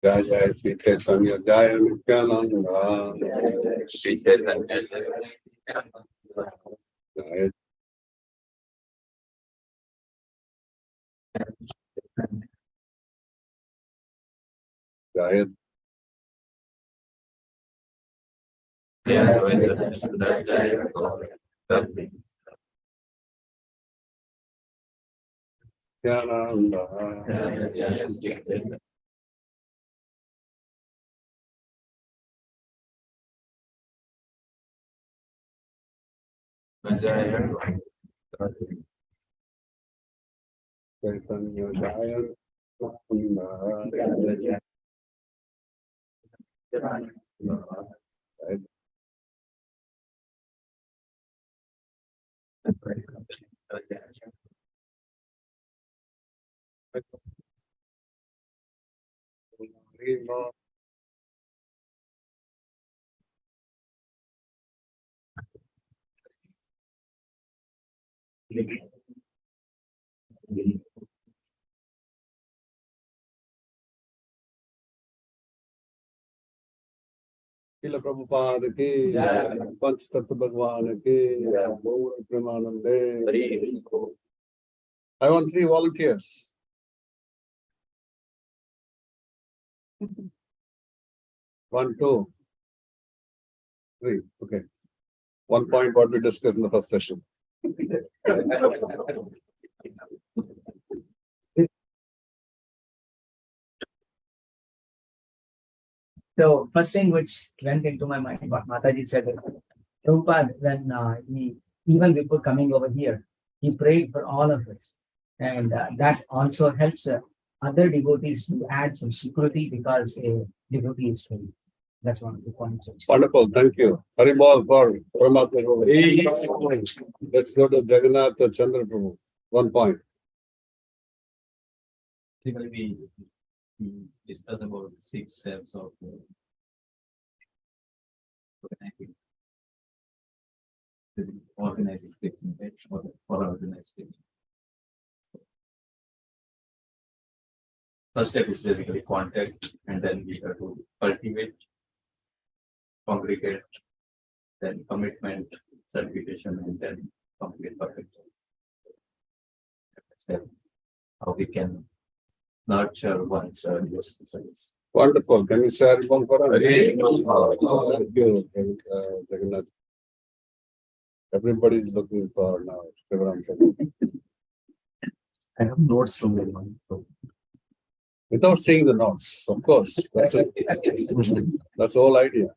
Jai Jai Sri Chaitanya Jai Nityananda. Sri Chaitanya Jai. Jai. Nityananda. Chaitanya Jaya Srila Prabhupada ki, Panch Tattva Bhagwan ki, Gaur Premanande. I want 3 volunteers. 1, 2, 3. Okay. 1 point what we discussed in the first session. So first thing which went into my mind, what Mataji said, Prabhupada, when he, even before coming over here, he prayed for all of us. And that also helps other devotees to add some security because a devotee is free. That's one of the points. Wonderful, thank you. Haribol for Paramatma. Let's go to Jagannath Chandra Prabhu. 1 point. Typically, we discuss about 6 steps of organizing fixing, right? Or organized fixing. First step is basically contact, and then we have to cultivate, congregate, then commitment, certification, and then complete perfection. Step how we can nurture one's service. Wonderful. Can you say Haribol for us? Thank you, Jagannath. Everybody is looking for now. I have notes from my mind. Without seeing the notes, of course. That's it. That's the whole idea.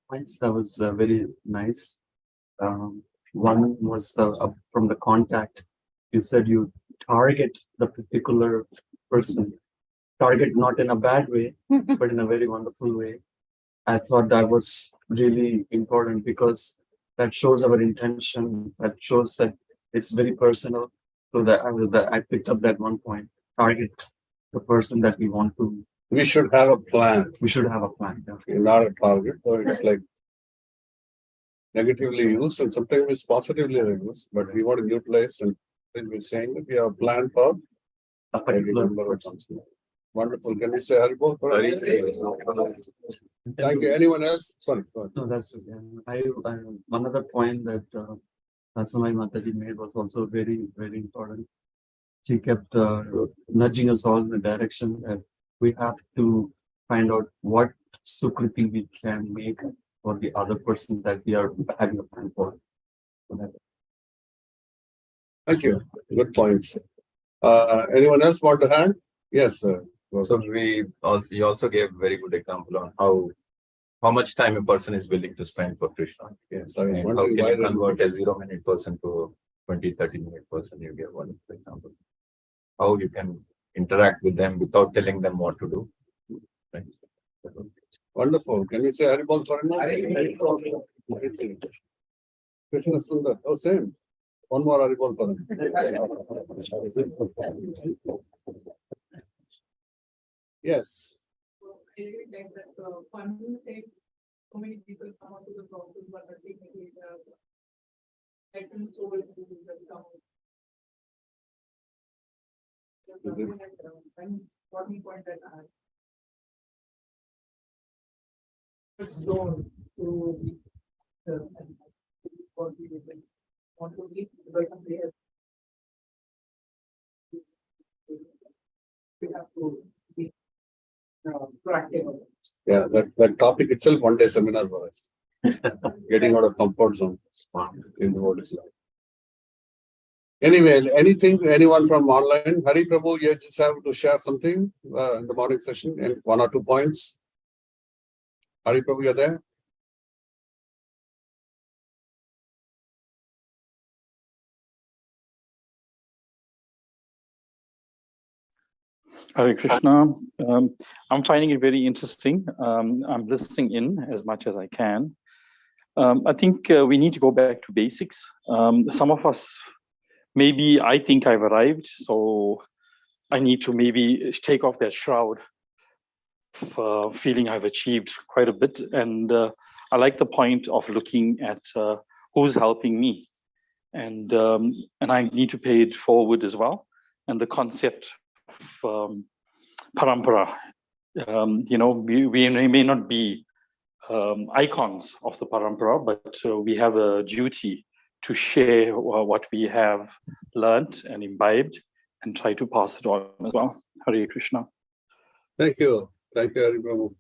Points that was very nice. One was from the contact. You said you target the particular person. Target not in a bad way, but in a very wonderful way. I thought that was really important because that shows our intention. That shows that it's very personal. So that I picked up that 1 point. Target the person that we want to. We should have a plan. We should have a plan. Okay, not a target. So it's like negatively used and sometimes it's positively used, but we want to utilize and then we're saying that we have a plan for A particular number of person. persons. Wonderful. Can we say Haribol for us? Thank you. Anyone else? Sorry. Go ahead. No, that's okay. One other point that Samai Mataji made was also very, very important. She kept nudging us all in the direction that we have to find out what sukriti we can make for the other person that we are having a plan for. Thank you. Good points. Anyone else want to hand? Yes, sir. So you also gave very good example on how much time a person is willing to spend for Krishna. Yes, I was And how wondering can why you that- convert a 0-minute person to a 20-30-minute person? You gave one example. How you can interact with them without telling them what to do. Right. Wonderful. Can we say Haribol for him? Krishna Sundar. Oh, same. One more Haribol for him. Yes. So many people come onto the process, but ultimately, so many people come. And what we point that out. It's zone to what we want to be, but we have to be proactive. Yeah, that topic itself, one day seminar for us. Getting out of comfort zone in the world is life. Anyway, anyone from online? Hari Prabhu, you just have to share something in the morning session and 1 or 2 points. Hari Prabhu, you're there? Hare Krishna. I'm finding it very interesting. I'm listening in as much as I can. I think we need to go back to basics. Some of us, maybe I think I've arrived, so I need to maybe take off that shroud of feeling I've achieved quite a bit. And I like the point of looking at who's helping me. And I need to pay it forward as well. And the concept of parampara, we may not be icons of the parampara, but we have a duty to share what we have learned and imbibed and try to pass it on as well. Hare Krishna. Thank you. Thank you, Hari Prabhu.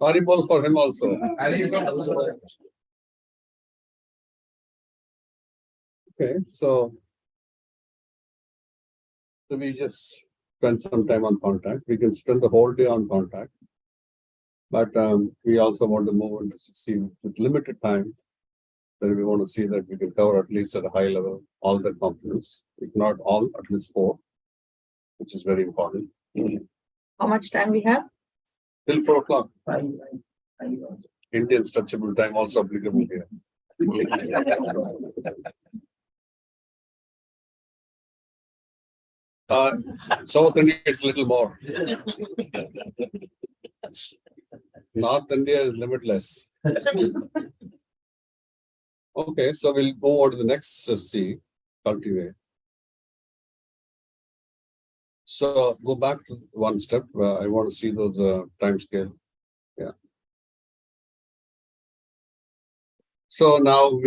Haribol for him also. Okay, so we just spend some time on contact. We can spend the whole day on contact. But we also want to move into see with limited time. Then we want to see that we can cover at least at a high level all the components, if not all, at least 4, which is very important. How much time we have? Till 4 o'clock. Indian stretchable time also applicable here. South India it's a little more. North India is limitless. Okay, so we'll move on to the next C, cultivate. So go back to one step. I want to see those time scale. Yeah. So now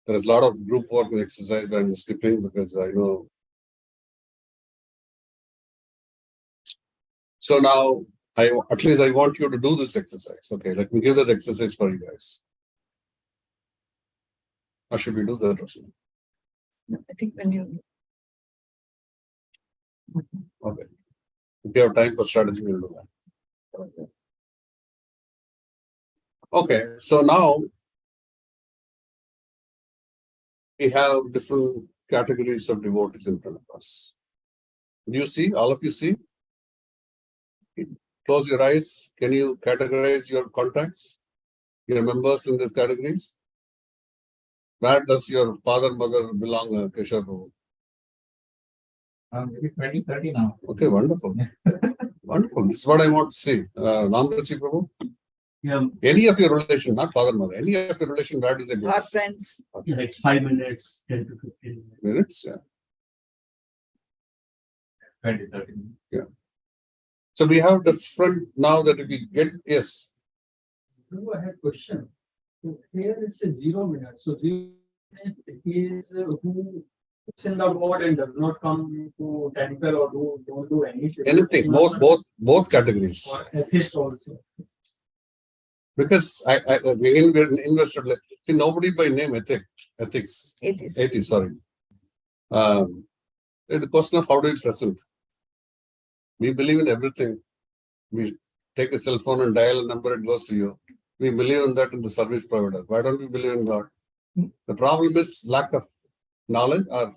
there's a lot of group work and exercise I'm skipping because I know. So now at least I want you to do this exercise. Okay, let me give that exercise for you guys. Or should we do that also? I think when you. Okay. If you have time for strategy, we'll do that. Okay, so now we have different categories of devotees in front of us. Do you see? All of you see? Close your eyes. Can you categorize your contacts, your members in these categories? Where does your father, mother belong, Keshava? Maybe 20, 30 now. Okay, wonderful. Wonderful. This is what I want to see. Namrachi Prabhu? Yeah, Any of your relation, not father, mother, any of your relation, where do they go? Our friends. like 5 minutes, 10 to 15 Minutes? Yeah. 20, 30 minutes. So we have different, now that we get, yes. I had a question. So here it's a 0 minute. So 0 minute is who is in the mode and does not come to temple or don't do anything. Anything, both categories. Or atheist also. Because we're invested, see, nobody by name ethics. It is. Atheist, sorry. It's a question of how do you present. We believe in everything. We take a cell phone and dial a number, it goes to you. We believe in that in the service provider. Why don't we believe in God? The problem is lack of knowledge or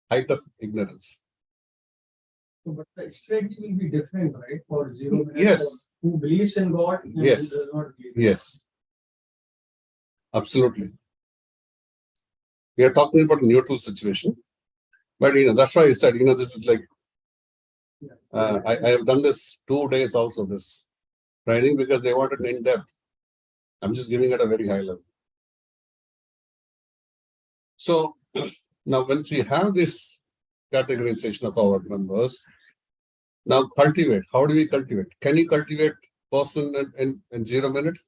height of ignorance. But the strategy will be different, right? For 0 minutes. Yes. Who believes in God and Yes. who does not believe. Yes. Absolutely. We are talking about a neutral situation. But that's why I said, this is like I have done this 2 days also, this training, because they wanted an in-depth. I'm just giving it a very high level. So now once we have this categorization of our members, now cultivate. How do we cultivate? Can you cultivate person in 0 minute?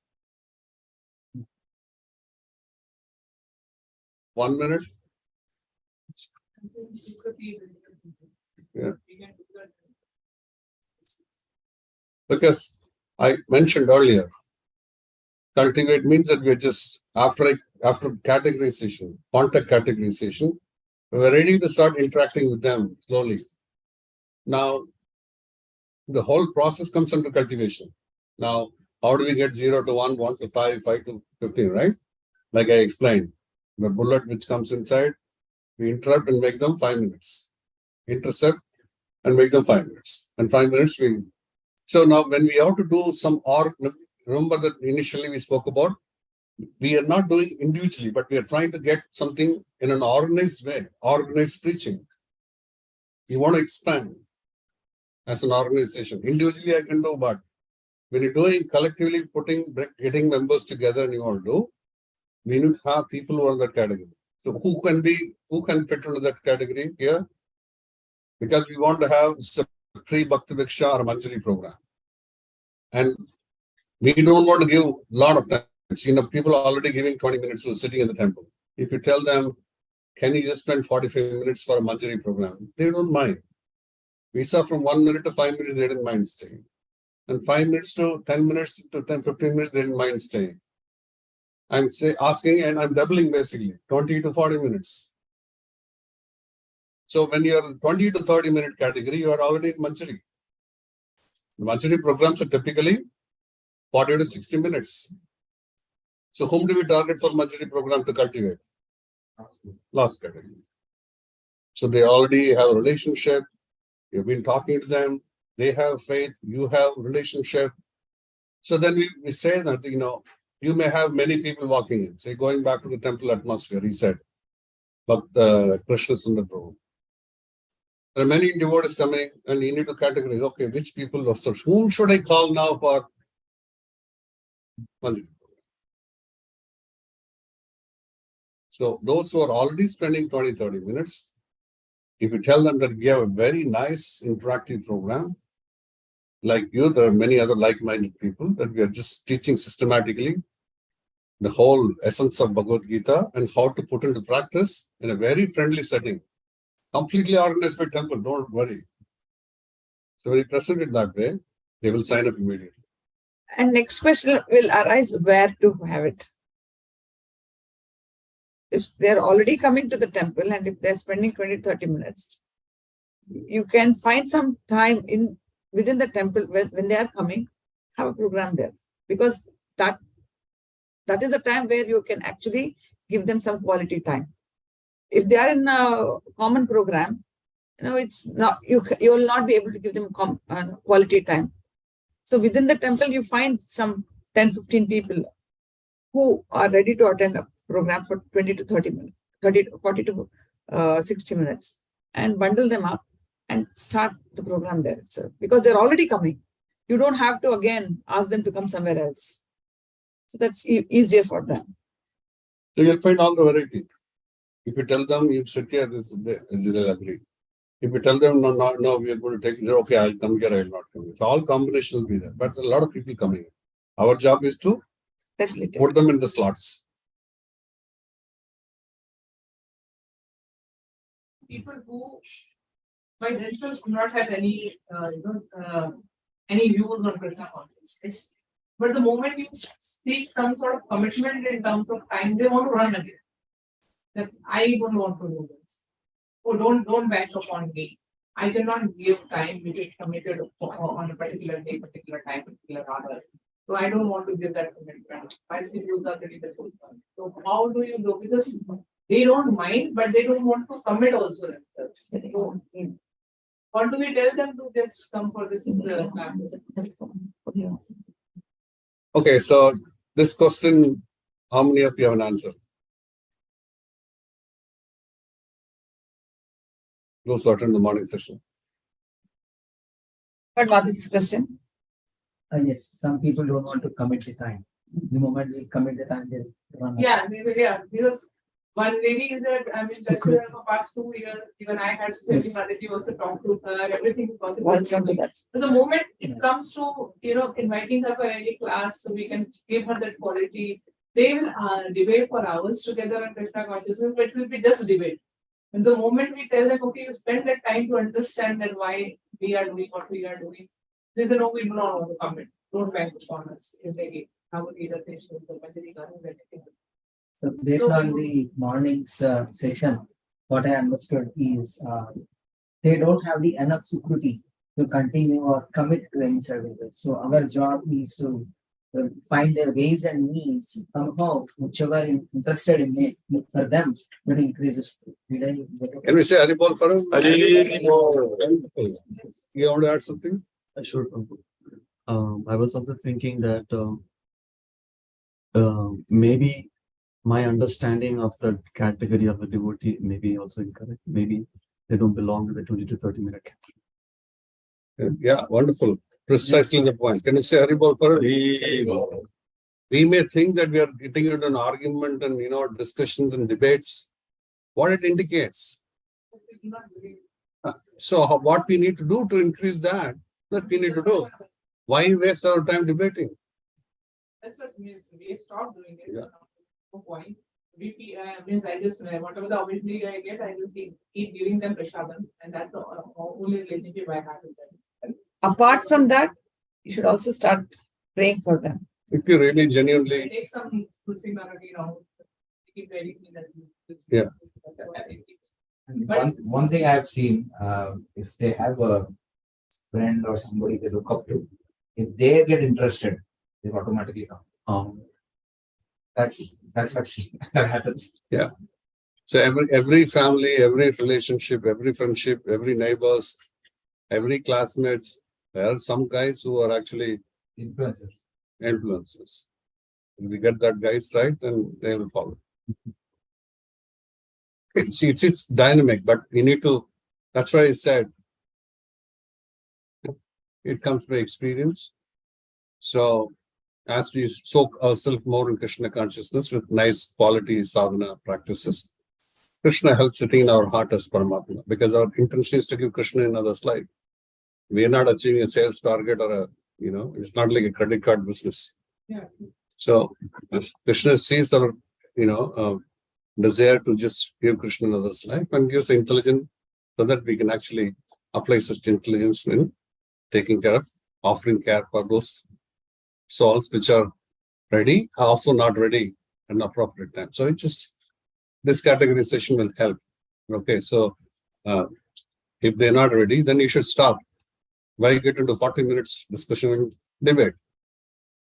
1 minute? Yeah. Because I mentioned earlier, cultivate means that we're just after categorization, contact categorization, we're ready to start interacting with them slowly. Now, the whole process comes under cultivation. Now, how do we get 0 to 1, 1 to 5, 5 to 15, right? Like I explained, the bullet which comes inside, we interrupt and make them 5 minutes. Intercept and make them 5 minutes. And 5 minutes we. So now when we have to do some remember that initially we spoke about, we are not doing individually, but we are trying to get something in an organized way, organized preaching. You want to expand as an organization. Individually I can do, but when you're doing collectively, getting members together and you want to do, we need to have people who are in that category. So who can fit into that category here? Because we want to have a pre-Bhakti Viksha or a Manjari program. And we don't want to give a lot of time. People are already giving 20 minutes to sitting in the temple. If you tell them, can you just spend 45 minutes for a Manjari program? They don't mind. We saw from 1 minute to 5 minutes, they didn't mind staying. And 5 minutes to 10 minutes to 15 minutes, they didn't mind staying. I'm asking and I'm doubling basically 20 to 40 minutes. So when you're 20 to 30 minute category, you are already in Manjari. The Manjari programs are typically 40 to 60 minutes. So whom do we target for Manjari program to cultivate? Last category. So they already have a relationship. You've been talking to them. They have faith. You have relationship. So then we say that, you may have many people walking in. Say, going back to the temple atmosphere, he said, but Krishna Sundar Prabhu. There are many devotees coming and you need to categorize, okay, which people of such, whom should I call now for Manjari? So those who are already spending 20, 30 minutes, if you tell them that we have a very nice interactive program, like you, there are many other like-minded people that we are just teaching systematically the whole essence of Bhagavad Gita and how to put into practice in a very friendly setting. Completely organized by temple, don't worry. So when you present it that way, they will sign up immediately. And next question will arise, where to have it? If they're already coming to the temple and if they're spending 20, 30 minutes, you can find some time within the temple when they are coming, have a program there. Because that is a time where you can actually give them some quality time. If they are in a common program, it's not, you will not be able to give them quality time. So within the temple, you find some 10, 15 people who are ready to attend a program for 20 to 30 minutes, 40 to 60 minutes, and bundle them up and start the program there itself. Because they're already coming. You don't have to again ask them to come somewhere else. So that's easier for them. So you'll find all the variety. If you tell them you sit here, they'll agree. If you tell them, no, we are going to take it, okay, I'll come here, I'll not come. It's all combinations will be there. But a lot of people coming. Our job is to put them in the slots. People who by themselves do not have any any views on Krishna consciousness. But the moment you seek some sort of commitment in terms of time, they want to run again. That I don't want to do this. oh, don't bank upon me. I cannot give time which is committed on a particular day, particular time, particular hour. So I don't want to give that commitment. My schedules are very difficult. So how do you do? Because they don't mind, but they don't want to commit also themselves. So, what do we tell them to just come for this class? Okay, so this question, how many of you have an answer? Those who attend the morning session. What about this question? Yes, some people don't want to commit the time. The moment we commit the time, they'll run out. Yeah, because one lady is that I mean that for past 2 years, even I had Session Avatari also talked to her, everything is possible. What's on to that? So the moment it comes to inviting her for any class, so we can give her that quality, they will debate for hours together on Krishna consciousness, but it will be just debate. And the moment we tell them, okay, you spend that time to understand that why we are doing what we are doing, they say, no, we do not want to commit. Don't bank upon us if they have either session, the messaging or anything. So based on the morning's session, what I understood is they don't have the enough sukriti to continue or commit to any services. So our job is to find their ways and means somehow, whichever is interested in it for them, that increases. Can we say Haribol for him? You want to add something? Sure. I was also thinking that maybe my understanding of the category of the devotee may be also incorrect. Maybe they don't belong to the 20 to 30 minute category. Yeah, wonderful. Precisely the point. Can you say Haribol for him? We may think that we are getting into an argument and discussions and debates. What it indicates. So what we need to do to increase that we need to do. Why waste our time debating? That's what means we have stopped doing it. Yeah. No point. Means I just whatever the opportunity I get, I will keep giving them prasadam, and that's the only relationship I have with them. Apart from that, you should also start praying for them. If you really I genuinely, take some Tulsi Marati now, keep very clean that Yeah. that's what I keep. And one thing I've seen, if they have a friend or somebody they look up to, if they get interested, they automatically come. That's I've seen that happens. so every family, every relationship, every friendship, every neighbors, every classmates, there are some guys who are actually Influencers. influencers. If we get that guys right, then they will follow. It's dynamic, but we need to, that's why I said, it comes by experience. So as we soak ourselves more in Krishna consciousness with nice quality sadhana practices, Krishna helps it in our heart as Paramatma, because our intention is to give Krishna in others' life. We are not achieving a sales target or it's not like a credit card business. Yeah. So Krishna sees our, desire to just give Krishna in others' life and gives intelligence so that we can actually apply such intelligence in taking care of, offering care for those souls which are ready, also not ready at an appropriate time. So it just, this categorization will help. Okay, so if they're not ready, then you should stop. Why get into 40 minutes discussion and debate?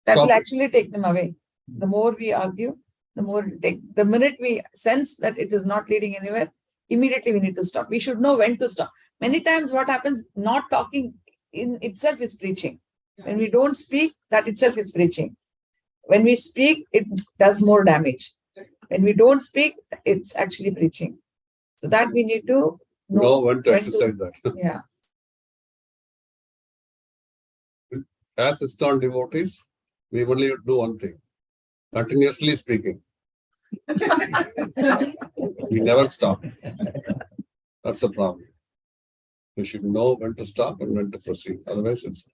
That Stop will it. actually take them away. The more we argue, the more it take. The minute we sense that it is not leading anywhere, immediately we need to stop. We should know when to stop. Many times what happens, not talking in itself is preaching. When we don't speak, that itself is preaching. When we speak, it does more damage. When we don't speak, it's actually preaching. So that we need to know when to exercise that. Yeah. As ISKCON devotees, we only do one thing, continuously speaking. We never stop. That's the problem. We should know when to stop and when to proceed. Otherwise, it's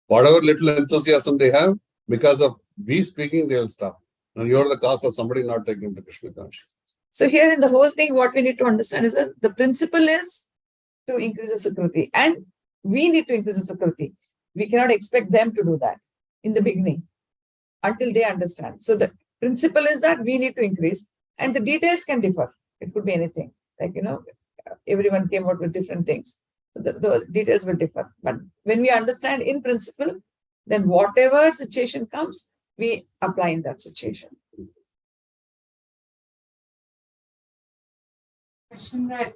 whatever little enthusiasm they have, because of we speaking, they will stop. And you're the cause for somebody not taking the Krishna consciousness. So here in the whole thing, what we need to understand is that the principle is to increase the security, and we need to increase the security. We cannot expect them to do that in the beginning until they understand. So the principle is that we need to increase, and the details can differ. It could be anything like, everyone came out with different things. The details will differ. But when we understand in principle, then whatever situation comes, we apply in that situation. Question that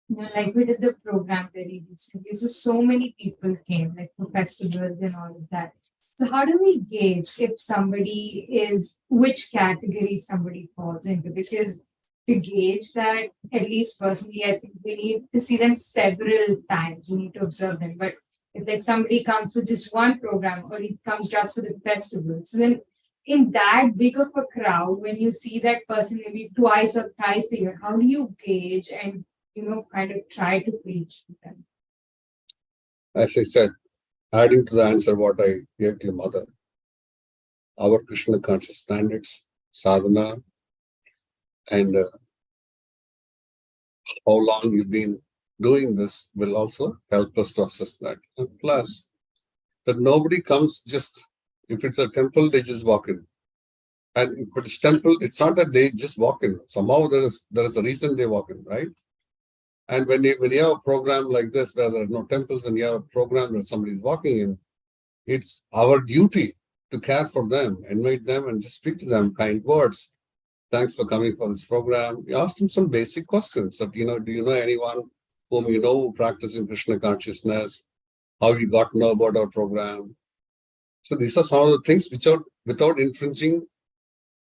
like we did the program very recently, so many people came, like for festivals and all of that. So how do we gauge if somebody is, which category somebody falls into? Because to gauge that, at least personally, I think we need to see them several times. We need to observe them. But if like somebody comes for just one program or he comes just for the festival, so then in that big of a crowd, when you see that person maybe twice or thrice a year, how do you gauge and kind of try to preach to them? As I said, adding to the answer what I gave to your mother, our Krishna conscious standards, sadhana, and how long you've been doing this will also help us to assess that. And plus, that nobody comes just, if it's a temple, they just walk in. And if it's temple, it's not that they just walk in. Somehow there is a reason they walk in, right? And when you have a program like this, where there are no temples and you have a program where somebody is walking in, it's our duty to care for them, invite them and just speak to them kind words. Thanks for coming for this program. You ask them some basic questions that, do you know anyone whom you know practicing Krishna consciousness? How you got to know about our program? So these are some of the things which are without infringing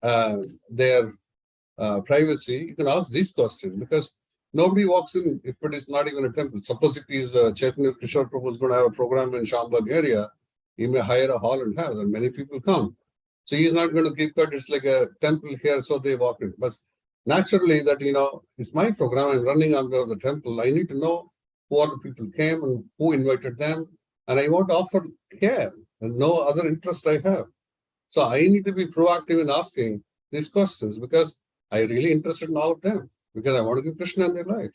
their privacy. You can ask these questions because nobody walks in if it is not even a temple. Suppose if he is Chaitanya Kishore Prabhu is going to have a program in Shambhag area, he may hire a hall and have, and many people come. So he is not going to keep it. It's like a temple here, so they walk in. But naturally, that it's my program. I'm running under the temple. I need to know who are the people who came and who invited them, and I want to offer care and no other interest I have. So I need to be proactive in asking these questions because I'm really interested in all of them because I want to give Krishna in their life.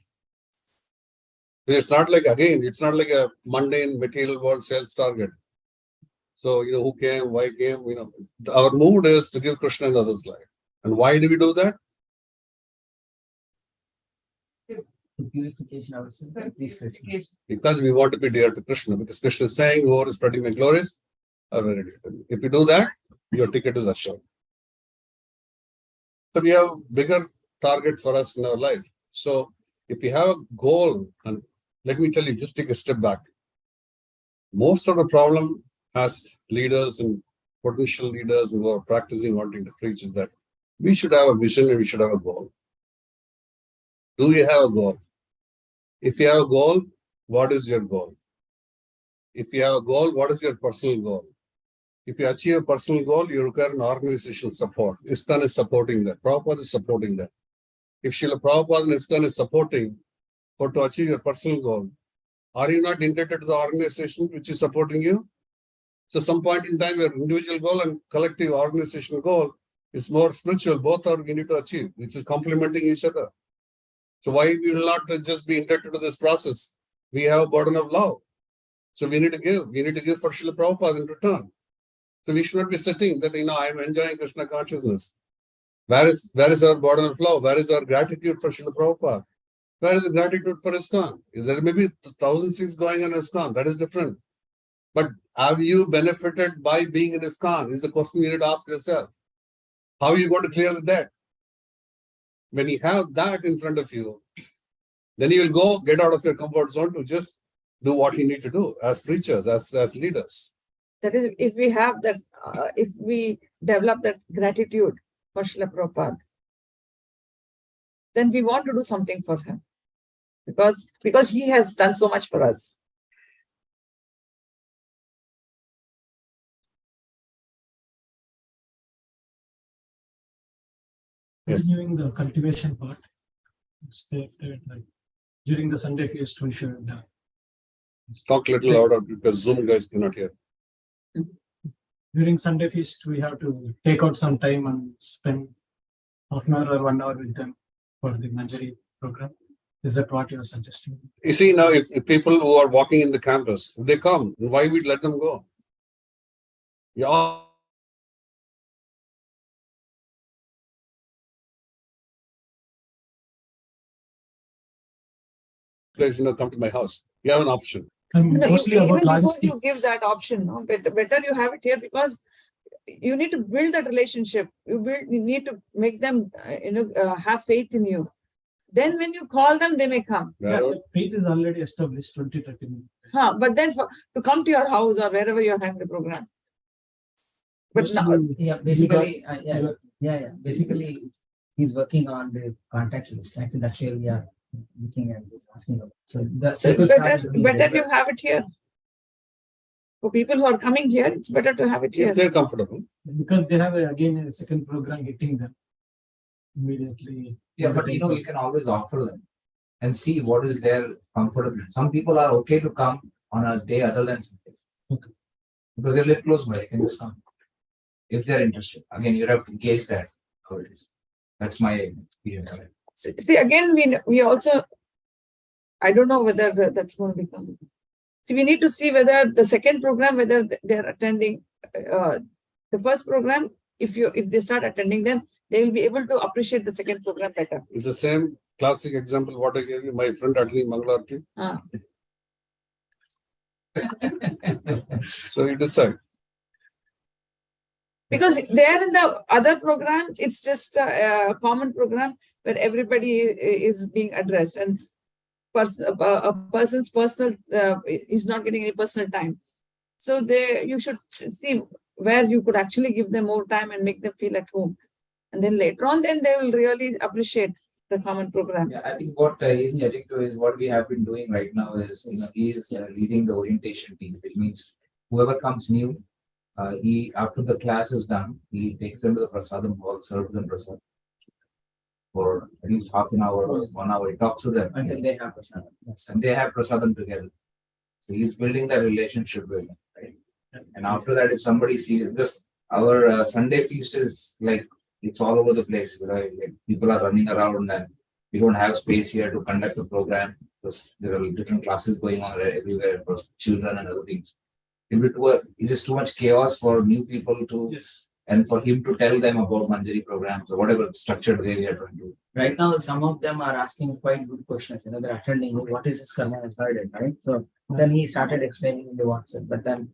It's not like, again, it's not like a mundane material world sales target. So, who came, why came, our mood is to give Krishna in others' life. And why do we do that? To purification ourselves. Because we want to be dear to Krishna. Because Krishna is saying, whoever is spreading my glories are very dear to me. If you do that, your ticket is assured. So we have bigger target for us in our life. So if we have a goal, and let me tell you, just take a step back. Most of the problem as leaders and potential leaders who are practicing wanting to preach is that we should have a vision and we should have a goal. Do you have a goal? If you have a goal, what is your goal? If you have a goal, what is your personal goal? If you achieve a personal goal, you require an organizational support. ISKCON is supporting that. Prabhupada is supporting that. If Srila Prabhupada and ISKCON is supporting to achieve your personal goal, are you not indebted to the organization which is supporting you? So some point in time, your individual goal and collective organizational goal is more spiritual. Both are we need to achieve, which is complementing each other. So why we will not just be indebted to this process? We have a burden of love. So we need to give. We need to give for Srila Prabhupada in return. So we should not be sitting that, I am enjoying Krishna consciousness. Where is our burden of love? Where is our gratitude for Srila Prabhupada? Where is the gratitude for ISKCON? There may be 1,000 things going on in ISKCON. That is different. But have you benefited by being in ISKCON? Is the question you need to ask yourself. How are you going to clear the debt? When you have that in front of you, then you will go get out of your comfort zone to just do what you need to do as preachers, as leaders. That is, if we have that, if we develop that gratitude for Srila Prabhupada, then we want to do something for him because he has done so much for us. Continuing the cultivation part, during the Sunday feast, we should Talk a little louder because Zoom guys cannot hear. during Sunday feast, we have to take out some time and spend half an hour or 1 hour with them for the Manjari program. Is that what you're suggesting? You see, now if people who are walking in the campus, if they come, why we let them go? Yeah. please, come to my house. You have an option. Mostly about logistics. Before you give that option, no, better you have it here, because you need to build that relationship. You need to make them, have faith in you. Then when you call them, they may come. Faith is already established 20-30 minutes. But then to come to your house or wherever you're having the program. But now, basically, basically, he's working on the contact list. Actually, that's where we are looking at this, asking about. So better you have it here. For people who are coming here, it's better to have it here. They're comfortable. Because they have again a second program hitting them immediately. Yeah, but you can always offer them and see what is their comfortable. Some people are okay to come on a day other than Sunday. Okay. Because they're little close by, they can just come. If they're interested. Again, you have to gauge that. How it is. That's my experience. See, again, we also, I don't know whether that's going to become. See, we need to see whether the second program, whether they're attending the first program. If they start attending, then they will be able to appreciate the second program better. It's the same classic example what I gave you, my friend attending Mangalarti. So you decide. Because there in the other program, it's just a common program where everybody is being addressed, and a person's personal is not getting any personal time. So you should see where you could actually give them more time and make them feel at home. And then later on, then they will really appreciate the common program. Yeah, I think what he's getting to is what we have been doing right now is, he is leading the orientation team, which means whoever comes new, after the class is done, he takes them to the prasadam hall, serves them prasadam for at least half an hour or 1 hour. He talks to them Until they have prasadam. and they have prasadam together. So he's building that relationship with them, right? And after that, if somebody sees, because our Sunday feast is like, it's all over the place, right? Like, people are running around and we don't have space here to conduct the program because there are different classes going on everywhere for children and other things. It is too much chaos for new people to, and for him to tell them about Manjari programs or whatever structured way we are trying to. Right now, some of them are asking quite good questions. They're attending. What is this ISKCON Avatari, right? So then he started explaining in the WhatsApp. But then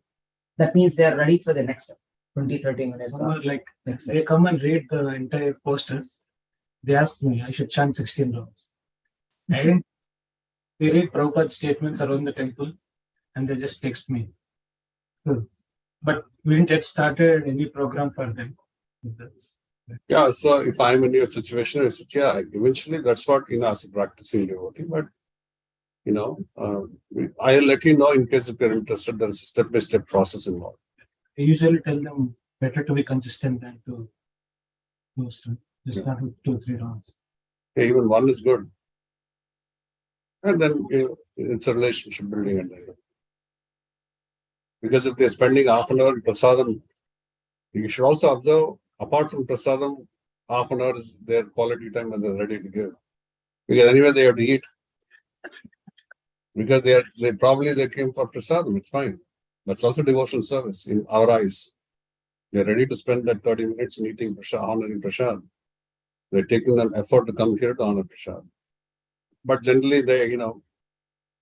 that means they are ready for the next step. 20-30 minutes. Like they come and read the entire posters. They ask me, I should chant 16 rounds. And they read Prabhupada's statements around the temple and they just text me. So, but we didn't yet started any program for them. Yeah, so if I'm in your situation, I said, yeah, eventually that's what, as a practicing devotee, but, I'll let you know in case if you're interested, there's a step-by-step process involved. I usually tell them better to be consistent than to just start with 2-3 rounds. Yeah, even one is good. And then it's a relationship building. Because if they're spending half an hour in prasadam, you should also observe, apart from prasadam, half an hour is their quality time when they're ready to give. Because anyway, they have to eat. Because they came for prasadam, it's fine. That's also devotional service in our eyes. They're ready to spend that 30 minutes in eating prasad, honoring prasad. They're taking an effort to come here to honor prasad. But generally,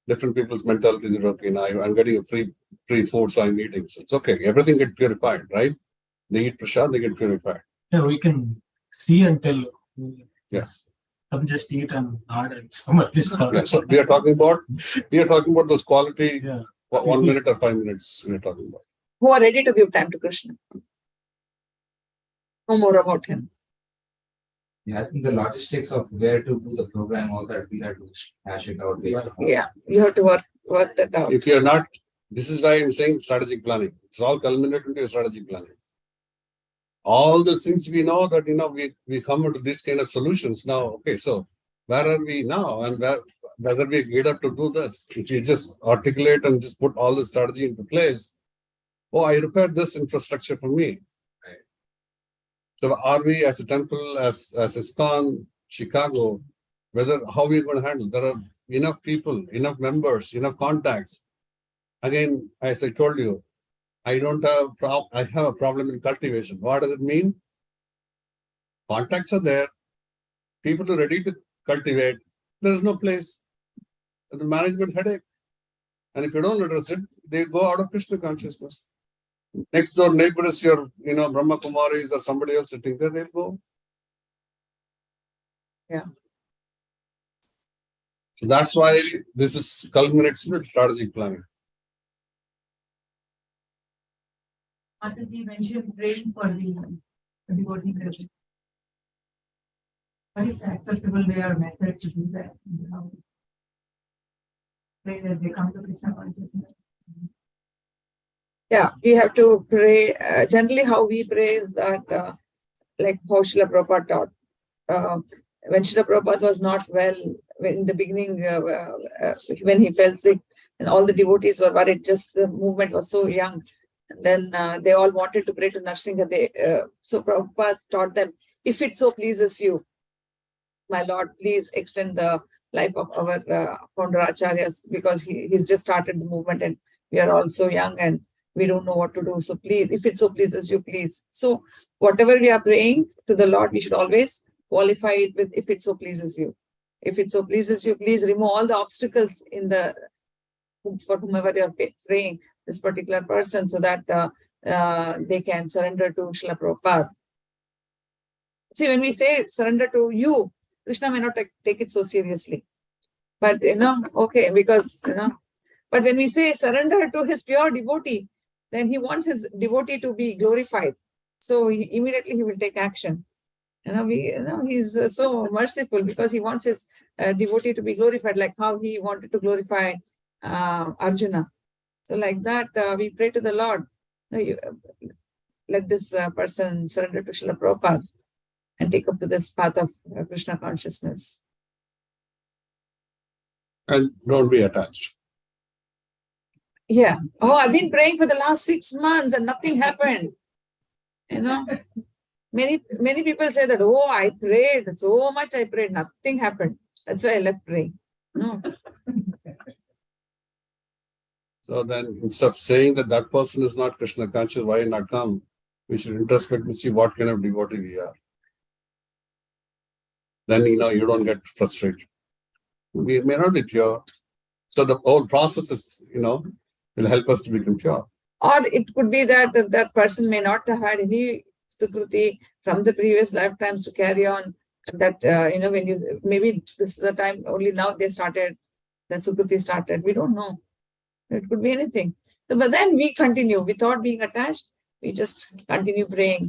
different people's mentality is okay. Now I'm getting a free food, so I'm eating. So it's okay. Everything gets purified, right? They eat prasad, they get purified. Yeah, we can see and tell. Yes. Some just eat and order. Some at least. Yeah, so we are talking about those quality 1 minute or 5 minutes we are talking about. Who are ready to give time to Krishna. Know more about him. Yeah, I think the logistics of where to do the program, all that, we have to hash it out. Yeah, you have to work that out. If you're not, this is why I'm saying strategic planning. It's all culminated into strategic planning. All the things we know that, we come into these kind of solutions now. Okay, so where are we now? And whether we geared up to do this? If you just articulate and just put all the strategy into place, I repaired this infrastructure for me. Right. So are we as a temple, as ISKCON Chicago, how are we going to handle? There are enough people, enough members, enough contacts. Again, as I told you, I have a problem in cultivation. What does it mean? Contacts are there. People are ready to cultivate. There is no place. the management headache. And if you don't address it, they go out of Krishna consciousness. Next door neighbor is your, Brahma Kumaris or somebody else sitting there, they'll go. Yeah. So that's why this is culminates with strategic planning. Mataji mentioned praying for the devotee present. What is the acceptable way or method to do that? How pray that they come to Krishna consciousness? Yeah, we have to pray. Generally, how we pray is that, like how Srila Prabhupada taught. When Srila Prabhupada was not well, in the beginning, when he fell sick, and all the devotees were worried, just the movement was so young. And then they all wanted to pray to Narsingha. So Prabhupada taught them, if it so pleases you, my Lord, please extend the life of our founder acharyas, because he's just started the movement and we are all so young and we don't know what to do. So please, if it so pleases you, please. So whatever we are praying to the Lord, we should always qualify it with, if it so pleases you. If it so pleases you, please remove all the obstacles for whomever you are praying, this particular person, so that they can surrender to Srila Prabhupada. See, when we say surrender to you, Krishna may not take it so seriously. But, okay, because, but when we say surrender to his pure devotee, then he wants his devotee to be glorified. So immediately he will take action. He's so merciful because he wants his devotee to be glorified, like how he wanted to glorify Arjuna. So like that, we pray to the Lord, let this person surrender to Srila Prabhupada and take up to this path of Krishna consciousness. And don't be attached. Yeah. Oh, I've been praying for the last 6 months and nothing happened. Many people say that, oh, I prayed so much, I prayed, nothing happened. That's why I left praying. No. So then, instead of saying that person is not Krishna conscious, why not come? We should introspect and see what kind of devotee we are. Then, you don't get frustrated. We may not be pure. So the whole process is, will help us to become pure. Or it could be that that person may not have had any sukruti from the previous lifetimes to carry on. That, maybe this is the time, only now they started, that sukruti started. We don't know. It could be anything. So, but then we continue without being attached. We just continue praying.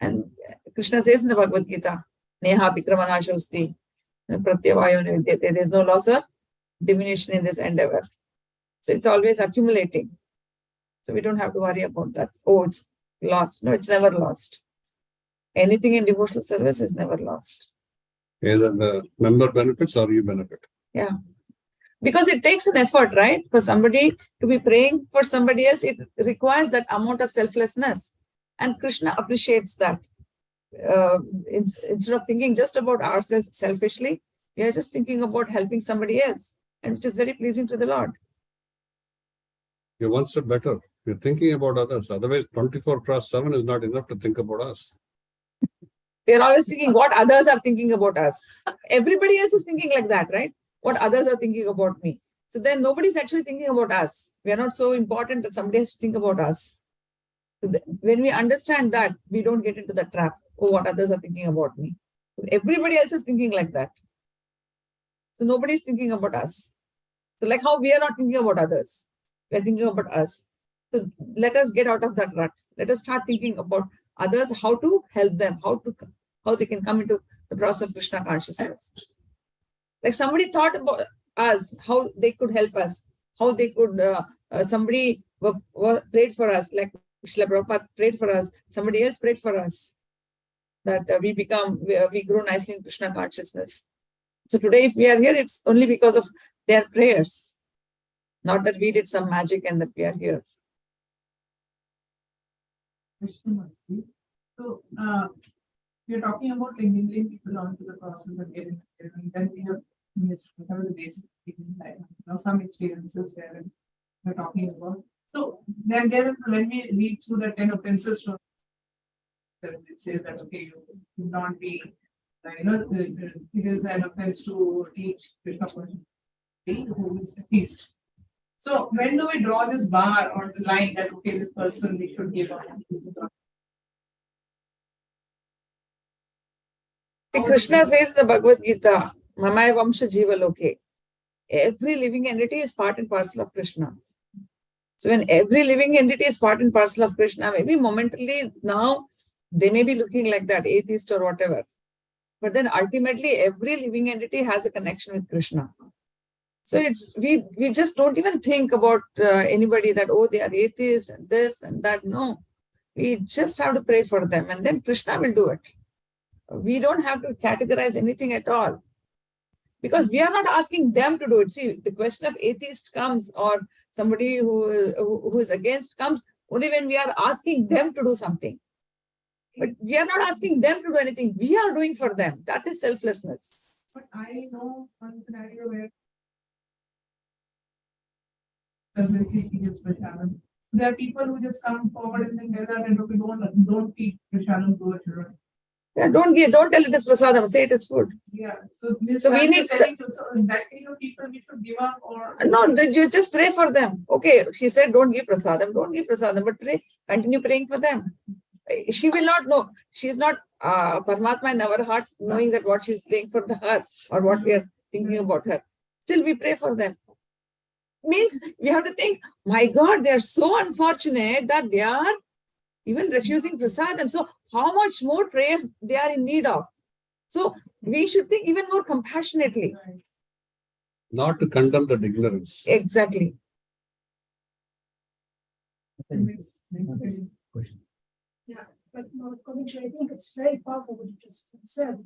And Krishna says in the Bhagavad Gita, Neha Vikramanashosti, there is no loss or diminution in this endeavor. So it's always accumulating. So we don't have to worry about that. Oh, it's lost. No, it's never lost. Anything in devotional service is never lost. Either the member benefits or you benefit. Yeah. Because it takes an effort, right? For somebody to be praying for somebody else, it requires that amount of selflessness. And Krishna appreciates that. Instead of thinking just about ourselves selfishly, we are just thinking about helping somebody else, and which is very pleasing to the Lord. You're one step better. You're thinking about others. Otherwise, 24/7 is not enough to think about us. We are always thinking what others are thinking about us. Everybody else is thinking like that, right? What others are thinking about me. So then nobody's actually thinking about us. We are not so important that somebody has to think about us. So when we understand that, we don't get into the trap. Oh, what others are thinking about me. Everybody else is thinking like that. So nobody's thinking about us. So like how we are not thinking about others. We are thinking about us. So let us get out of that rut. Let us start thinking about others, how to help them, how they can come into the process of Krishna consciousness. Like somebody thought about us, how they could help us, how they could, somebody prayed for us, like Srila Prabhupada prayed for us, somebody else prayed for us, that we grow nicely in Krishna consciousness. So today, if we are here, it's only because of their prayers, not that we did some magic and that we are here. So, you're talking about enabling people onto the process of getting together, and then we have the basic some experiences there and we're talking about. So then when we read through the 10 offenses from it says that okay, you should not be it is an offense to teach Krishna consciousness. who is atheist. So when do we draw this bar or the line that okay, this person we should give up? See, Krishna says in the Bhagavad Gita, Mamaya Vamsha Jiva Loke. Every living entity is part and parcel of Krishna. So when every living entity is part and parcel of Krishna, maybe momentarily now they may be looking like that, atheist or whatever. But then ultimately every living entity has a connection with Krishna. So it's we just don't even think about anybody that, oh, they are atheists and this and that. No, we just have to pray for them and then Krishna will do it. We don't have to categorize anything at all. Because we are not asking them to do it. See, the question of atheist comes or somebody who is against comes only when we are asking them to do something. But we are not asking them to do anything. We are doing for them. That is selflessness. But I know one scenario where there are people who just come forward and then tell us and okay, don't eat Krishanam to our children. Yeah, don't tell it is prasadam, say it is food. Yeah. So we need that kind of people we should give up or no, you just pray for them. Okay, she said don't give prasadam, but pray, continue praying for them. She will not know. She's not Paramatma in our heart, knowing that what she's praying for her or what we are thinking about her. Still we pray for them. Means we have to think, my God, they are so unfortunate that they are even refusing prasadam. So how much more prayers they are in need of? So we should think even more compassionately. Not to condemn the ignorance. Exactly. Yeah, but commentary, I think it's very powerful what you just said.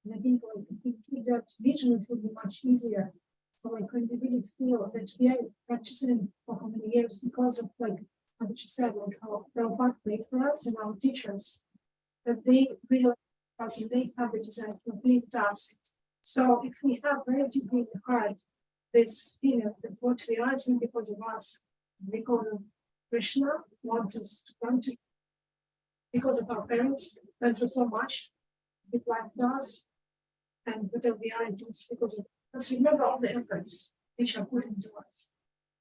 And I think like if we keep that vision, it will be much easier. So like when we really feel that we are practicing for how many years because of like what you said, like how Prabhupada prayed for us and our teachers, that they really us and they have the desire to complete tasks. So if we have very deeply in the heart this feeling that what we are is not because of us, because of Krishna wants us to come to because of our parents, went through so much, with life us, and whatever we are, it's because of us. Remember all the efforts which are put into us.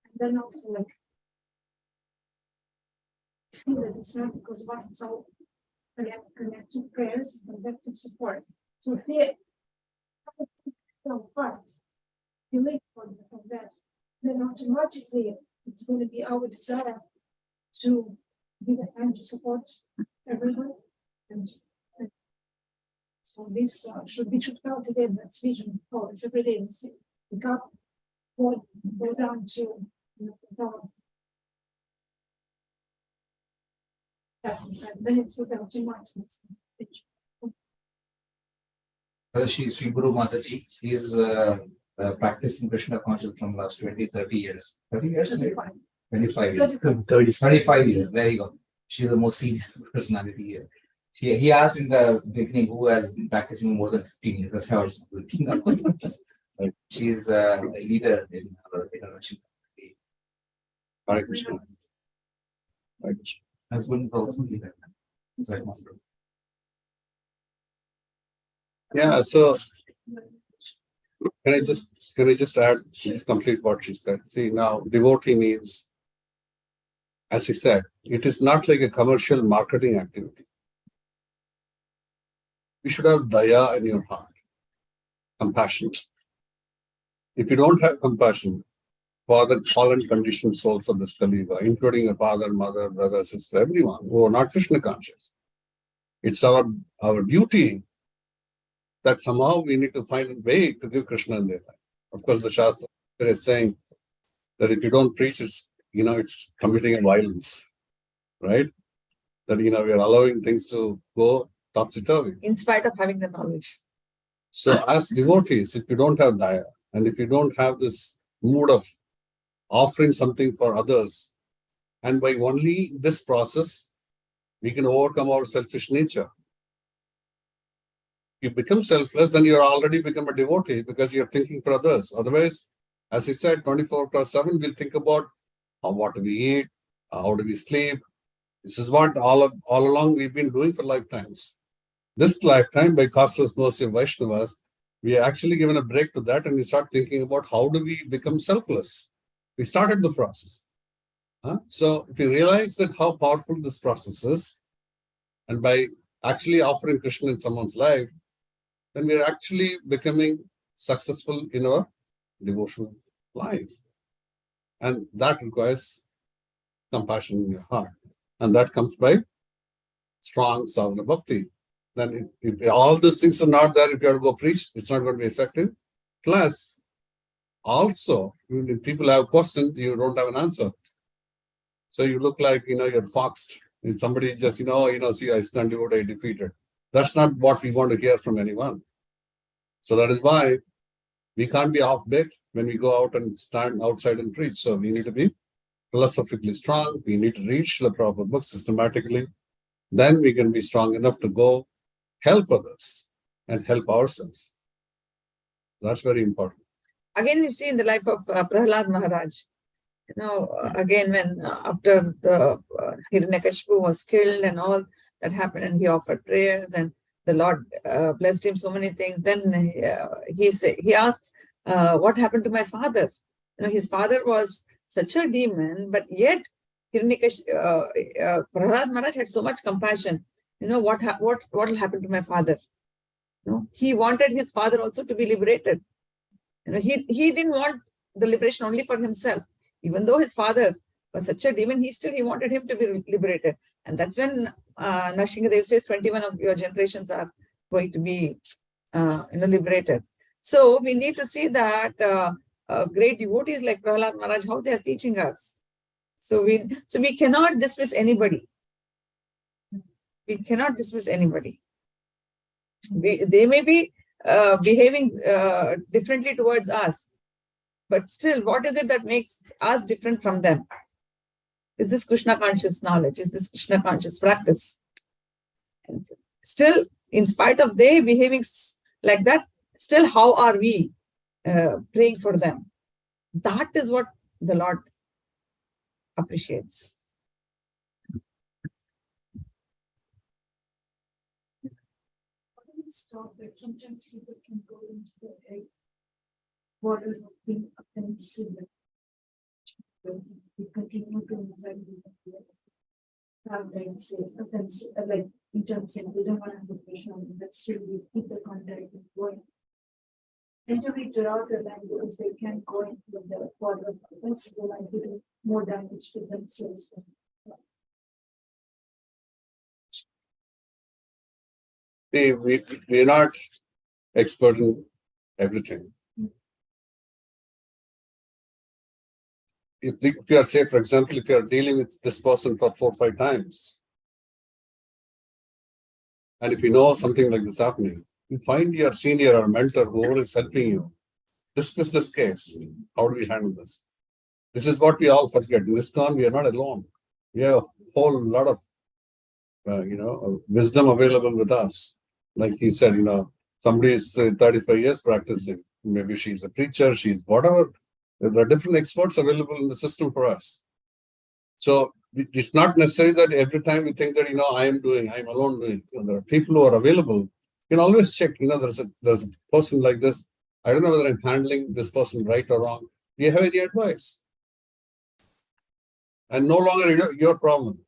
And then also like feel that it's not because of us, it's all connected prayers and collective support. So if we have from heart, believe from that, then automatically it's going to be our desire to give a hand to support everyone. And so this we should cultivate that vision for us every day. We can't go down to then it's without too much. Sri Guru Mataji, she is practicing Krishna consciousness from last 20-30 years. 30 years? 25 years. 35 years. There you go. She's the most senior personality here. He asked in the beginning who has been practicing more than 15 years. That's how I was looking up. She's a leader in our international community. Hare Krishna. Hare Krishna. Husband is also a leader. Yeah, so can I just add, just complete what she said. See, now devotee means, as he said, it is not like a commercial marketing activity. You should have daya in your heart, compassion. If you don't have compassion for the fallen conditioned souls of this Kali Yuga, including your father, mother, brother, sister, everyone who are not Krishna conscious, it's our duty that somehow we need to find a way to give Krishna in their life. Of course, the Shastra is saying that if you don't preach, it's committing a violence, right? That we are allowing things to go topsy-turvy. In spite of having the knowledge. So as devotees, if you don't have daya, and if you don't have this mood of offering something for others, and by only this process, we can overcome our selfish nature. You become selfless, then you're already become a devotee because you're thinking for others. Otherwise, as he said, 24/7, we'll think about what do we eat, how do we sleep. This is what all along we've been doing for lifetimes. This lifetime, by costless mercy of Vaishnavas, We are actually given a break to that and we start thinking about how do we become selfless. We started the process. So if you realize that how powerful this process is, and by actually offering Krishna in someone's life, then we are actually becoming successful in our devotional life. And that requires compassion in your heart. And that comes by strong sadhana bhakti. Then if all these things are not there, if you have to go preach, it's not going to be effective. Plus, also, if people have questions, you don't have an answer. So you look like, you're foxed. If somebody just, see, ISKCON devotee defeated. That's not what we want to hear from anyone. So that is why we can't be off-baked when we go out and stand outside and preach. So we need to be philosophically strong. We need to read the proper books systematically. Then we can be strong enough to go help others and help ourselves. That's very important. Again, we see in the life of Prahlad Maharaj, again, when after the Hiranyakashipu was killed and all that happened, and he offered prayers and the Lord blessed him so many things. Then he asks, what happened to my father? His father was such a demon, but yet Prahlad Maharaj had so much compassion. What will happen to my father? He wanted his father also to be liberated. He didn't want the liberation only for himself. Even though his father was such a demon, he wanted him to be liberated. And that's when Nrsimhadev says 21 of your generations are going to be liberated. So we need to see that great devotees like Prahlad Maharaj, how they are teaching us. So we cannot dismiss anybody. We cannot dismiss anybody. They may be behaving differently towards us, but still, what is it that makes us different from them? Is this Krishna conscious knowledge? Is this Krishna conscious practice? And still, in spite of they behaving like that, still, how are we praying for them? That is what the Lord appreciates. Stop it. Sometimes people can go into the border of being offensive. We continue to invite and say offensive, like in terms of we don't want to have a question, but still we keep the contact going. Until we draw the line because they can't go into the border of offensive, they might do more damage to themselves. We're not expert in everything. If you are, say, for example, if you are dealing with this person for 4 or 5 times, and if you know something like this happening, you find your senior or mentor, whoever is helping you, discuss this case. How do we handle this? This is what we all forget. In ISKCON, we are not alone. We have a whole lot of wisdom available with us. Like he said, somebody is 35 years practicing. Maybe she's a preacher, she's whatever. There are different experts available in the system for us. So it's not necessary that every time we think that, I'm alone doing it. There are people who are available. You can always check, there's a person like this. I don't know whether I'm handling this person right or wrong. Do you have any advice? And no longer your problem.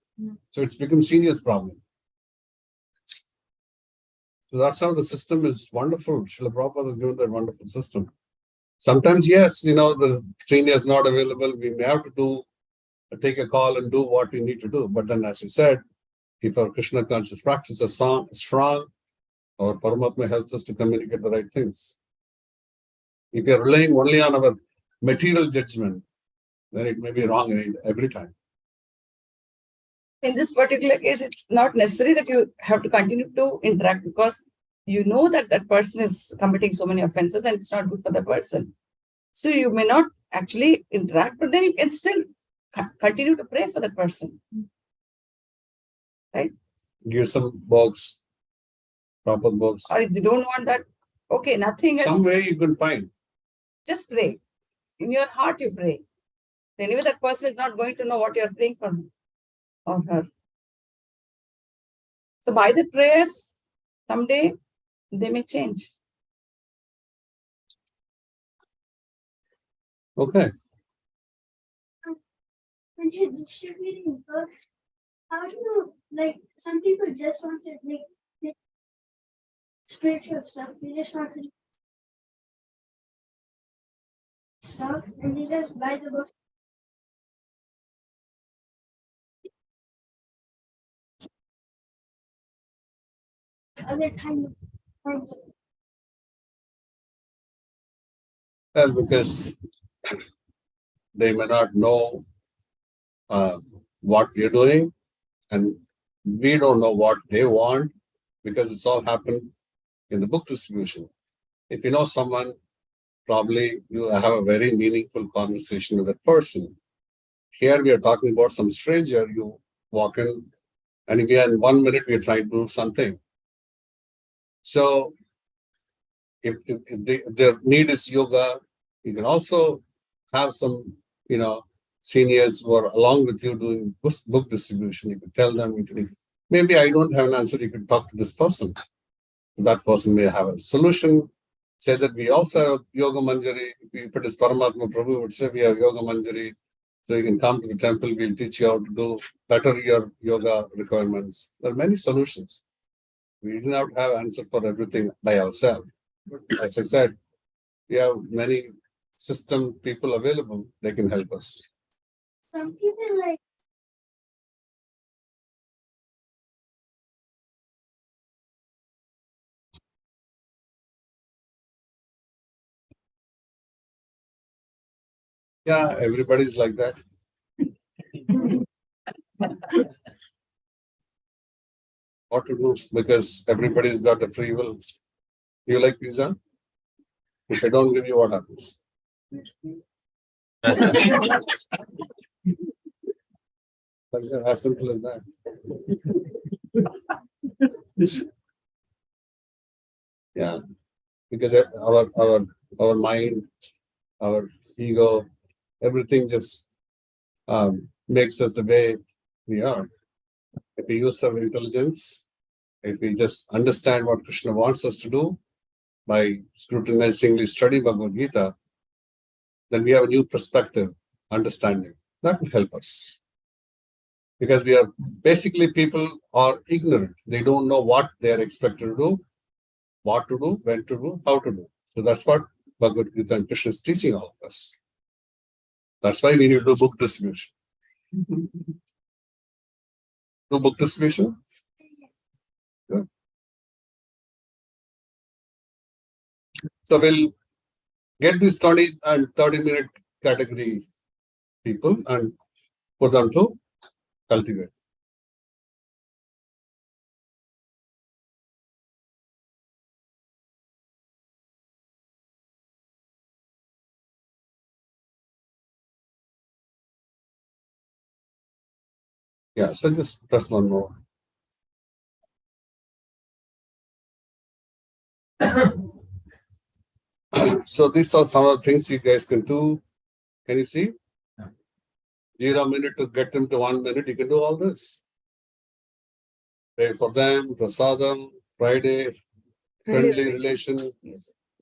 So it's become senior's problem. So that's how the system is wonderful. Srila Prabhupada has given that wonderful system. Sometimes, yes, the senior is not available. We may have to take a call and do what we need to do. But then, as you said, if our Krishna conscious practice is strong, our Paramatma helps us to communicate the right things. If you're relying only on our material judgment, then it may be wrong every time. In this particular case, it's not necessary that you have to continue to interact because you know that that person is committing so many offenses and it's not good for the person. So you may not actually interact, but then you can still continue to pray for the person. Right? Give some books, proper books. Or if you don't want that, okay, nothing else. Some way you can find. Just pray. In your heart, you pray. Anyway, that person is not going to know what you're praying for him or her. So by the prayers, someday they may change. Okay. When you're distributing books, how do you, like, some people just want to make spiritual stuff, they just want to stuff and they just buy the books. Other times Well, because they may not know what we're doing, and we don't know what they want, because it's all happened in the book distribution. If you know someone, probably you have a very meaningful conversation with that person. Here we are talking about some stranger, you walk in, and again, 1 minute we are trying to do something. So if their need is yoga, you can also have some, seniors who are along with you doing book distribution. You could tell them, maybe I don't have an answer, you can talk to this person. That person may have a solution. Say that we also have Yoga Manjari. If it is Paramatma Prabhu, would say we have Yoga Manjari. So you can come to the temple, we'll teach you how to do better your yoga requirements. There are many solutions. We do not have answer for everything by ourselves. As I said, we have many system people available, they can help us. some people like Yeah, everybody's like that. What to do, because everybody's got a free will. You like pizza? If I don't give you, what happens? As simple as that. Yeah, because our mind, our ego, everything just makes us the way we are. If we use our intelligence, if we just understand what Krishna wants us to do by scrutinizingly study Bhagavad Gita, then we have a new perspective, understanding. That will help us. Because we are basically, people are ignorant. They don't know what they are expected to do, what to do, when to do, how to do. So that's what Bhagavad Gita and Krishna is teaching all of us. That's why we need to do book distribution. Do book distribution? Good. So we'll get these 20 and 30-minute category people and put them to cultivate. Yeah, so just press one more. So these are some of the things you guys can do. Can you see? 0 minute to get them to 1 minute. You can do all this. Pray for them, prasadam, Friday, friendly relation,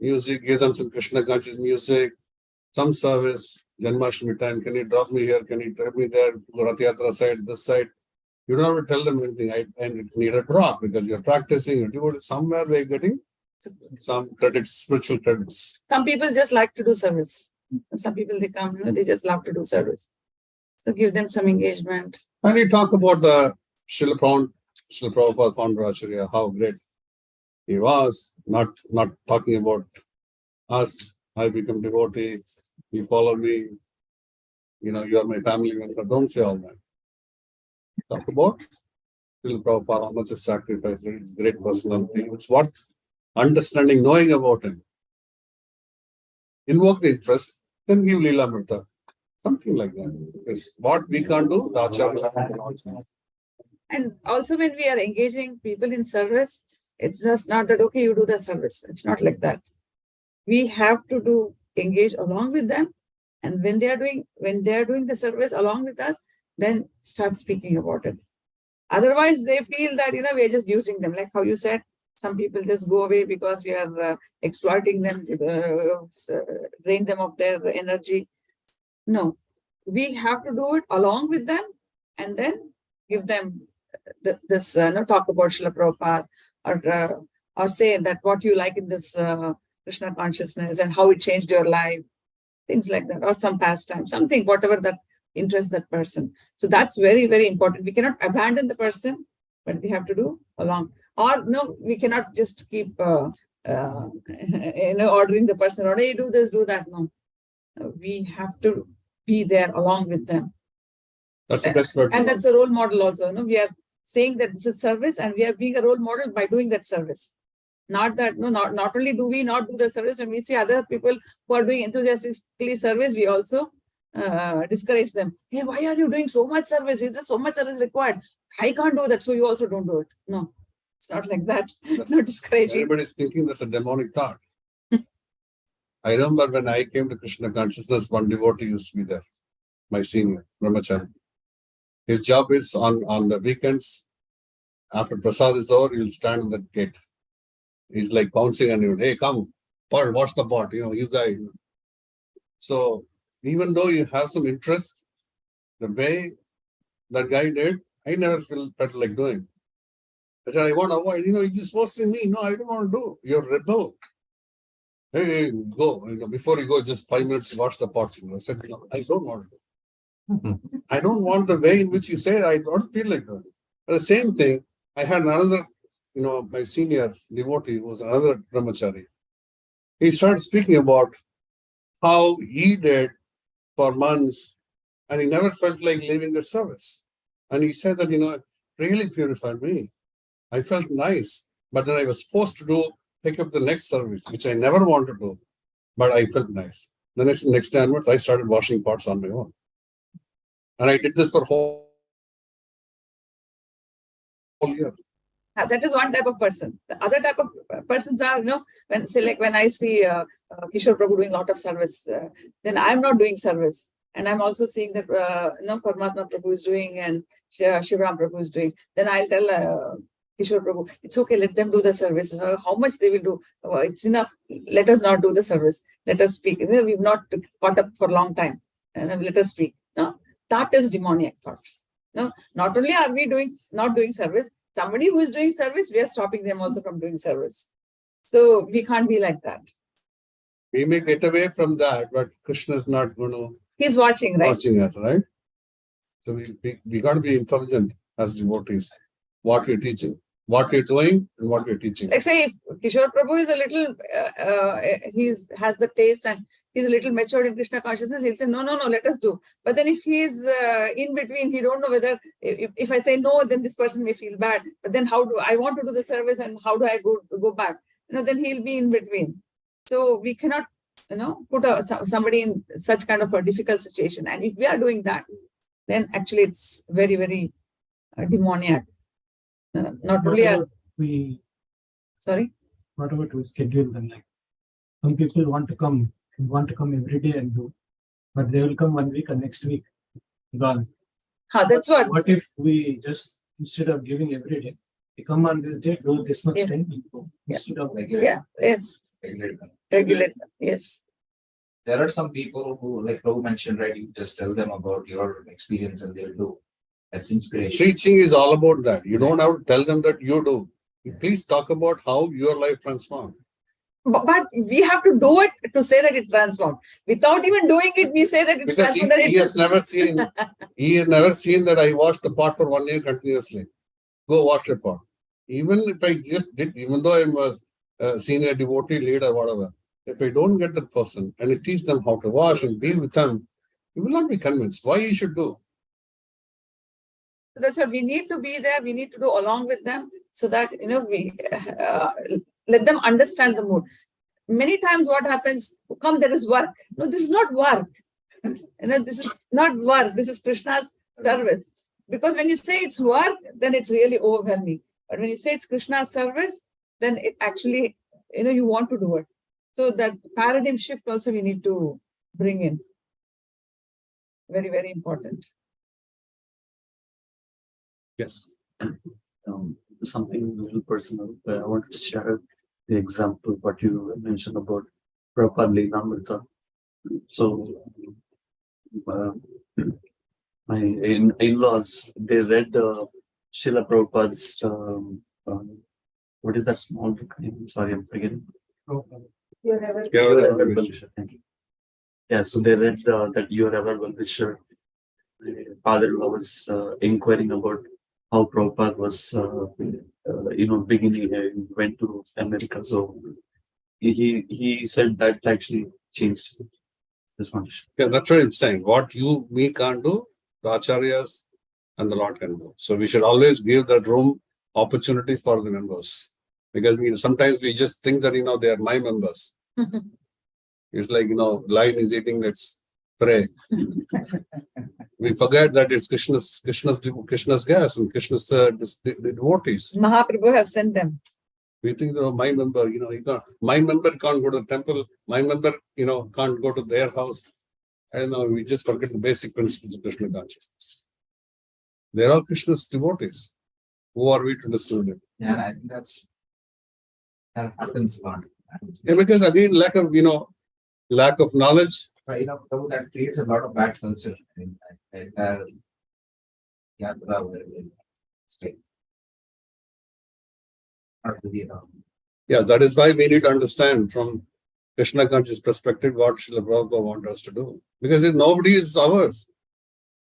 music, give them some Krishna conscious music, some service, Janmashtami time. Can you drop me here? Can you drop me there? Rath Yatra side, this side. You don't have to tell them anything. And it need a drop because you're practicing. You do it somewhere, they're getting some credits, spiritual credits. Some people just like to do service. Some people, they come, they just love to do service. So give them some engagement. And you talk about the Srila Prabhupada founder Acharya, how great he was, not talking about us. I become devotee, you follow me, you are my family member. Don't say all that. Talk about Srila Prabhupada, how much of sacrifice, he's a great personality. It's worth understanding, knowing about him. Invoke the interest, then give Leela Mrita. Something like that. Because what we can't do, the Acharya. And also when we are engaging people in service, it's just not that, okay, you do the service. It's not like that. We have to engage along with them. And when they are doing the service along with us, then start speaking about it. Otherwise, they feel that, we're just using them. Like how you said, some people just go away because we are exploiting them, drain them of their energy. No, we have to do it along with them and then give them this, talk about Srila Prabhupada or say that what you like in this Krishna consciousness and how it changed your life, things like that, or some pastime, something, whatever that interests that person. So that's very, very important. We cannot abandon the person, but we have to do along. Or no, we cannot just keep, ordering the person, or hey, do this, do that. No, we have to be there along with them. That's the best word. And that's a role model also. No, we are saying that this is service, and we are being a role model by doing that service. Not that, no, not only do we not do the service, when we see other people who are doing enthusiastically service, we also discourage them. Hey, why are you doing so much service? Is there so much service required? I can't do that, so you also don't do it. No, it's not like that. No discouraging. Everybody's thinking that's a demonic thought. I remember when I came to Krishna consciousness, one devotee used to be there, my senior, Brahmachari. His job is on the weekends, after prasad is over, he'll stand in the gate. He's like bouncing on you. Hey, come, pot, wash the pot, you guys. So even though you have some interest, the way that guy did, I never felt like doing. I said, I want to avoid, you're forcing me. No, I don't want to do. You're rebel. Hey, go. Before you go, just 5 minutes, wash the pots. I said, I don't want to do. I don't want the way in which you say it. I don't feel like doing it. But the same thing, I had another, my senior devotee who was another brahmachari. He started speaking about how he did for months and he never felt like leaving the service. And he said that, it really purified me. I felt nice, but then I was forced to pick up the next service, which I never wanted to do, but I felt nice. The next day onwards, I started washing pots on my own. And I did this for whole year. That is one type of person. The other type of persons are, when I see Kishore Prabhu doing a lot of service, then I'm not doing service. And I'm also seeing that, Paramatma Prabhu is doing and Shivram Prabhu is doing. Then I'll tell Kishore Prabhu, it's okay, let them do the service. How much they will do, it's enough. Let us not do the service. Let us speak. We've not caught up for a long time. Let us speak. No, that is demoniac thought. No, not only are we not doing service, somebody who is doing service, we are stopping them also from doing service. So we can't be like that. We may get away from that, but Krishna is not going to. He's watching, right? Watching us, right? So we got to be intelligent as devotees. What we're teaching, what we're doing, and what we're teaching. Like say, if Kishore Prabhu is a little, has the taste and he's a little matured in Krishna consciousness, he'll say, no, let us do. But then if he's in between, he don't know whether, if I say no, then this person may feel bad. But then how do I want to do the service and how do I go back? Then he'll be in between. So we cannot, put somebody in such kind of a difficult situation. And if we are doing that, then actually it's very, very demoniac. Not only are we. Sorry. What about we schedule them? Like some people want to come every day and do, but they will come 1 week and next week gone. That's what. What if we just instead of giving every day, we come on this day, do this much time, and go instead of regulate them. Yes. There are some people who, like Prabhu mentioned, right? You just tell them about your experience and they'll do. That's inspiration. Teaching is all about that. You don't have to tell them that you do. Please talk about how your life transformed. But we have to do it to say that it transformed. Without even doing it, we say that it's transformed. He has never seen that I washed the pot for 1 year continuously. Go wash the pot. Even if I just did, even though I was a senior devotee leader, whatever, if I don't get that person and I teach them how to wash and be with them, you will not be convinced why you should do. That's why we need to be there. We need to do along with them so that, we let them understand the mood. Many times what happens, come, there is work. No, this is not work. This is not work. This is Krishna's service. Because when you say it's work, then it's really overwhelming. But when you say it's Krishna's service, then it actually, you want to do it. So that paradigm shift also we need to bring in. Very, very important. Yes. Something a little personal. I wanted to share the example what you mentioned about Prabhupada Leelamrita. So my in-laws, they read Srila Prabhupada's, what is that small book name? I'm sorry, I'm forgetting. You're ever- Your Ever Well-Wisher. Thank you. Yeah, so they read that Your Ever Well-Wisher. My father-in-law was inquiring about how Prabhupada was, beginning, went to America. So he said that actually changed this one. Yeah, that's what I'm saying. What we can't do, the acharyas and the Lord can do. So we should always give that room opportunity for the members. Because sometimes we just think that, they are my members. It's like, lion is eating its prey. We forget that it's Krishna's gas and Krishna's devotees. Mahaprabhu has sent them. We think, my member, my member can't go to the temple. My member, can't go to their house. And we just forget the basic principles of Krishna consciousness. They're all Krishna's devotees. Who are we to disturb them? Yeah, I think that happens a lot. Yeah, because again, lack of knowledge. But Prabhu, that creates a lot of bad culture. Yeah, that is why we need to understand from Krishna conscious perspective what Srila Prabhupada wants us to do. Because nobody is ours.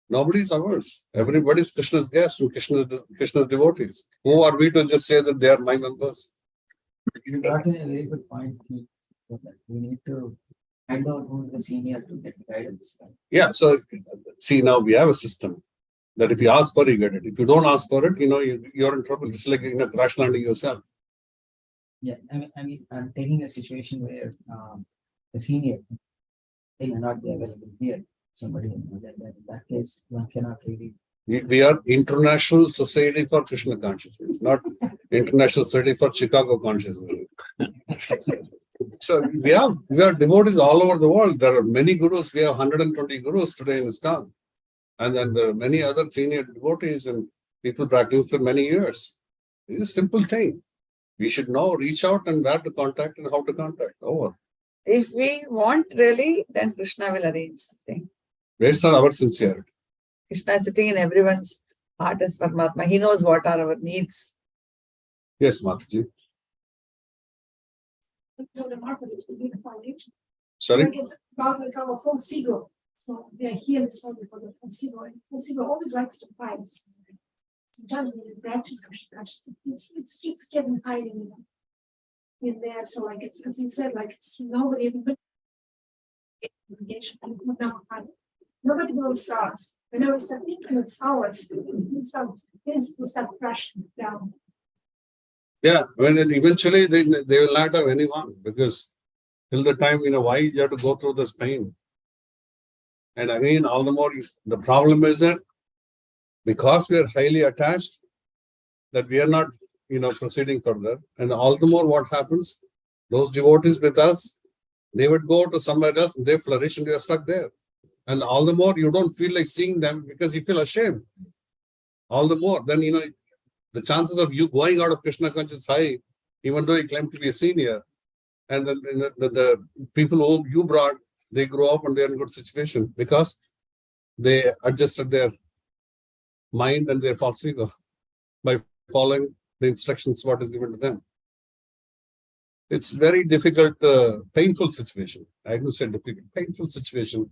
Nobody is ours. Everybody is Krishna's guest and Krishna's devotees. Who are we to just say that they are my members? You got a very good point. We need to find out who is the senior to get guidance. Yeah, so see, now we have a system that if you ask for it, you get it. If you don't ask for it, you're in trouble. It's like crash landing yourself. Yeah, I mean, I'm taking a situation where the senior they may not be available here. Somebody in that case, one cannot really. We are International Society for Krishna Consciousness, not International Society for Chicago Consciousness. So we have devotees all over the world. There are many gurus. We have 120 gurus today in ISKCON. And then there are many other senior devotees and people practicing for many years. It's a simple thing. We should know, reach out and where to contact and how to contact. Over. If we want really, then Krishna will arrange something. Based on our sincerity. Krishna is sitting in everyone's heart as Paramatma. He knows what are our needs. Yes, Mataji. So the market is within the foundation. Sorry? Like it's about like our whole SIGO. So we are here in this one for the SIGO. And the SIGO always likes to fight. Sometimes when it branches, it keeps getting hiding in there. So like it's, as you said, like it's nobody even nobody really starts. Whenever we start thinking it's ours, we start crashing down. Yeah, when eventually they will not have anyone because till the time, why you have to go through this pain. And again, all the more, the problem is that because we are highly attached, that we are not, proceeding further. And all the more what happens, those devotees with us, they would go to somewhere else and they flourish and you are stuck there. And all the more you don't feel like seeing them because you feel ashamed. All the more, then, the chances of you going out of Krishna conscious high, even though you claim to be a senior, and then the people whom you brought, they grow up and they're in a good situation because they adjusted their mind and their false ego by following the instructions what is given to them. It's very difficult, painful situation. I would say difficult, painful situation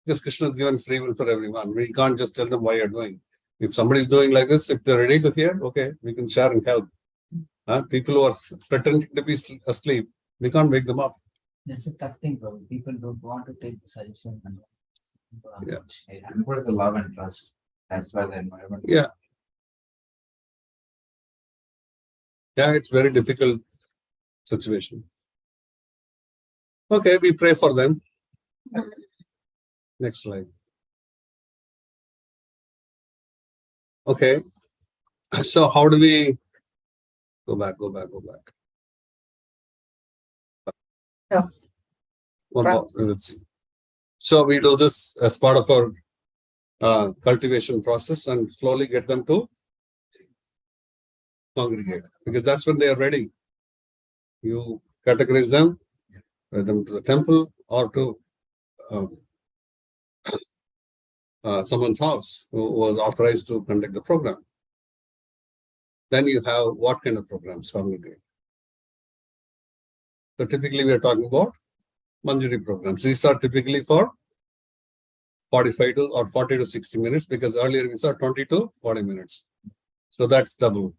because Krishna has given free will for everyone. We can't just tell them why you're doing. If somebody is doing like this, if they're ready to hear, okay, we can share and help. People who are pretending to be asleep, we can't wake them up. That's a tough thing, bro. People don't want to take the suggestion. Yeah. And what is the love and trust? That's why the environment. Yeah. Yeah, it's very difficult situation. Okay, we pray for them. Next slide. Okay. So how do we go back? Yeah. One more, let's see. So we do this as part of our cultivation process and slowly get them to congregate because that's when they are ready. You categorize them, bring them to the temple or to someone's house who was authorized to conduct the program. Then you have what kind of programs coming? So typically we are talking about Manjari programs. These are typically for 45 to or 40 to 60 minutes because earlier we saw 20 to 40 minutes. So that's double.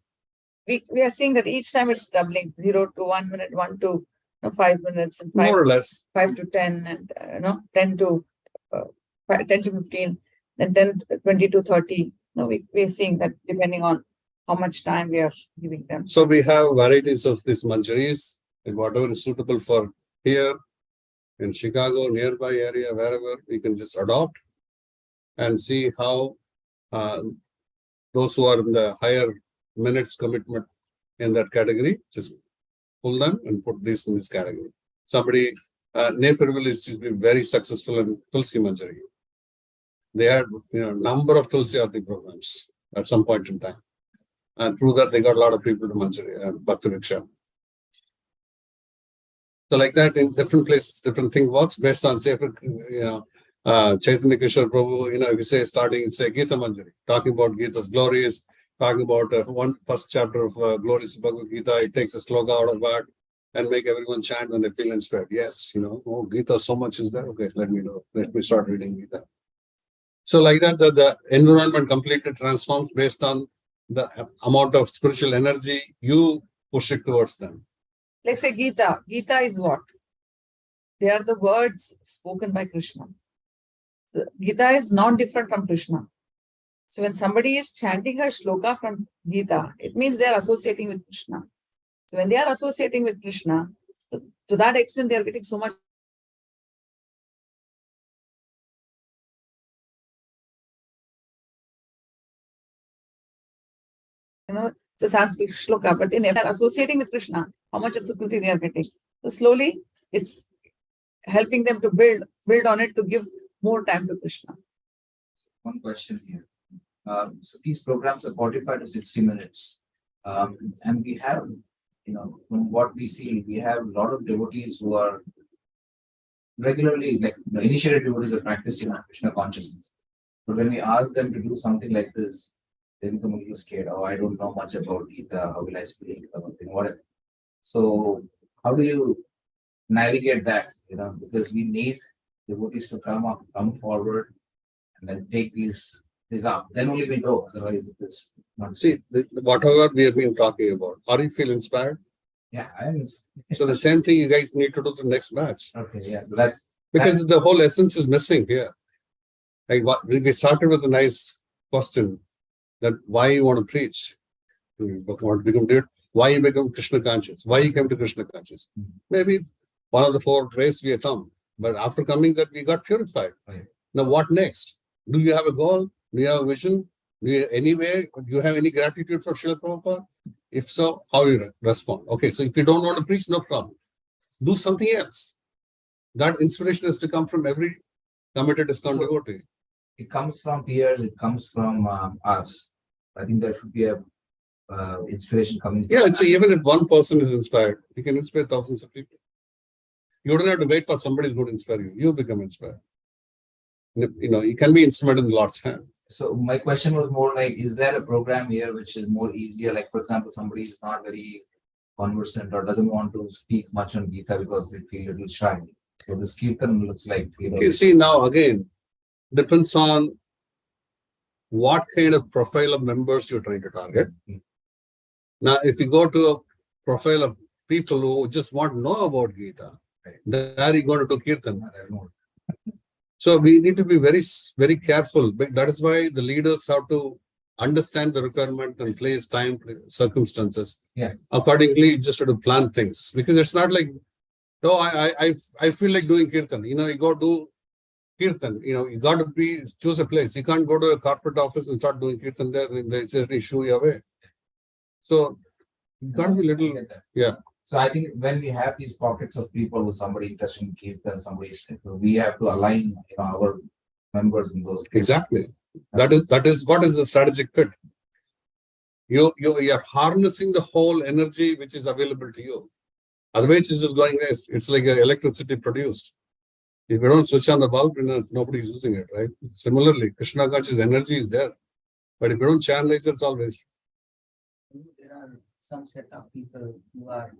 We are seeing that each time it's doubling 0 to 1 minute, 1 to 5 minutes, and 5, More or less. 5 to 10, and 10 to 10 to 15, then 10, 20 to 30. No, we are seeing that depending on how much time we are giving them. So we have varieties of these manjaris and whatever is suitable for here in Chicago, nearby area, wherever we can just adopt and see how those who are in the higher minutes commitment in that category, just pull them and put this in this category. Somebody, Naperville is very successful in Tulsi Manjari. They had number of Tulsi Aarti programs at some point in time. And through that, they got a lot of people to Manjari and Bhakti Riksha. So like that, in different places, different thing works based on, say, Chaitanya Prabhu, if you say starting, say Gita Manjari, talking about Gita's glories, talking about first chapter of glories of Bhagavad Gita, it takes a sloka out of that and make everyone chant when they feel inspired. Yes, oh, Gita, so much is there. Okay, let me know. Let me start reading Gita. So like that, the environment completely transforms based on the amount of spiritual energy you push it towards them. Like say Gita. Gita is what? They are the words spoken by Krishna. The Gita is not different from Krishna. So when somebody is chanting a shloka from Gita, it means they are associating with Krishna. So when they are associating with Krishna, to that extent they are getting so much. It's a Sanskrit shloka, but then they are associating with Krishna, how much of Sukruti they are getting. So slowly, it's helping them to build on it to give more time to Krishna. One question here. So these programs are 45 to 60 minutes. And we have, from what we see, we have a lot of devotees who are regularly, like the initiated devotees are practicing Krishna consciousness. But when we ask them to do something like this, they become a little scared. Oh, I don't know much about Gita. How will I speak about it? Whatever. So how do you navigate that? Because we need devotees to come forward and then take these up. Then only we know. Otherwise, it is not. See, whatever we have been talking about, are you feel inspired? Yeah, I am. So the same thing you guys need to do the next batch. Okay, yeah, that's because the whole essence is missing here. Like we started with a nice question. That why you want to preach, want to become dead, why you become Krishna conscious, why you came to Krishna conscious. Maybe one of the 4 ways we have come, but after coming that we got purified. Right. Now what next? Do you have a goal? Do you have a vision? Do you have any gratitude for Srila Prabhupada? If so, how you respond? Okay, so if you don't want to preach, no problem. Do something else. That inspiration has to come from every committed ISKCON devotee. It comes from peers, it comes from us. I think there should be a inspiration coming. Yeah, and so even if one person is inspired, you can inspire thousands of people. You don't have to wait for somebody who to inspire you. You become inspired. You can be inspired in the Lord's hand. So my question was more like, is there a program here which is more easier? Like, for example, somebody is not very conversant or doesn't want to speak much on Gita because they feel a little shy. So this Kirtan looks like, You see, now again, depends on what kind of profile of members you're trying to target. Now, if you go to a profile of people who just want to know about Gita, then are you going to do Kirtan? So we need to be very, very careful. That is why the leaders have to understand the requirement and place, time, circumstances. Yeah. Accordingly, you just have to plan things. Because it's not like, no, I feel like doing Kirtan. You go do Kirtan, you got to choose a place. You can't go to a corporate office and start doing Kirtan there and they just issue you away. So you got to be little, yeah. So I think when we have these pockets of people who somebody interested in Kirtan, we have to align our members in those. Exactly. That is what is the strategic fit. You are harnessing the whole energy which is available to you. Otherwise, it's just going waste. It's like electricity produced. If you don't switch on the bulb, nobody's using it, right? Similarly, Krishna conscious energy is there. But if you don't channelize it, it's always. There are some set of people who are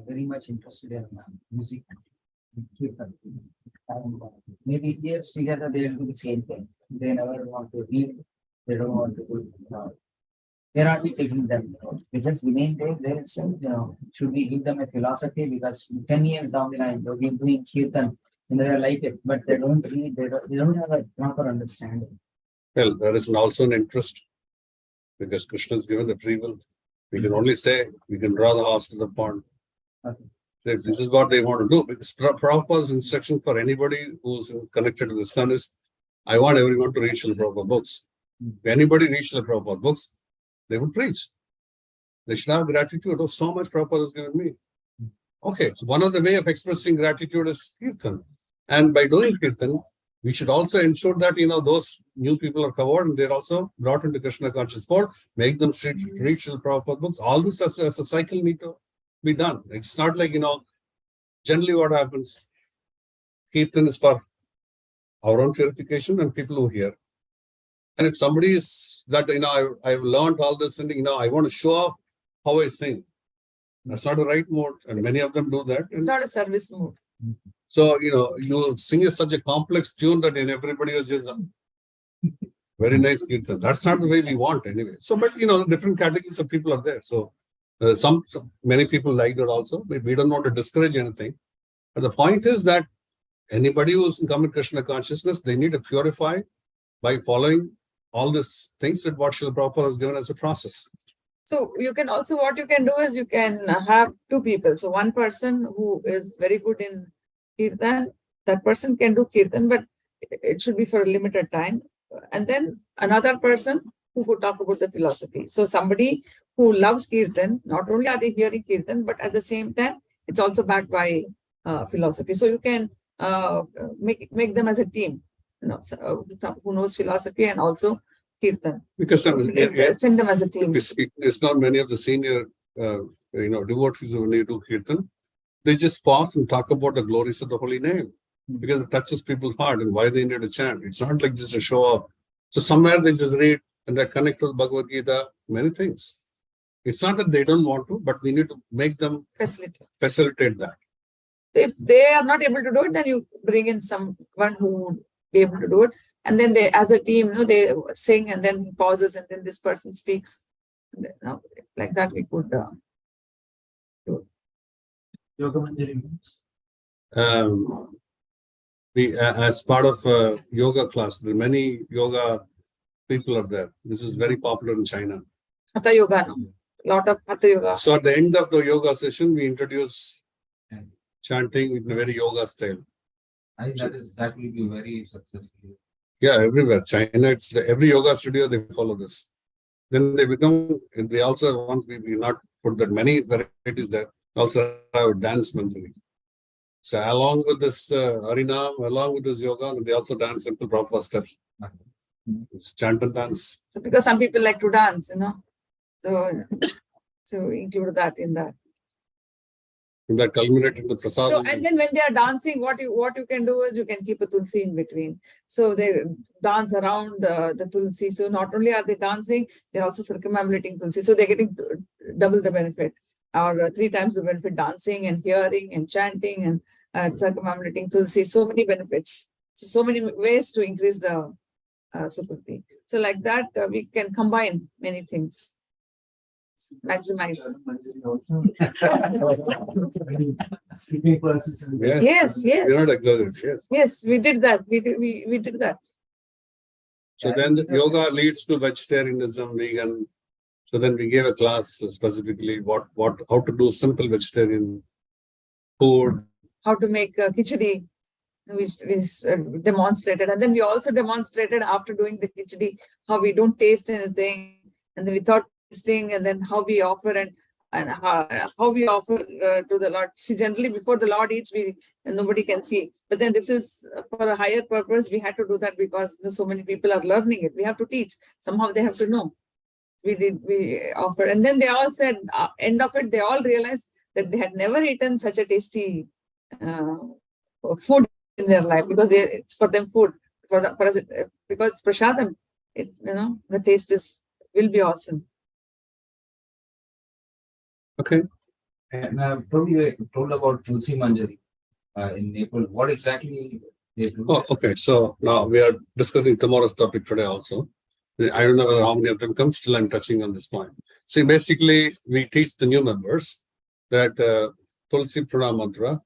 very much interested in music, kirtan. And maybe years together they will do the same thing. They never want to read. They don't want to do. They're not taking them. They just remain there. There itself, should we give them a philosophy? Because 10 years down the line, they'll be doing kirtan and they like it, but they don't read. They don't have a proper understanding. Well, there is also an interest because Krishna has given the free will. We can only say we can draw the horse to the pond. Okay. This is what they want to do. Because Prabhupada's instruction for anybody who's connected to this ISKCON is, I want everyone to read Srila Prabhupada books. If anybody reads Srila Prabhupada books, they would preach. They should have gratitude. Oh, so much Prabhupada has given me. Okay, so one of the way of expressing gratitude is kirtan. And by doing kirtan, we should also ensure that, those new people are covered and they're also brought into Krishna conscious fold, make them read Srila Prabhupada books. All this as a cycle need to be done. It's not like, generally what happens, kirtan is for our own purification and people who hear. And if somebody is that, I've learned all this and, I want to show off how I sing. That's not the right mode. And many of them do that. It's not a service mode. So, you sing such a complex tune that everybody was just very nice kirtan. That's not the way we want anyway. So, but, different categories of people are there. So, many people like that also. But we don't want to discourage anything. But the point is that anybody who's come in Krishna consciousness, they need to purify by following all these things that what Srila Prabhupada has given as a process. So you can also, what you can do is you can have two people. So one person who is very good in kirtan, that person can do kirtan, but it should be for a limited time. And then another person who could talk about the philosophy. So somebody who loves kirtan, not only are they hearing kirtan, but at the same time, it's also backed by philosophy. So you can make them as a team. Some who knows philosophy and also kirtan. Because send them as a team. It's not many of the senior, devotees when they do kirtan. They just pause and talk about the glories of the holy name because it touches people's heart and why they need to chant. It's not like just a show up. So somewhere they just read and they connect to the Bhagavad Gita, many things. It's not that they don't want to, but we need to make them facilitate that. If they are not able to do it, then you bring in someone who would be able to do it. And then they, as a team, they sing and then he pauses and then this person speaks. Like that we could do it. Yoga Manjari means? We, as part of a yoga class, there are many yoga people are there. This is very popular in China. Hatha yoga, no? Lot of hatha yoga. So at the end of the yoga session, we introduce chanting in a very yoga style. I think that will be very successful. Yeah, everywhere. China, it's every yoga studio, they follow this. Then they become, and they also want, we not put that many varieties there, also have dance manjari. So along with this harinam, along with this yoga, they also dance simple proper steps. It's chant and dance. So because some people like to dance, so include that in that. That culminate in the prasad. So and then when they are dancing, what you can do is you can keep a tulsi in between. So they dance around the tulsi. So not only are they dancing, they're also circumambulating tulsi. So they're getting double the benefit, or 3 times the benefit: dancing and hearing and chanting and circumambulating tulsi. So many benefits. So many ways to increase the sukriti. So like that, we can combine many things. Maximize. Yes. We're not exaggerating. Yes. Yes, we did that. We did that. So then the yoga leads to vegetarianism, vegan. So then we gave a class specifically how to do simple vegetarian food. How to make khichdi. We demonstrated, and then we also demonstrated after doing the khichdi how we don't taste anything, and then we thought tasting, and then how we offer and how we offer to the Lord. See, generally before the Lord eats, nobody can see. But then this is for a higher purpose. We had to do that because so many people are learning it. We have to teach. Somehow they have to know. We offer, and then they all said, end of it, they all realized that they had never eaten such a tasty food in their life because it's for them food. For us, because it's prasadam, the taste will be awesome. Okay. And probably you told about Tulsi Manjari in Nepal. What exactly they do? Oh, okay. So now we are discussing tomorrow's topic today also. I don't know how many of them come. Still, I'm touching on this point. See, basically, we teach the new members that Tulsi Pranam Mantra,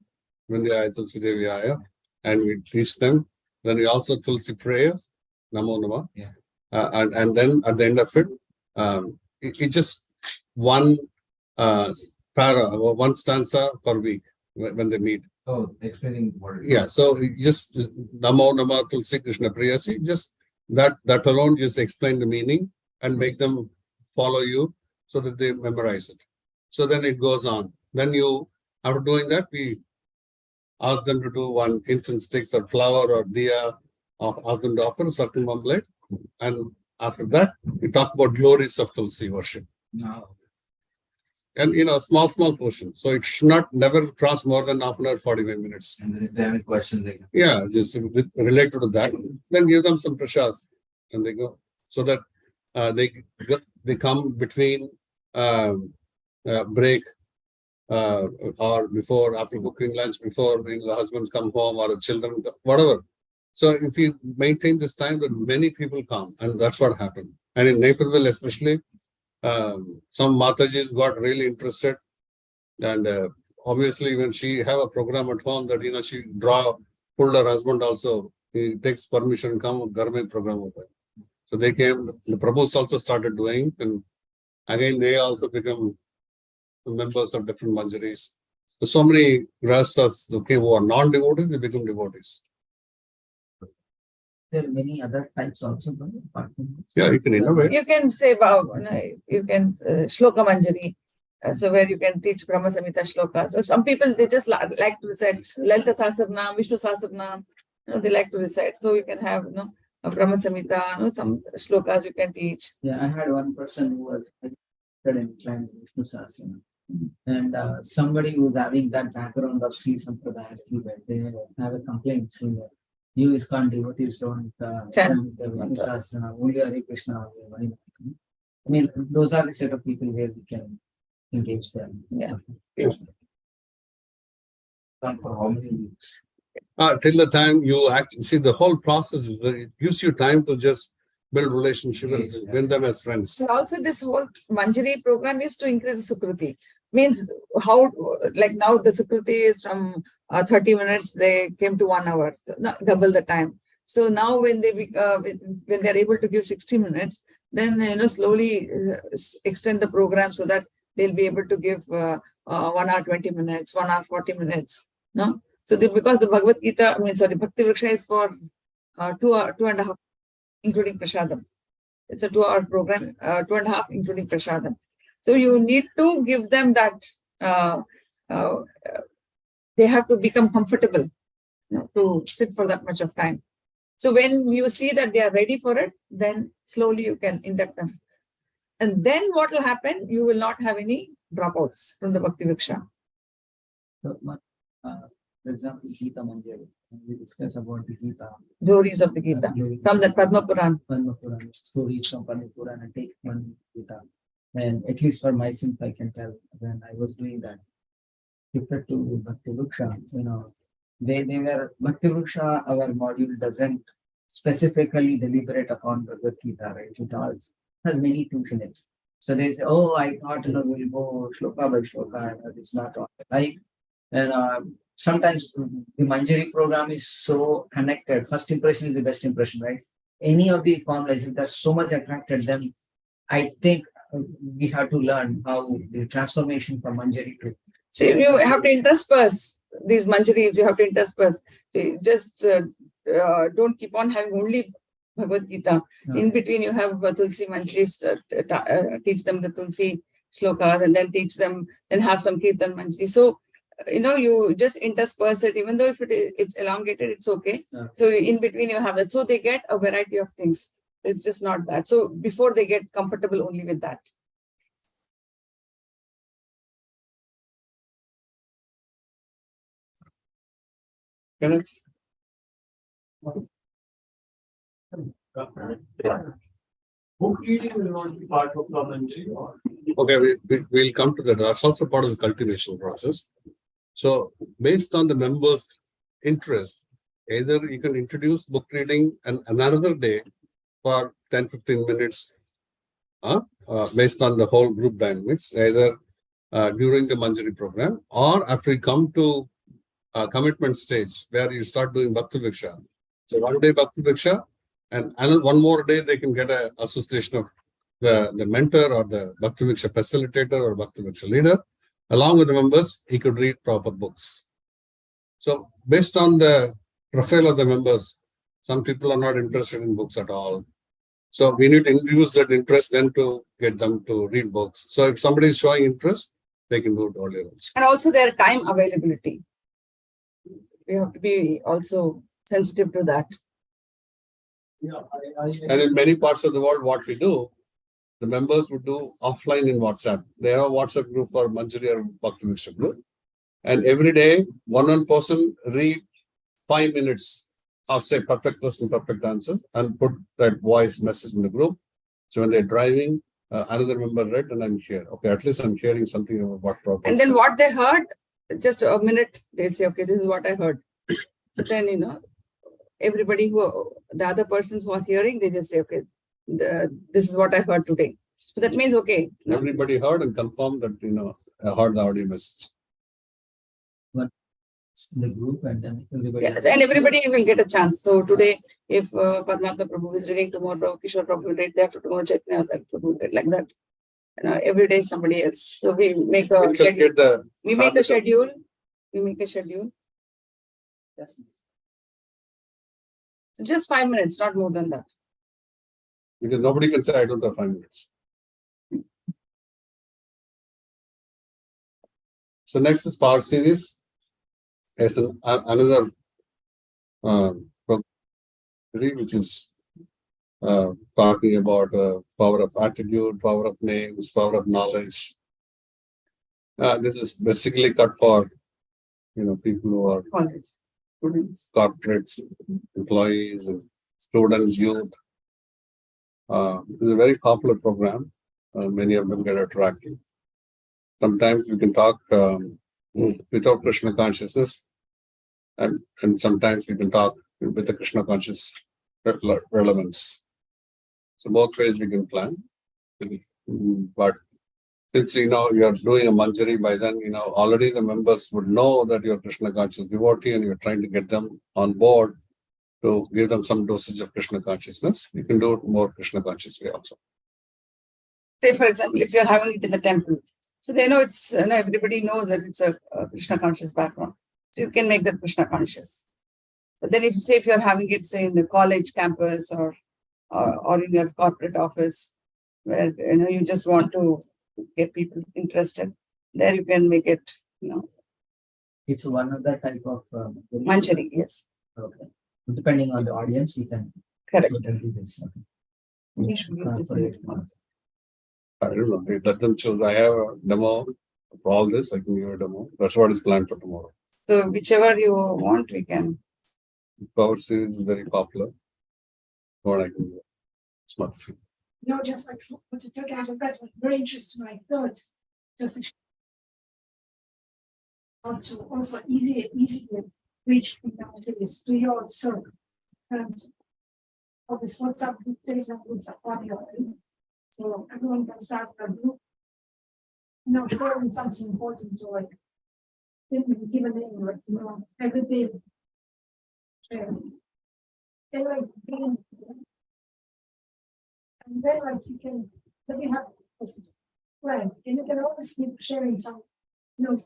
Vindhyaya Tulsi Devyaya, and we teach them. Then we also Tulsi prayers, Namo Nama. Yeah. And then at the end of it, it just one para or one stanza per week when they meet. Oh, explaining what it is. Yeah, so you just Namo Nama Tulsi Krishna Priyasi, just that alone just explain the meaning and make them follow you so that they memorize it. So then it goes on. Then after doing that, we ask them to do one incense sticks or flower or diya, or ask them to offer a certain omelette. And after that, we talk about glories of Tulsi worship. No. And small portion. So it should not never cross more than half an hour, 45 minutes. And then if they have any questions, they can. Yeah, just related to that, then give them some prashad and they go. So that they come between break or before, after cooking lunch, before the husbands come home or the children, whatever. So if you maintain this time, then many people come, and that's what happened. And in Naperville especially, some Matajis got really interested, and obviously when she have a program at home that she pulled her husband also, he takes permission, come government program over. So they came, the Prabhus also started doing, and again they also become members of different manjaris. So many grasas who are non-devotees, they become devotees. There are many other types also. Yeah, you can innovate. You can say you can shloka manjari. So where you can teach Brahma Samhita shlokas. So some people they just like to recite Lalita Sahasranam, Vishnu Sahasranam. They like to recite. So you can have a Brahma Samhita, some shlokas you can teach. Yeah, I had one person who was inclined to Vishnu Sahasranam. And somebody who's having that background of Sri Sampradaya, they have a complaint saying that you ISKCON devotees don't chant the Vishnu Sahasranam, only Hare Krishna. I mean, those are the set of people where we can engage them. Yeah. For how many weeks? Till the time you actually see the whole process, it gives you time to just build relationship and win them as friends. So also this whole Manjari program is to increase the Sukruti. Means how, like now the Sukruti is from 30 minutes, they came to 1 hour, so double the time. So now when when they're able to give 60 minutes, then slowly extend the program so that they'll be able to give 1 hour 20 minutes, 1 hour 40 minutes. No, so because the Bhagavad Gita, Bhakti Vriksha is for 2.5, including prasadam. It's a 2-hour program, 2.5 including prasadam. So you need to give them that. They have to become comfortable to sit for that much of time. So when you see that they are ready for it, then slowly you can induct them. And then what will happen? You will not have any dropouts from the Bhakti Vriksha. So, for example, Gita Manjari, we discuss about the Gita. Glories of the Gita. From the Padma Puran. Padma Puran, stories from Padma Puran, and take one Gita. And at least for myself, I can tell when I was doing that. Shifted to Bhakti Vriksha, they were Bhakti Vriksha, our module doesn't specifically deliberate upon Bhagavad Gita, right? It has many things in it. So they say, oh, I thought we'll go shloka by shloka, and it's not all right. And sometimes the Manjari program is so connected. First impression is the best impression, right? Any of the formulas, if there's so much attracted them, I think we have to learn how the transformation from Manjari to. So you have to intersperse these Manjaris, you have to intersperse. Just don't keep on having only Bhagavad Gita. Okay. In between, you have Tulsi Manjaris, teach them the Tulsi shlokas, and then teach them, then have some Kirtan Manjari. So, you just intersperse it, even though if it's elongated, it's okay. Okay. So in between, you have that. So they get a variety of things. It's just not that. So before they get comfortable only with that. Can it? Book reading will not be part of the Manjari or? Okay, we'll come to that. That's also part of the cultivation process. So based on the members' interest, either you can introduce book reading and another day for 10-15 minutes based on the whole group dynamics, either during the Manjari program or after you come to commitment stage where you start doing Bhakti Viksha. So 1 day Bhakti Viksha and another 1 more day they can get an association of the mentor or the Bhakti Viksha facilitator or Bhakti Viksha leader. Along with the members, he could read proper books. So based on the profile of the members, some people are not interested in books at all. So we need to induce that interest then to get them to read books. So if somebody is showing interest, they can do it earlier also. And also their time availability. We have to be also sensitive to that. Yeah, And in many parts of the world, what we do, the members would do offline in WhatsApp. They have a WhatsApp group for Manjari or Bhakti Viksha group. And every day, one person read 5 minutes of say perfect question, perfect answer, and put that voice message in the group. So when they're driving, another member read and I'm here. Okay, at least I'm hearing something about what proper. And then what they heard, just a minute, they say, okay, this is what I heard. So then, everybody the other persons who are hearing, they just say, okay, this is what I heard today. So that means, okay. Everybody heard and confirmed that, I heard the audio message. The group and then everybody. Yes, and everybody will get a chance. So today, if Padmatma Prabhu is reading tomorrow, Kishore Prabhu will read, day after tomorrow, Chaitanya Avatari Prabhu will read, like that. Every day somebody else. So we make a schedule. We make a schedule. Yes. So just 5 minutes, not more than that. Because nobody can say, I don't have 5 minutes. So next is Power Series. As another which is talking about power of attitude, power of names, power of knowledge. This is basically cut for people who are College students, corporates, employees, and students, youth. It's a very popular program. Many of them get attracted. Sometimes we can talk without Krishna consciousness, and sometimes we can talk with the Krishna conscious relevance. So both ways we can plan. But since you are doing a Manjari, by then already the members would know that you're Krishna conscious devotee and you're trying to get them on board to give them some dosage of Krishna consciousness. You can do it more Krishna conscious way also. say for example, if you're having it in the temple, so they know it's, everybody knows that it's a Krishna conscious background. So you can make that Krishna conscious. But then if you say, if you're having it, say in the college campus or in your corporate office, where, you just want to get people interested, there you can make it, It's one of the type of Manjari, yes. Okay. Depending on the audience, you can. Correct. do this. We should use this. I don't know. It doesn't choose. I have a demo for all this. I can give a demo. That's what is planned for tomorrow. So whichever you want, we can. Power series is very popular. What I can do. Smart thing. Just like what you took out of that was very interesting. I thought just also easy to reach to your circle. And of this WhatsApp group, there is a WhatsApp audio. So everyone can start a group. Sharing something important to like give a name, like every day. And like and then like you can then you have well, and you can always keep sharing some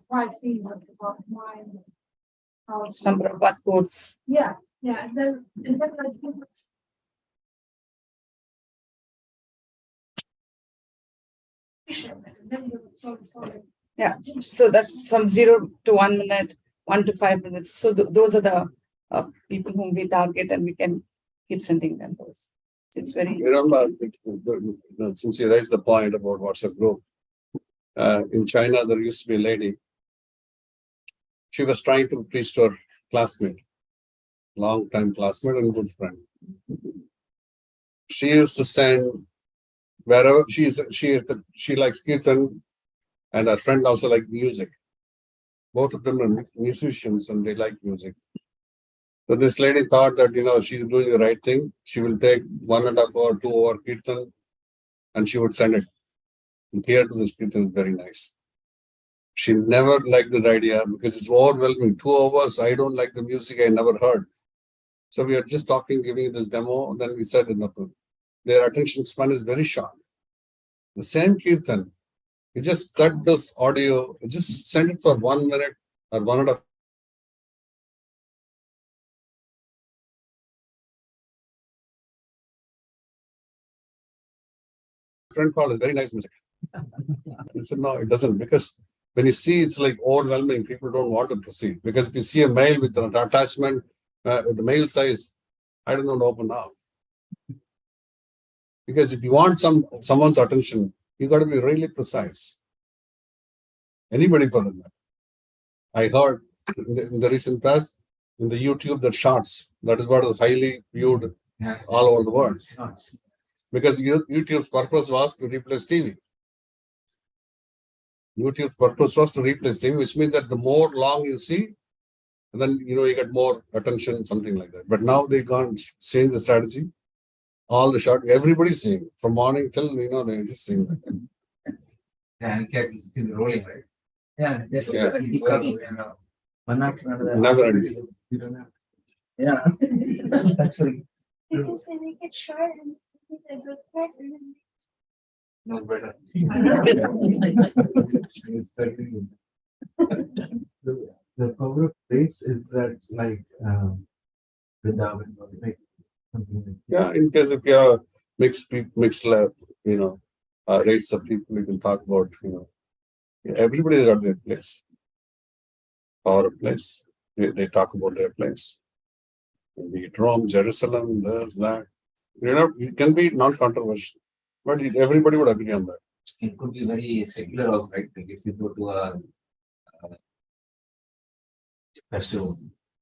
wise things like about mind. Some Prabhupada quotes. Yeah, and then like Yeah, so that's from 0 to 1 minute, 1 to 5 minutes. So those are the people whom we target, and we can keep sending them those. It's very. Remember, since you raised the point about WhatsApp group, in China there used to be a lady. She was trying to preach to her classmate. long time classmate and good friend. She used to send wherever she likes Kirtan, and her friend also likes music. Both of them are musicians and they like music. So this lady thought that, she's doing the right thing. She will take 1.5 or 2 hour Kirtan and she would send it. And here to this Kirtan is very nice. She never liked the idea because it's overwhelming. 2 hours, I don't like the music, I never heard. So we are just talking, giving this demo, then we said, their attention span is very short. The same Kirtan, you just cut this audio, you just send it for 1 minute or 1.5. Friend called is very nice music. I said, no, it doesn't, because when you see it's like overwhelming, people don't want to proceed. Because if you see a mail with an attachment, the mail size, I don't know to open now. Because if you want someone's attention, you got to be really precise. Anybody for that matter. I heard in the recent past, in the YouTube, that shorts, that is what is highly viewed all over the world. Because YouTube's purpose was to replace TV. YouTube's purpose was to replace TV, which means that the more long you see, then you get more attention, something like that. But now they can't change the strategy. All the short, everybody's seeing from morning till they're just seeing. And kept still rolling, right? Yeah, just Yeah. one after another. Never ending. Yeah. That's right. Because they make it short and it's a good pattern. No better. The power of place is that like Vrindavan or like something like Yeah, in case if you have mixed race of people, we can talk about, everybody got their place. Power of place. They talk about their place. Be it Rome, Jerusalem, there's that. It can be non-controversial, but everybody would agree on that. It could be very secular also, right? Like if you go to a festival,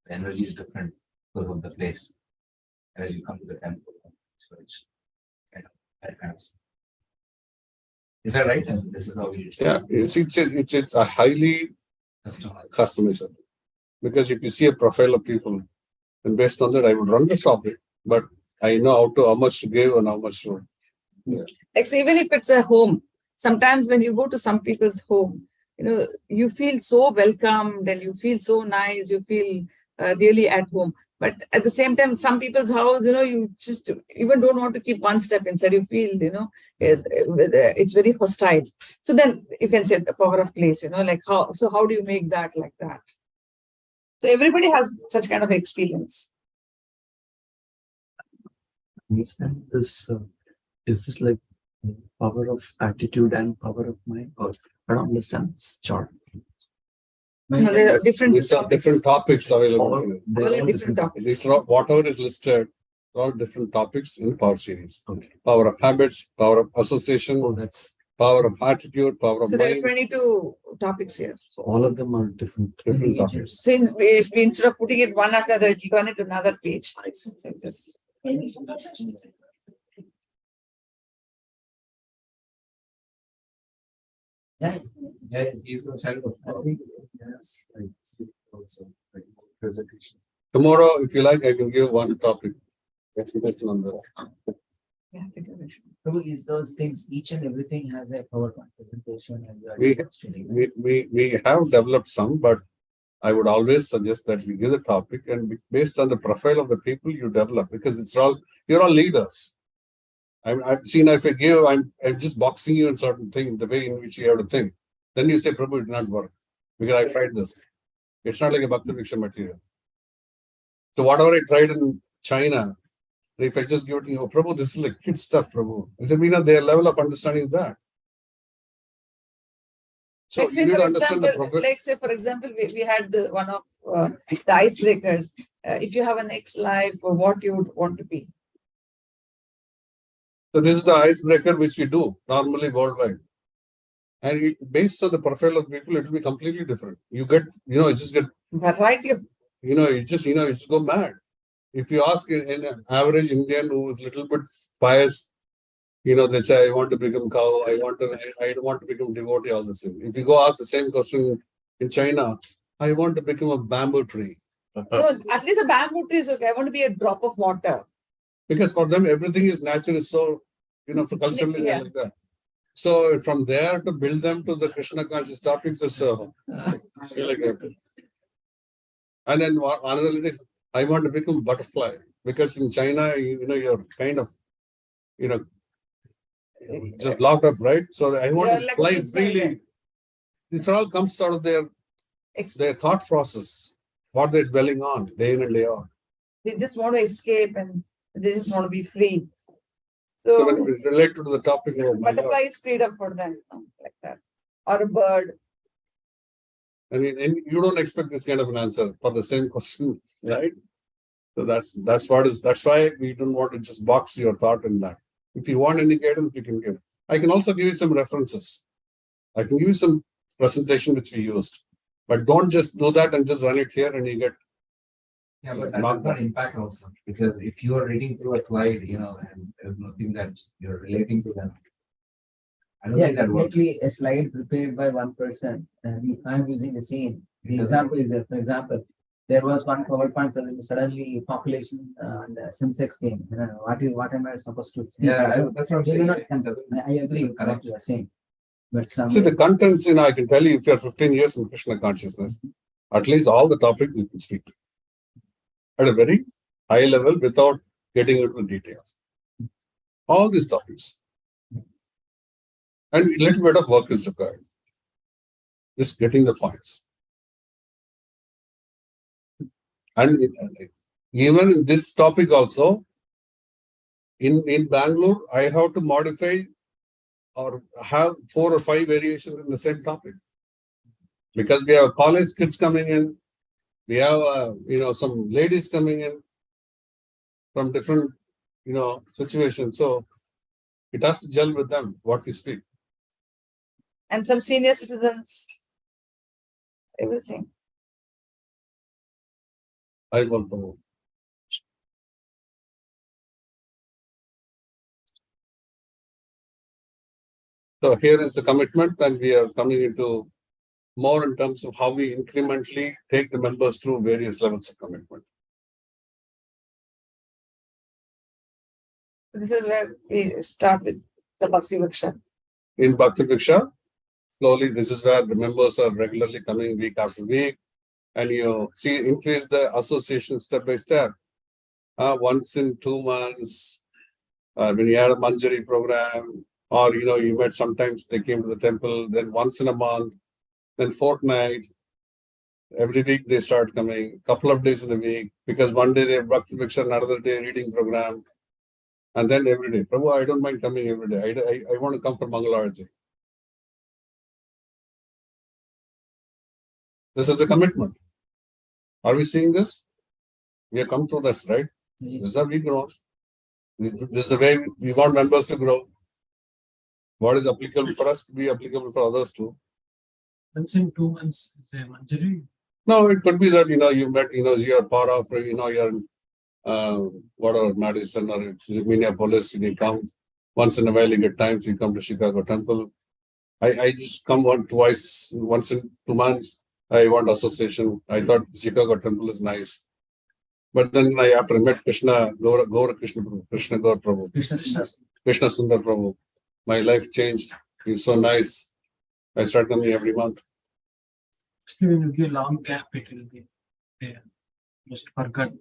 the energy is different because of the place. As you come to the temple, so it's kind of that kind of. Is that right? And this is how we. Yeah, it's a highly customization. Because if you see a profile of people, then based on that, I would run the topic, but I know how much to give and how much to. Yeah. Like, so even if it's a home, sometimes when you go to some people's home, you feel so welcomed and you feel so nice, you feel really at home. But at the same time, some people's house, you just even don't want to keep one step inside. You feel, it's very hostile. So then you can say the power of place, like how do you make that like that? So everybody has such kind of experience. Understand this? Is this like power of attitude and power of mind? Or I don't understand this chart. No, there are different These are different topics available. All different topics. These are whatever is listed, all different topics in power series. Okay. Power of habits, power of association, Oh, that's power of attitude, power of So there are mind. 22 topics here. so all of them are different. Different topics. So if we, instead of putting it one after the other, turn it to another page. So just Yeah, he's going to sell it. I think yes, also like presentation. Tomorrow, if you like, I can give one topic. Explanation on that. yeah, Prabhu, is those things, each and everything has a PowerPoint presentation and you are We- demonstrating, right? We have developed some, but I would always suggest that we give the topic and based on the profile of the people you develop, because you're all leaders. I've seen if I give, I'm just boxing you in certain things, the way in which you have to think. Then you say, Prabhu, it did not work because I tried this. It's not like a Bhakti Viksha material. So whatever I tried in China, if I just give it to you, oh, Prabhu, this is like kid stuff, Prabhu. I said, their level of understanding is that. So Like you say, need to for understand the example, profile. like say, for example, we had one of the icebreakers. If you have a next life, or what you would want to be. So this is the icebreaker which we do normally worldwide. And based on the profile of people, it will be completely different. You get, you just get, Variety of you just go mad. if you ask an average Indian who is little bit pious, they say, I want to become cow, I don't want to become devotee, all this thing. If you go ask the same question in China, I want to become a bamboo tree. No, at least a bamboo tree is okay. I want to be a drop of water. Because for them, everything is natural, so, for culturally Yeah. like that. So from there to build them to the Krishna conscious topics is still like that. And then another is, I want to become butterfly, because in China, you're kind of, just locked up, right? So I want to Like fly freely. It all comes out of their thought process, what they're dwelling on day in and day out. They just want to escape and they just want to be free. So when we relate to the topic of butterfly is freedom for them, like that. Or a bird. I mean, and you don't expect this kind of an answer for the same question, right? So that's why we don't want to just box your thought in that. If you want any guidance, we can give. I can also give you some references. I can give you some presentation which we used, but don't just do that and just run it here and you get. Yeah, but that does not impact also, because if you are reading through a slide, and there's nothing that you're relating to them. I don't think that works. Definitely a slide prepared by one person, and if I'm using the same, the example is that, for example, there was one PowerPoint presentation, suddenly population and Sensex came. What am I supposed to say? Yeah, that's what I'm saying. I agree with what you are saying. But See the contents, I can tell you if you're 15 years in Krishna consciousness, at least all the topics you can speak to at a very high level without getting into details. All these topics. And a little bit of work is required. Just getting the points. And even in this topic also, in Bangalore, I have to modify or have 4 or 5 variations in the same topic. Because we have college kids coming in, we have, some ladies coming in from different, situations. So it has to gel with them, what we speak. And some senior citizens, everything. I want to. So here is the commitment, and we are coming into more in terms of how we incrementally take the members through various levels of commitment. This is where we start with the Bhakti Viksha. In Bhakti Viksha, slowly, this is where the members are regularly coming week after week, and you see increase the association step by step. Once in 2 months, when you had a Manjari program, or you met, sometimes they came to the temple, then once in a month, then fortnight. Every week they start coming, couple of days in a week, because one day they have Bhakti Viksha, another day reading program, and then every day. Prabhu, I don't mind coming every day. I want to come for Mangalarati. This is a commitment. Are we seeing this? We have come through this, right? Yes. This is how we grow. This is the way we want members to grow. What is applicable for us to be applicable for others too. Once in 2 months, say Manjari. No, it could be that you met, you're part of, you're in whatever, Madison or Minneapolis, and you come once in a while, you get time, so you come to Chicago temple. I just come once in 2 months. I want association. I thought Chicago temple is nice. But then after I met Krishna, Gaura Krishna Prabhu, Krishna Gaur Prabhu, Krishna Sundar Prabhu, my life changed. He's so nice. I start coming every month. Still, when you give long gap, it will be there. Just forgot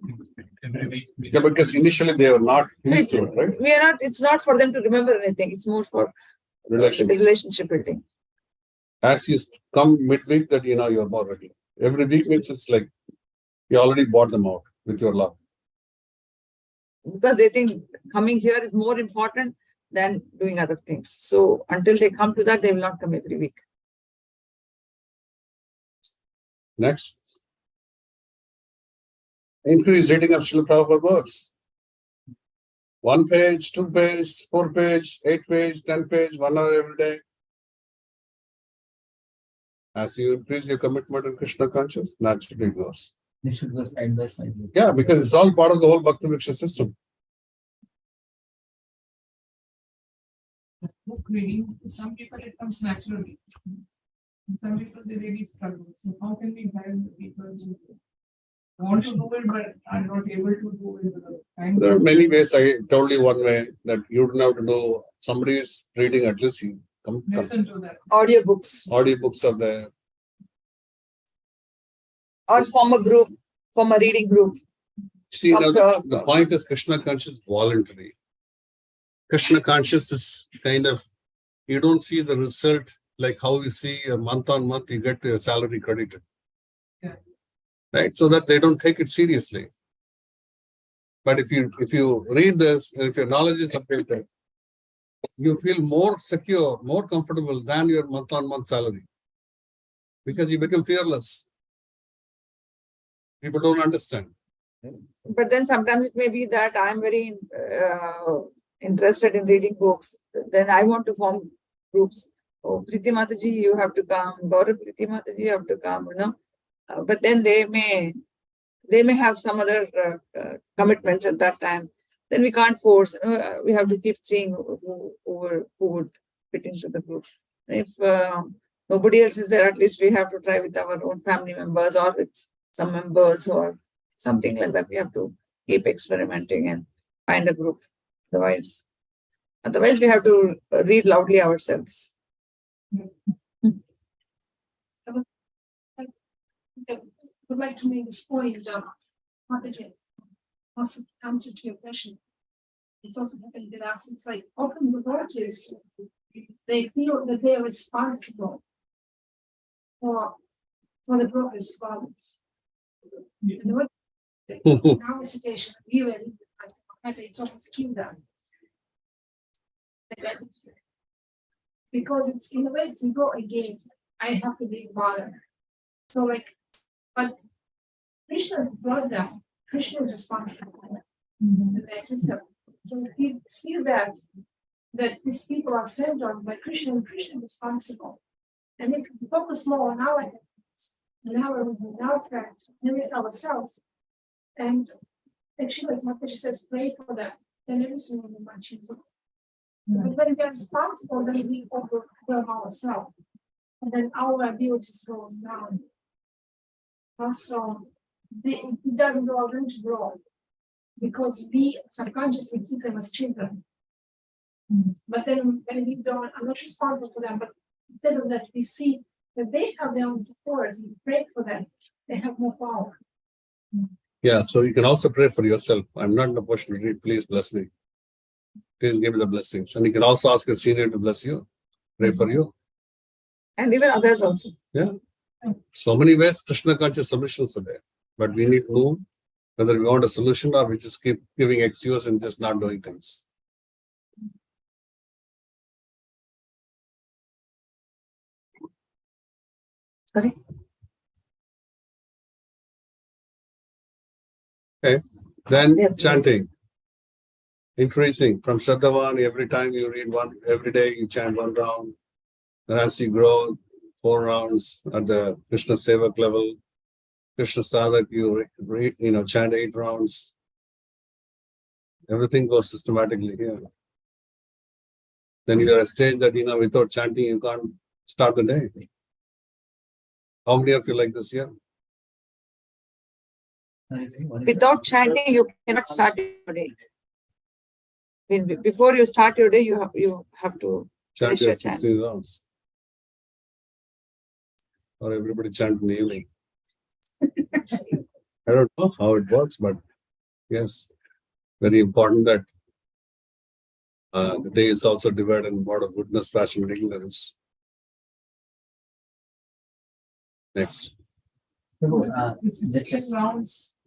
every week. Yeah, because initially they were not used to it, right? We are not, it's not for them to remember anything. It's more for relationship building. As you come midweek, that you're more regular. Every week means it's like you already bought them out with your love. Because they think coming here is more important than doing other things. So until they come to that, they will not come every week. Next. Increase reading of Srila Prabhupada works. 1 page, 2 page, 4 page, 8 page, 10 page, 1 hour every day. As you increase your commitment in Krishna consciousness, naturally it goes. They should go side by side. Yeah, because it's all part of the whole Bhakti Vriksha system. Book reading, to some people it comes naturally. And some people they really struggle. So how can we help the people who want to do it but are not able to do it? There are many ways. I told you one way that you don't have to know somebody is reading, at least you come. Listen to that. Audiobooks Audiobooks are there. or form a group, form a reading group. See, now, Of the point is Krishna conscious voluntary. Krishna conscious is kind of, you don't see the result like how you see a month on month, you get your salary credited. Yeah. Right? So that they don't take it seriously. But if you read this, and if your knowledge is updated, you feel more secure, more comfortable than your month on month salary. Because you become fearless. People don't understand. But then sometimes it may be that I'm very interested in reading books. Then I want to form groups. Oh, Priti Mataji, you have to come. Gaurav Priti Mataji, you have to come. You know, but then they may have some other commitments at that time. Then we can't force. You know, we have to keep seeing who would fit into the group. If nobody else is there, at least we have to try with our own family members or with some members or something like that. We have to keep experimenting and find a group. Otherwise we have to read loudly ourselves. I would like to make this point, Mataji, also answer to your question. It's also happening with us. It's like often the devotees, they feel that they are responsible for the progress of others. In our situation, we were it's almost killed us. Because it's in a way it's ego again. I have to be bothered. So like, but Krishna brought that. Krishna is responsible for that. Their system. So if you see that these people are sent on by Krishna, and Krishna is responsible. And if we focus more on our efforts, and our practice, limit ourselves, and actually, as Mataji says, pray for them, then everything will be much easier. But when we are responsible, then we overwhelm ourselves, and then our abilities go down. Also, it doesn't allow them to grow because we subconsciously keep them as children. But then when we don't, I'm not responsible for them, but instead of that, we see that they have their own support, we pray for them, they have more power. Yeah, so you can also pray for yourself. I'm not in a position to read, please bless me. Please give me the blessings. And you can also ask a senior to bless you, pray for you. And even others also. Yeah. So many ways Krishna conscious solutions are there. But we need to know whether we want a solution or we just keep giving excuse and just not doing things. Sorry. Okay. Then chanting. Increasing from Shraddhavan, every time you read one, every day you chant one round. And as you grow, 4 rounds at the Krishna Sevak level. Krishna Sadhak, you chant 8 rounds. Everything goes systematically here. Then you are a stage that, without chanting, you can't start the day. How many of you like this here? Without chanting, you cannot start your day. Before you start your day, you have to Chant finish your your chant. 16 rounds. Or everybody chant in the evening. I don't know how it works, but yes, very important that the day is also divided in what of goodness, passion, and ignorance. Next. This is 6 rounds.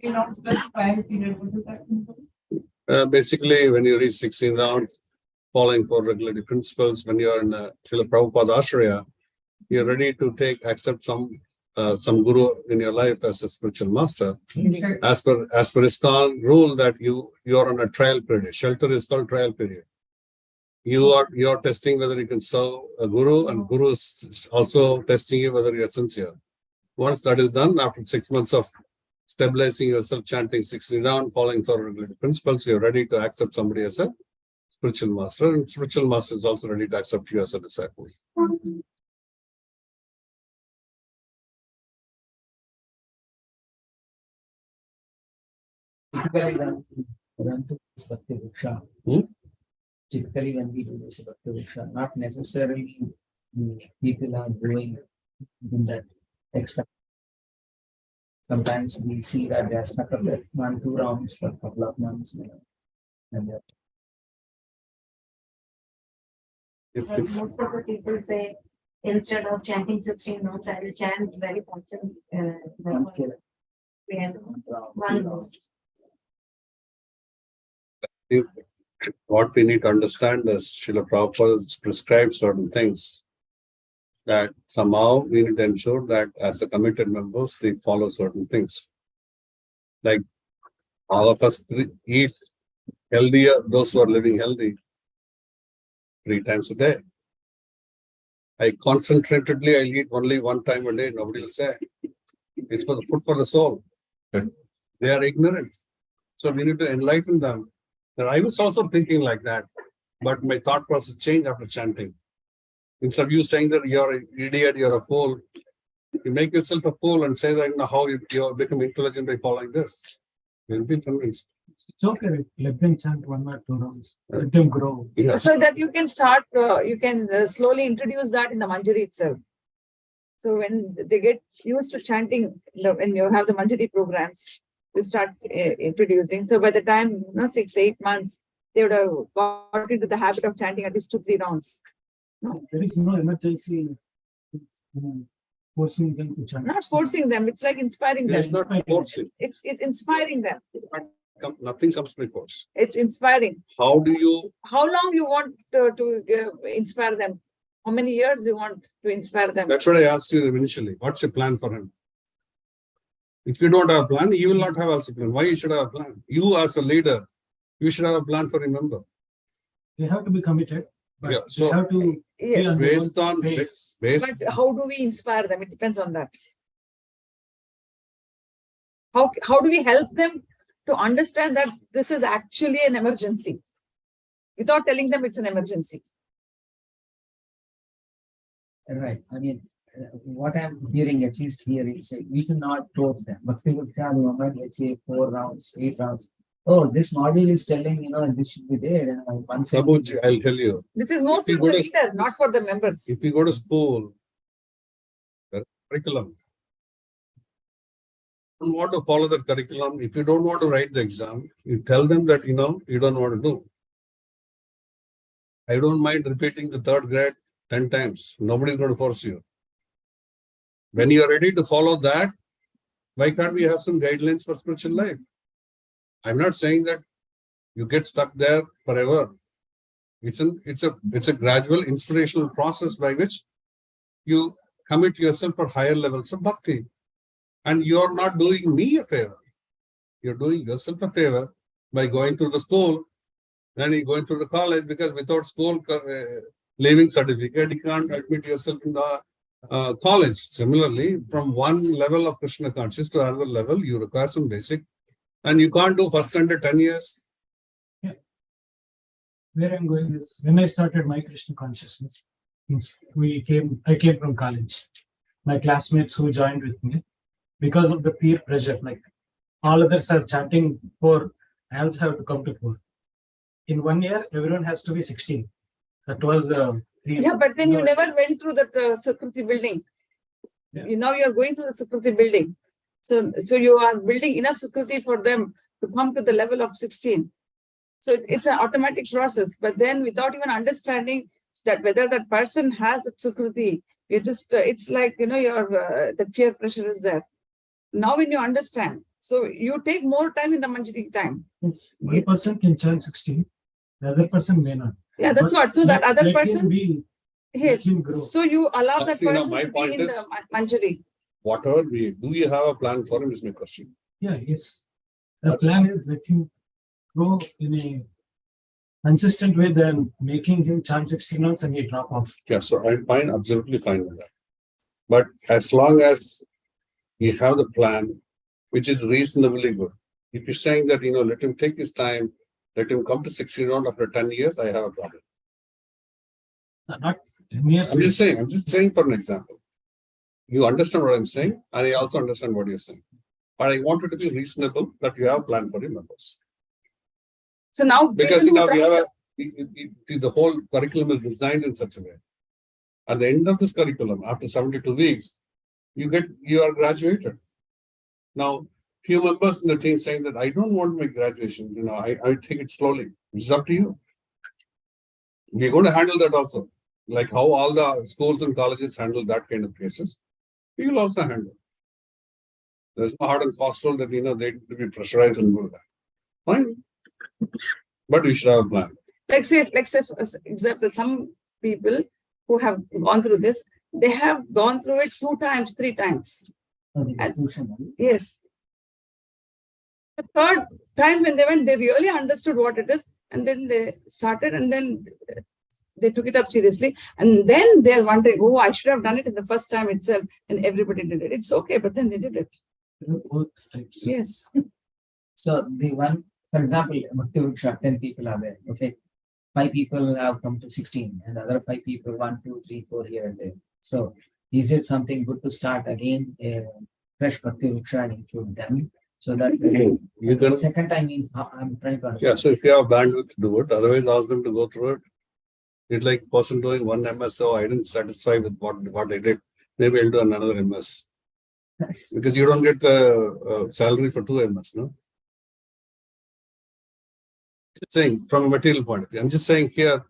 3 rounds plus 5 period. What does that mean? Basically, when you reach 16 rounds, following 4 regulatory principles, when you are in a Srila Prabhupada Ashraya, you're ready to accept some guru in your life as a spiritual master. As per ISKCON rule that you are on a trial period. Shelter is called trial period. You are testing whether you can serve a guru, and guru is also testing you whether you are sincere. Once that is done, after 6 months of stabilizing yourself, chanting 60 round, following for regulated principles, you're ready to accept somebody as a spiritual master, and spiritual master is also ready to accept you as a disciple. Typically, when we run through this Bhakti Vriksha, typically when we do this Bhakti Vriksha, not necessarily people are doing in that expect. Sometimes we see that they are stuck up with 1-2 rounds for a couple of months. And If Like most of the people say, instead of chanting 16 notes, I will chant very constant. what we need to understand is Srila Prabhupada has prescribed certain things that somehow we need to ensure that as a committed members, they follow certain things. Like all of us eat healthier, those who are living healthy, 3 times a day. I concentratedly, I eat only 1 time a day, nobody will say. It's for the food for the soul. They are ignorant. So we need to enlighten them. And I was also thinking like that, but my thought process changed after chanting. Instead of you saying that you're an idiot, you're a fool, you make yourself a fool and say that how you become intelligent by following this. You'll be convinced. It's okay. Let them chant 1 or 2 rounds. Let them grow. Yes. So that you can start, you can slowly introduce that in the Manjari itself. So when they get used to chanting, when you have the Manjari programs, you start introducing. So by the time 6-8 months, they would have got into the habit of chanting at least 2-3 rounds. No? There is no emergency forcing them to chant. Not forcing them, it's like inspiring It's them. not forcing. It's inspiring them. Nothing comes by force. It's inspiring. How do you? How long you want to inspire them? How many years you want to inspire them? That's what I asked you initially. What's your plan for him? If you don't have a plan, you will not have also a plan. Why you should have a plan? You as a leader, you should have a plan for your member. They have to be committed. But Yeah, so they have to Yes. be on their based own on pace. based But how do we inspire them? It depends on that. How do we help them to understand that this is actually an emergency without telling them it's an emergency? right. I mean, what I'm hearing, at least here, is we should not force them. But we would tell them, let's say 4 rounds, 8 rounds. Oh, this module is telling, this should be there. And once Sabuji, I'll tell you. This is more If you for the go to- leader, not for the members. If you go to school, the curriculum, you don't want to follow the curriculum. If you don't want to write the exam, you tell them that you don't want to do. I don't mind repeating the 3rd grade 10 times. Nobody's going to force you. When you are ready to follow that, why can't we have some guidelines for spiritual life? I'm not saying that you get stuck there forever. It's a gradual inspirational process by which you commit yourself for higher levels of bhakti. And you're not doing me a favor. You're doing yourself a favor by going through the school, then you're going through the college, because without school leaving certificate, you can't admit yourself in the college. Similarly, from one level of Krishna consciousness to another level, you require some basic, and you can't do first under 10 years. Yeah. Where I'm going is, when I started my Krishna consciousness, I came from college. My classmates who joined with me, because of the peer pressure, like all others are chanting 4, I also have to come to 4. In 1 year, everyone has to be 16. That was the theme. Yeah, but then you never went through that Sukruti building. Yeah. Now you're going through the Sukruti building. So you are building enough Sukruti for them to come to the level of 16. So it's an automatic process. But then without even understanding that whether that person has that Sukruti, you just, it's like, the peer pressure is there. Now when you understand, so you take more time in the Manjari time. One person can chant 16, the other person may not. Yeah, that's But what. So that other let him person, be, yes. let him grow. So you allow that See, now person my to be point in is- the Manjari. Whatever we do, you have a plan for him is my question. Yeah, yes. The That's- plan is let him grow in a consistent way than making him chant 16 months and he drop off. Yeah, so I'm fine, absolutely fine with that. But as long as You have the plan, which is reasonably good. If you're saying that, let him take his time, let him come to 60 round after 10 years, I have a problem. Not 10 years. I'm just saying for an example. You understand what I'm saying, and I also understand what you're saying. But I want it to be reasonable that you have a plan for your members. So now, Because we have the whole curriculum is designed in such a way. At the end of this curriculum, after 72 weeks, you are graduated. Now, few members in the team saying that I don't want my graduation, I take it slowly. It's up to you. We're going to handle that also. Like how all the schools and colleges handle that kind of cases, we will also handle. There's no hard and fast rule that they need to be pressurized and do that. Fine. But we should have a plan. Like say, for example, some people who have gone through this, they have gone through it 2 times, 3 times. Yes. The third time when they went, they really understood what it is, and then they started, and then they took it up seriously, and then they're wondering, oh, I should have done it in the first time itself, and everybody did it. It's okay, but then they did it. Yes. So the one, for example, Bhakti Vriksha, 10 people are there. Okay. 5 people have come to 16, and the other 5 people, 1, 2, 3, 4 here and there. So is it something good to start again a fresh Bhakti Vriksha and include them? So that you can, second time means I'm trying to understand. Yeah, so if you have bandwidth to do it, otherwise ask them to go through it. It's like a person doing one MS, so I didn't satisfy with what I did. Maybe I'll do another MS. Because you don't get the salary for 2 MS, no? Just saying from a material point of view. I'm just saying here,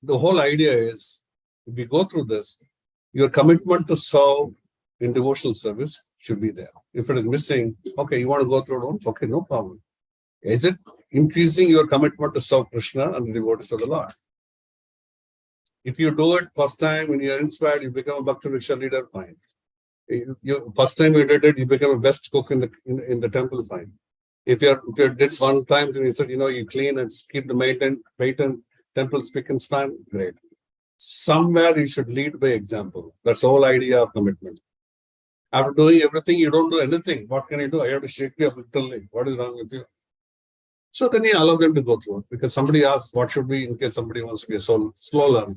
the whole idea is, if we go through this, your commitment to serve in devotional service should be there. If it is missing, okay, you want to go through it, okay, no problem. Is it increasing your commitment to serve Krishna and the devotees of the Lord? If you do it first time when you're inspired, you become a Bhakti Vriksha leader, fine. You first time you did it, you become a best cook in the temple, fine. If you did one time and you said, you clean and keep the maintain temple spick and span, great. Somewhere you should lead by example. That's the whole idea of commitment. After doing everything, you don't do anything. What can you do? I have to shake you up literally. What is wrong with you? So then you allow them to go through it, because somebody asked what should be in case somebody wants to be a slow learner.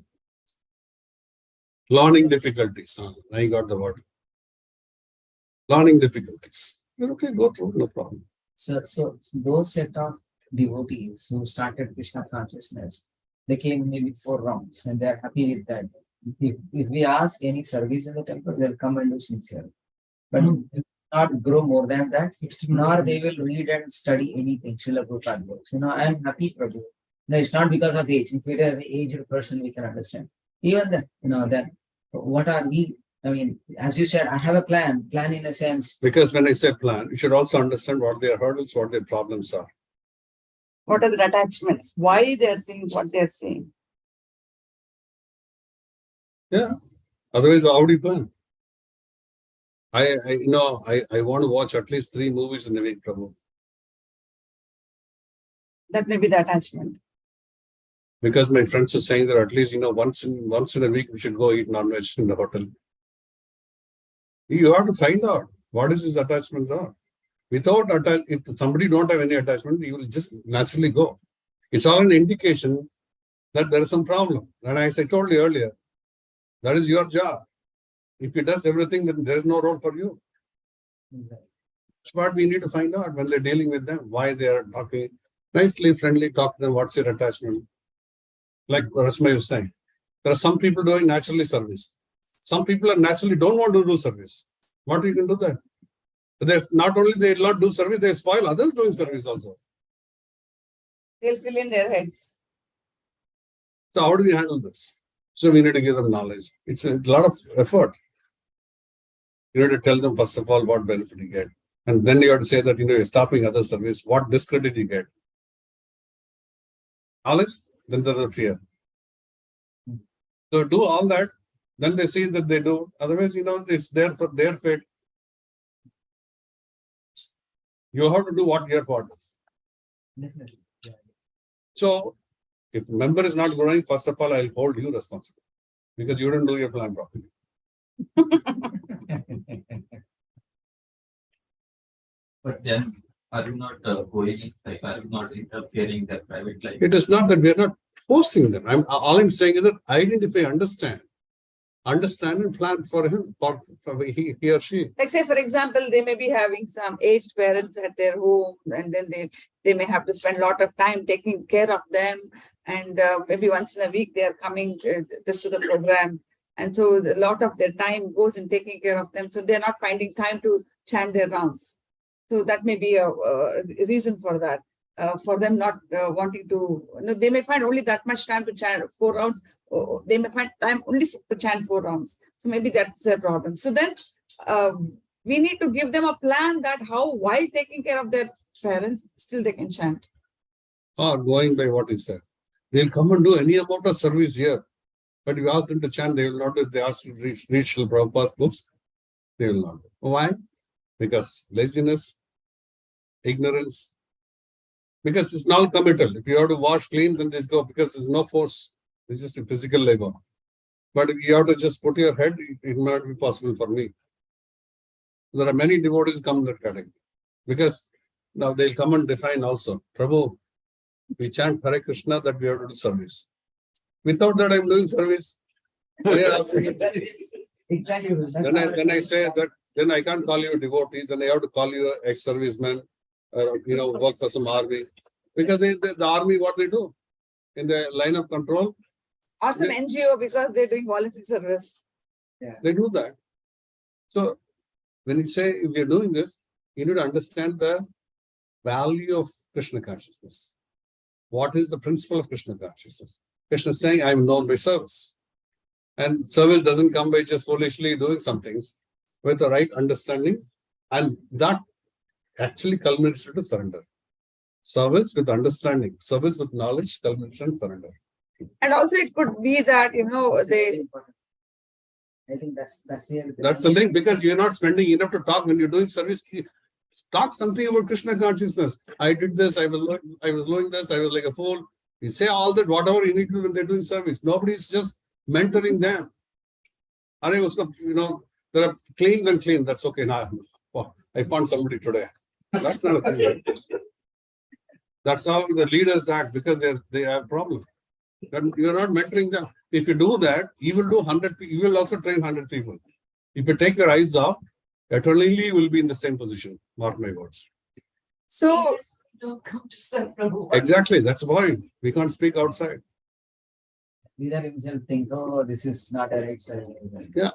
Learning difficulties. I got the word. Learning difficulties. Okay, go through, no problem. So those set of devotees who started Krishna consciousness, they came maybe 4 rounds and they're happy with that. If we ask any service in the temple, they'll come and do sincere. But not grow more than that, nor they will read and study anything. Srila Prabhupada books. I'm happy, Prabhu. No, it's not because of age. If it is an aged person, we can understand. Even then, then what are we? I mean, as you said, I have a plan in a sense. Because when I say plan, you should also understand what their hurdles, what their problems are. What are the attachments? Why they are saying what they are saying? Yeah. Otherwise, how do you plan? I want to watch at least 3 movies in a week, Prabhu. That may be the attachment. Because my friends are saying that at least, once in a week, we should go eat non-veg in the hotel. You have to find out what is his attachment are. Without if somebody don't have any attachment, you will just naturally go. It's all an indication that there is some problem. And as I told you earlier, that is your job. If he does everything, then there is no role for you. That's what we need to find out when they're dealing with them, why they are talking nicely, friendly, talk to them, what's your attachment. Like Rasma was saying, there are some people doing naturally service. Some people are naturally don't want to do service. What you can do that? There's not only they will not do service, they spoil others doing service also. They'll fill in their heads. So how do we handle this? So we need to give them knowledge. It's a lot of effort. You need to tell them, first of all, what benefit you get. And then you have to say that, you're stopping other service. What discredit you get? Knowledge, then there's a fear. So do all that. Then they see that they do. Otherwise, it's there for their fate. You have to do what your part is. Definitely. Yeah. So, if a member is not growing, first of all, I'll hold you responsible. Because you didn't do your plan properly. But then are you not going, like, are you not interfering in their private life? It is not that we are not forcing them. All I'm saying is that identify, understand and plan for him, for he or she. Like say, for example, they may be having some aged parents at their home, and then they may have to spend a lot of time taking care of them. And maybe once in a week they are coming just to the program. And so a lot of their time goes in taking care of them. So they're not finding time to chant their rounds. So that may be a reason for that. For them not wanting to, they may find only that much time to chant 4 rounds. Or they may find time only to chant 4 rounds. So maybe that's a problem. So then we need to give them a plan that how, while taking care of their parents, still they can chant. Going by what he said. They'll come and do any amount of service here. But if you ask them to chant, they will not. If they ask to read Srila Prabhupada books, they will not. Why? Because laziness, ignorance. Because it's not committal. If you have to wash clean, then this go, because there's no force. It's just a physical labor. But if you have to just put your head, it may not be possible for me. There are many devotees come in that category. Because now they'll come and define also. Prabhu, we chant Hare Krishna that we have to do service. Without that, I'm doing service. Exactly. Then I say that, then I can't call you a devotee, then I have to call you an ex-serviceman, work for some army. Because the army, what they do? In the line of control. Or some NGO, because they're doing voluntary service. Yeah. They do that. So when you say, if you're doing this, you need to understand the value of Krishna consciousness. What is the principle of Krishna consciousness? Krishna is saying, I am known by service. And service doesn't come by just foolishly doing some things, with the right understanding. And that actually culminates to surrender. Service with understanding, service with knowledge, culmination and surrender. And also it could be that, they... I think that's where... That's the thing, because you're not spending enough to talk when you're doing service. Talk something about Krishna consciousness. I did this, I was doing this, I was like a fool. You say all that, whatever you need to do when they're doing service. Nobody's just mentoring them. There are clean and clean. That's okay. Now, I found somebody today. That's not a thing. Right? That's how the leaders act, because they have problems. You're not mentoring them. If you do that, you will do 100 people. You will also train 100 people. If you take your eyes off, eternally you will be in the same position. Mark my words. So Don't come to serve Prabhu. Exactly. That's the point. We can't speak outside. Leader himself think, oh, this is not a right side. Yeah.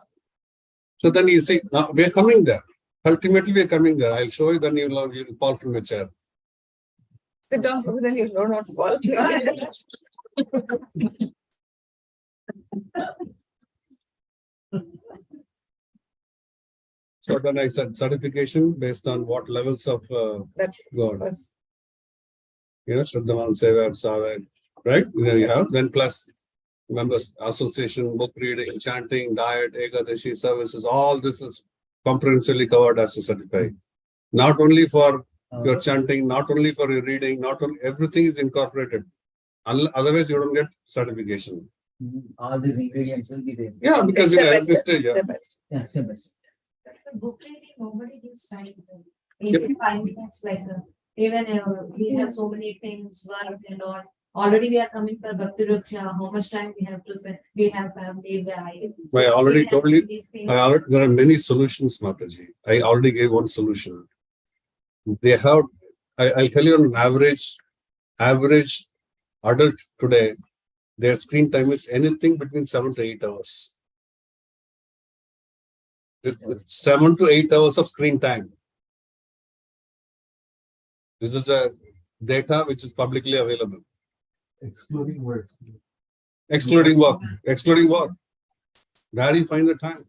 So then you see, now we're coming there. Ultimately, we're coming there. I'll show you, then you'll fall from your chair. sit down, then you don't want to fall. So then I said certification based on what levels of That God. was Shraddhavan, Sevak, Savak, right? You have then plus members, association, book reading, chanting, diet, Ekadashi services, all this is comprehensively covered as a certificate. Not only for your chanting, not only for your reading, not only, everything is incorporated. Otherwise, you don't get certification. All these ingredients will be there. Yeah, because step by at this step, stage, yeah. step by step. Yeah, step by step. The book reading, nobody gives time. Yep. Even 5 minutes, like even we have so many things, work and all. Already we are coming for Bhakti Raksha. How much time we have to spend? We have family. I already told you, there are many solutions, Mataji. I already gave one solution. They have, I'll tell you on average adult today, their screen time is anything between 7 to 8 hours. 7 to 8 hours of screen time. This is a data which is publicly available. Excluding work. Excluding work. Excluding work. Where do you find the time?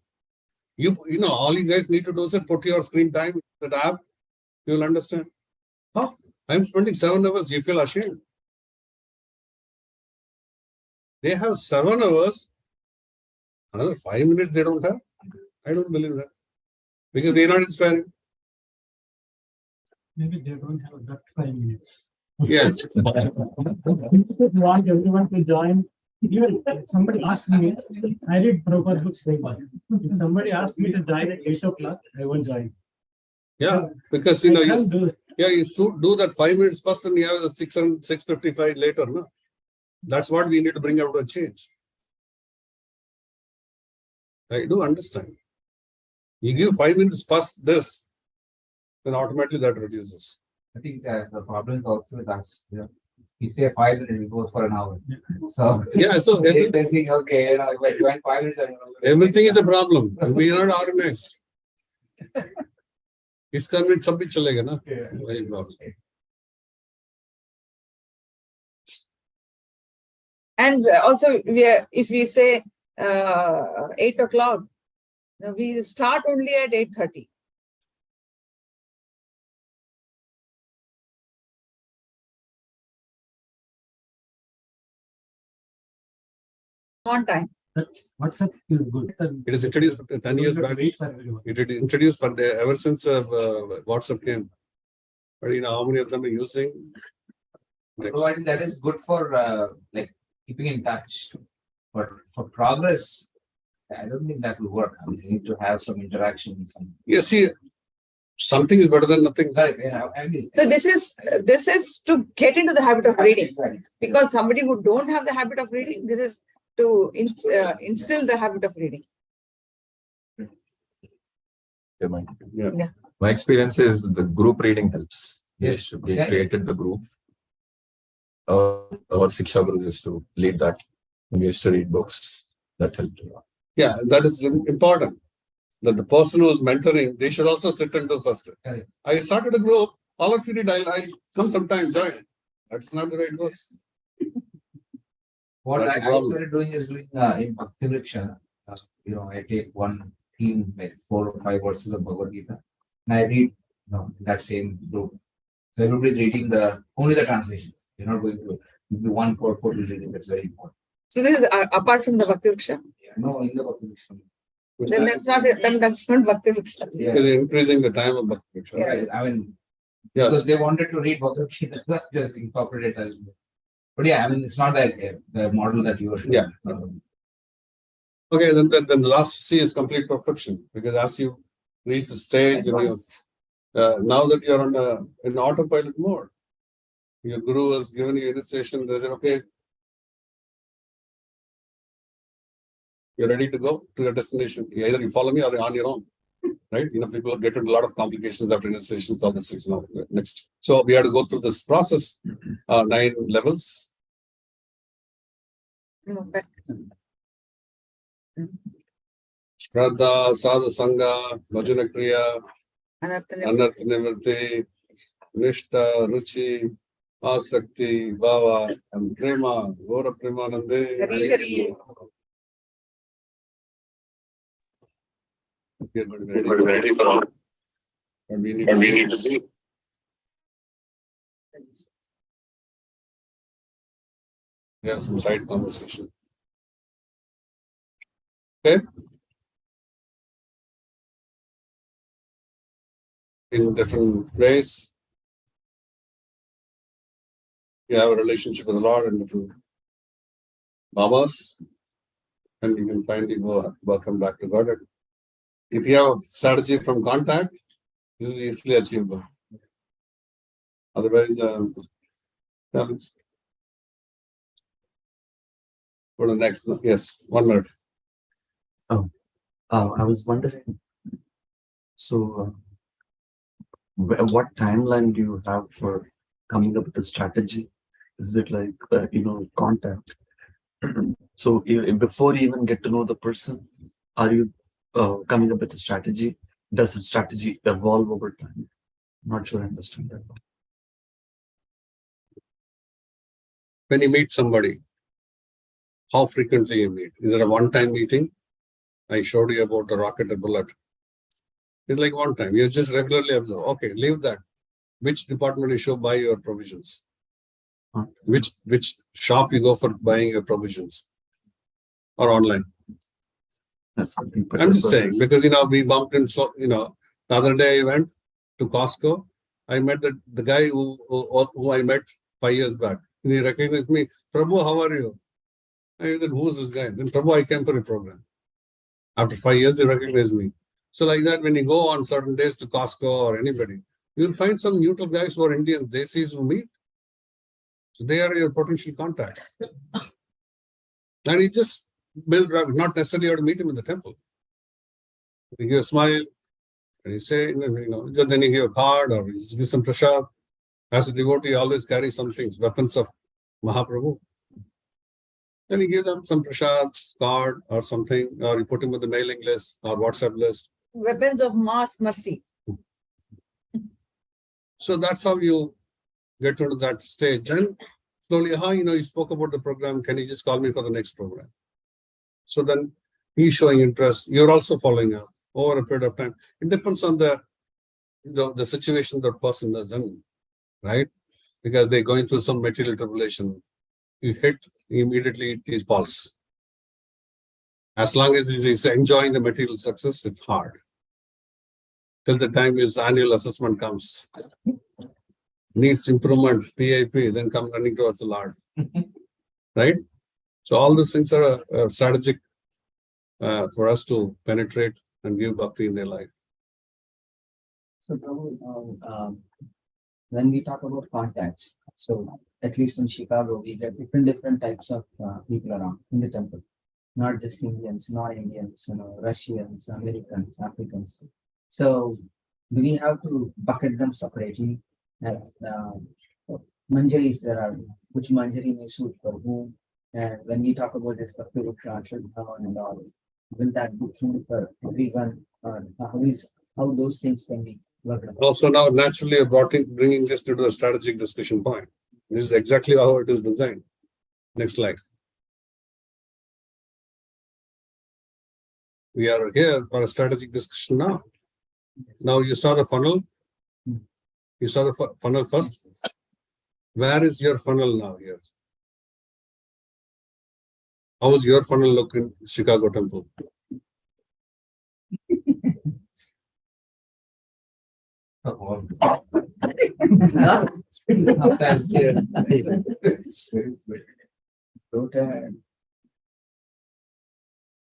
You know, all you guys need to do is put your screen time in that app. You will understand. Oh, I'm spending 7 hours. You feel ashamed. They have 7 hours. Another 5 minutes they don't have. I don't believe that. Because they're not inspiring. Maybe they don't have that 5 minutes. Yes. I want everyone to join. Even if somebody asked me, I read Prabhupada books very much. If somebody asked me to join at 8 o'clock, I won't join. Yeah, because you should do that 5 minutes first and you have the 655 later. No? That's what we need to bring out a change. I do understand. You give 5 minutes first this, then automatically that reduces. I think the problem is also with us. You say 5 minutes, it goes for an hour. So yeah, so they think, okay, if I join 5 minutes, everything is a problem. We are not organized. ISKCON में सब भी चलेगा ना? वही बात. And also, if we say 8 o'clock, we start only at 8:30. On time. WhatsApp is good. It is introduced 10 years back. It is introduced ever since WhatsApp came. But you know how many of them are using? So I think that is good for like keeping in touch. But for progress, I don't think that will work. I mean, you need to have some interaction. Yeah, see, something is better than nothing. So this is to get into the habit of reading. Exactly. Because somebody who don't have the habit of reading, this is to instill the habit of reading. My experience is the group reading helps. Yes. We created the group. Our Shiksha Guru used to lead that. We used to read books. That helped a lot. Yeah, that is important. That the person who is mentoring, they should also sit and do first. Correct. I started a group. All of you did. I come sometime, join. That's not the way it works. What That's the I problem. started doing is doing in Bhakti Vriksha, I take one theme, like 4 or 5 verses of Bhagavad Gita, and I read that same group. So everybody's reading only the translation. You're not going to do one purport reading. That's very important. So this is apart from the Bhakti Vriksha. No, in the Bhakti Vriksha. Then that's not Bhakti Vriksha. Yeah. It is increasing the time of Bhakti. Yeah, I mean, Yes. because they wanted to read Bhagavad Gita, just incorporate it. But yeah, I mean, it's not like the model that you were showing. Yeah. Okay, then the last C is complete perfection. Because as you reach the stage, now that you're on in autopilot mode, your guru has given you initiation, they said, okay, you're ready to go to your destination. Either you follow me or you're on your own. Right? People get into a lot of complications after initiations, all this things. Next. So we have to go through this process, 9 levels. Shraddha, Sadhu Sangha, Bhajana Kriya, Anartha Nivritti, Nishta, Ruchi, Asakti, Bhava, and Prema, Gora Premanande. We are going to be ready for it. And we need to see. We have some side conversation. Okay. In different ways. You have a relationship with the Lord in different Bamas, and you can finally go welcome back to Godhead. If you have strategy from contact, this is easily achievable. Otherwise, challenge. Go to the next. Yes, 1 minute. I was wondering, so what timeline do you have for coming up with a strategy? Is it like, contact? So before you even get to know the person, are you coming up with a strategy? Does the strategy evolve over time? I'm not sure I understand that. When you meet somebody, how frequently you meet? Is it a one-time meeting? I showed you about the rocket and bullet. It's like one time. You just regularly observe. Okay, leave that. Which department you show buy your provisions? Which shop you go for buying your provisions? Or online? That's something. I'm just saying, because we bumped in, the other day I went to Costco. I met the guy who I met 5 years back. And he recognized me. Prabhu, how are you? I said, who's this guy? Then Prabhu, I came for a program. After 5 years, he recognized me. So like that, when you go on certain days to Costco or anybody, you'll find some neutral guys who are Indian, Desis who meet. So they are your potential contact. And you just build, not necessarily have to meet him in the temple. You give a smile, and you say, then you give a card or you give some prasad. As a devotee, always carry some things, weapons of Mahaprabhu. Then you give them some prasad, card or something, or you put him in the mailing list or WhatsApp list. Weapons of mass mercy. So that's how you get to that stage. Then slowly, you spoke about the program. Can you just call me for the next program? So then he's showing interest. You're also following up over a period of time. It depends on the situation that person is in, right? Because they're going through some material tribulation. You hit immediately his pulse. As long as he's enjoying the material success, it's hard. Till the time his annual assessment comes. Needs improvement, PIP, then come running towards the Lord. Right? So all these things are strategic for us to penetrate and give bhakti in their life. So Prabhu, when we talk about contacts, so at least in Chicago, we get different types of people around in the temple. Not just Indians, non-Indians, Russians, Americans, Africans. So do we have to bucket them separately? Manjaris there are, which Manjari may suit for whom? And when we talk about this Bhakti Ruksha, Shraddha and all, will that be true for everyone? How those things can be worked out? Also now naturally you're bringing this to the strategic discussion point. This is exactly how it is designed. Next slide. We are here for a strategic discussion now. Now you saw the funnel. You saw the funnel first. Where is your funnel now here? How is your funnel look in Chicago temple?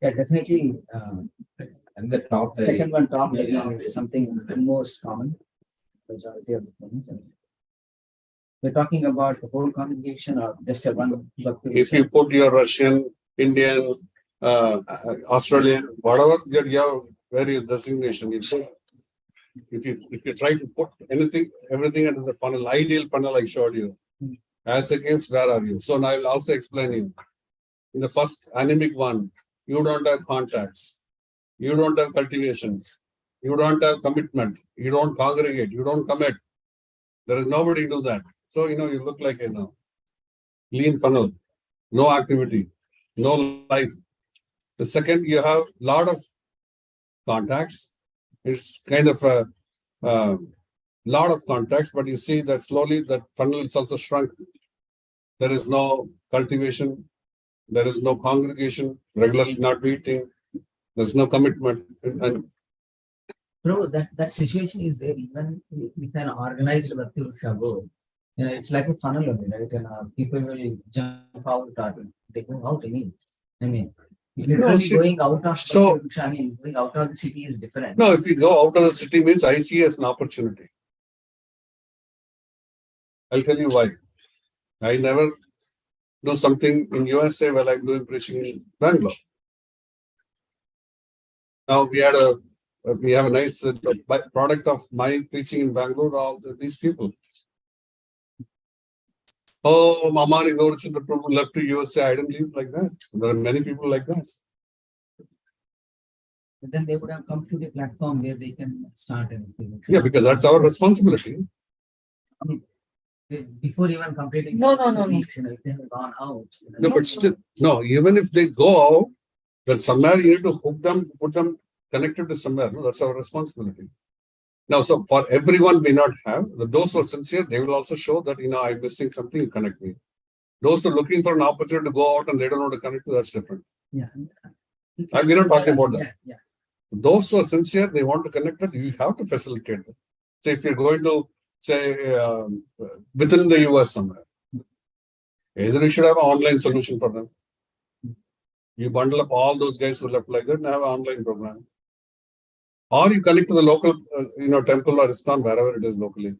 Yeah, definitely. And the top Second one, top maybe is something most common. Majority of the things. We're talking about the whole congregation or just a one. If you put your Russian, Indian, Australian, whatever you have various designation, if you try to put everything under the funnel, ideal funnel I showed you, as against where are you? So now I will also explain you. In the first anemic one, you don't have contacts, you don't have cultivations, you don't have commitment, you don't congregate, you don't commit. There is nobody to do that. So you look like a lean funnel, no activity, no life. The second, you have a lot of contacts. It's kind of a lot of contacts, but you see that slowly that funnel is also shrunk. There is no cultivation, there is no congregation, regularly not meeting, there's no commitment. And Bro, that situation is there even with an organized Bhakti Ruksha go. It's like a funnel only, right? And people will jump out or they go out. Literally going out of going out of the city is different. No, if you go out of the city means I see as an opportunity. I'll tell you why. I never do something in USA while I'm doing preaching in Bangalore. Now we have a nice product of my preaching in Bangalore. All these people. Oh, Mamani Gauracha Prabhu left to USA. I didn't leave like that. There are many people like that. But then they would have come to the platform where they can start anything. Yeah, because that's our responsibility. Before even completing. No. If they have gone out. No, but still, no, even if they go out, then somewhere you need to hook them, put them connected to somewhere. No, that's our responsibility. Now, so for everyone may not have, those who are sincere, they will also show that, I'm missing something, you connect me. Those who are looking for an opportunity to go out and they don't know how to connect to, that's different. Yeah. We're not talking about that. Yeah. Those who are sincere, they want to connect it, you have to facilitate them. So if you're going to, say, within the US somewhere, either you should have an online solution for them. You bundle up all those guys who left like that and have an online program. Or you connect to the local, temple or ISKCON, wherever it is locally.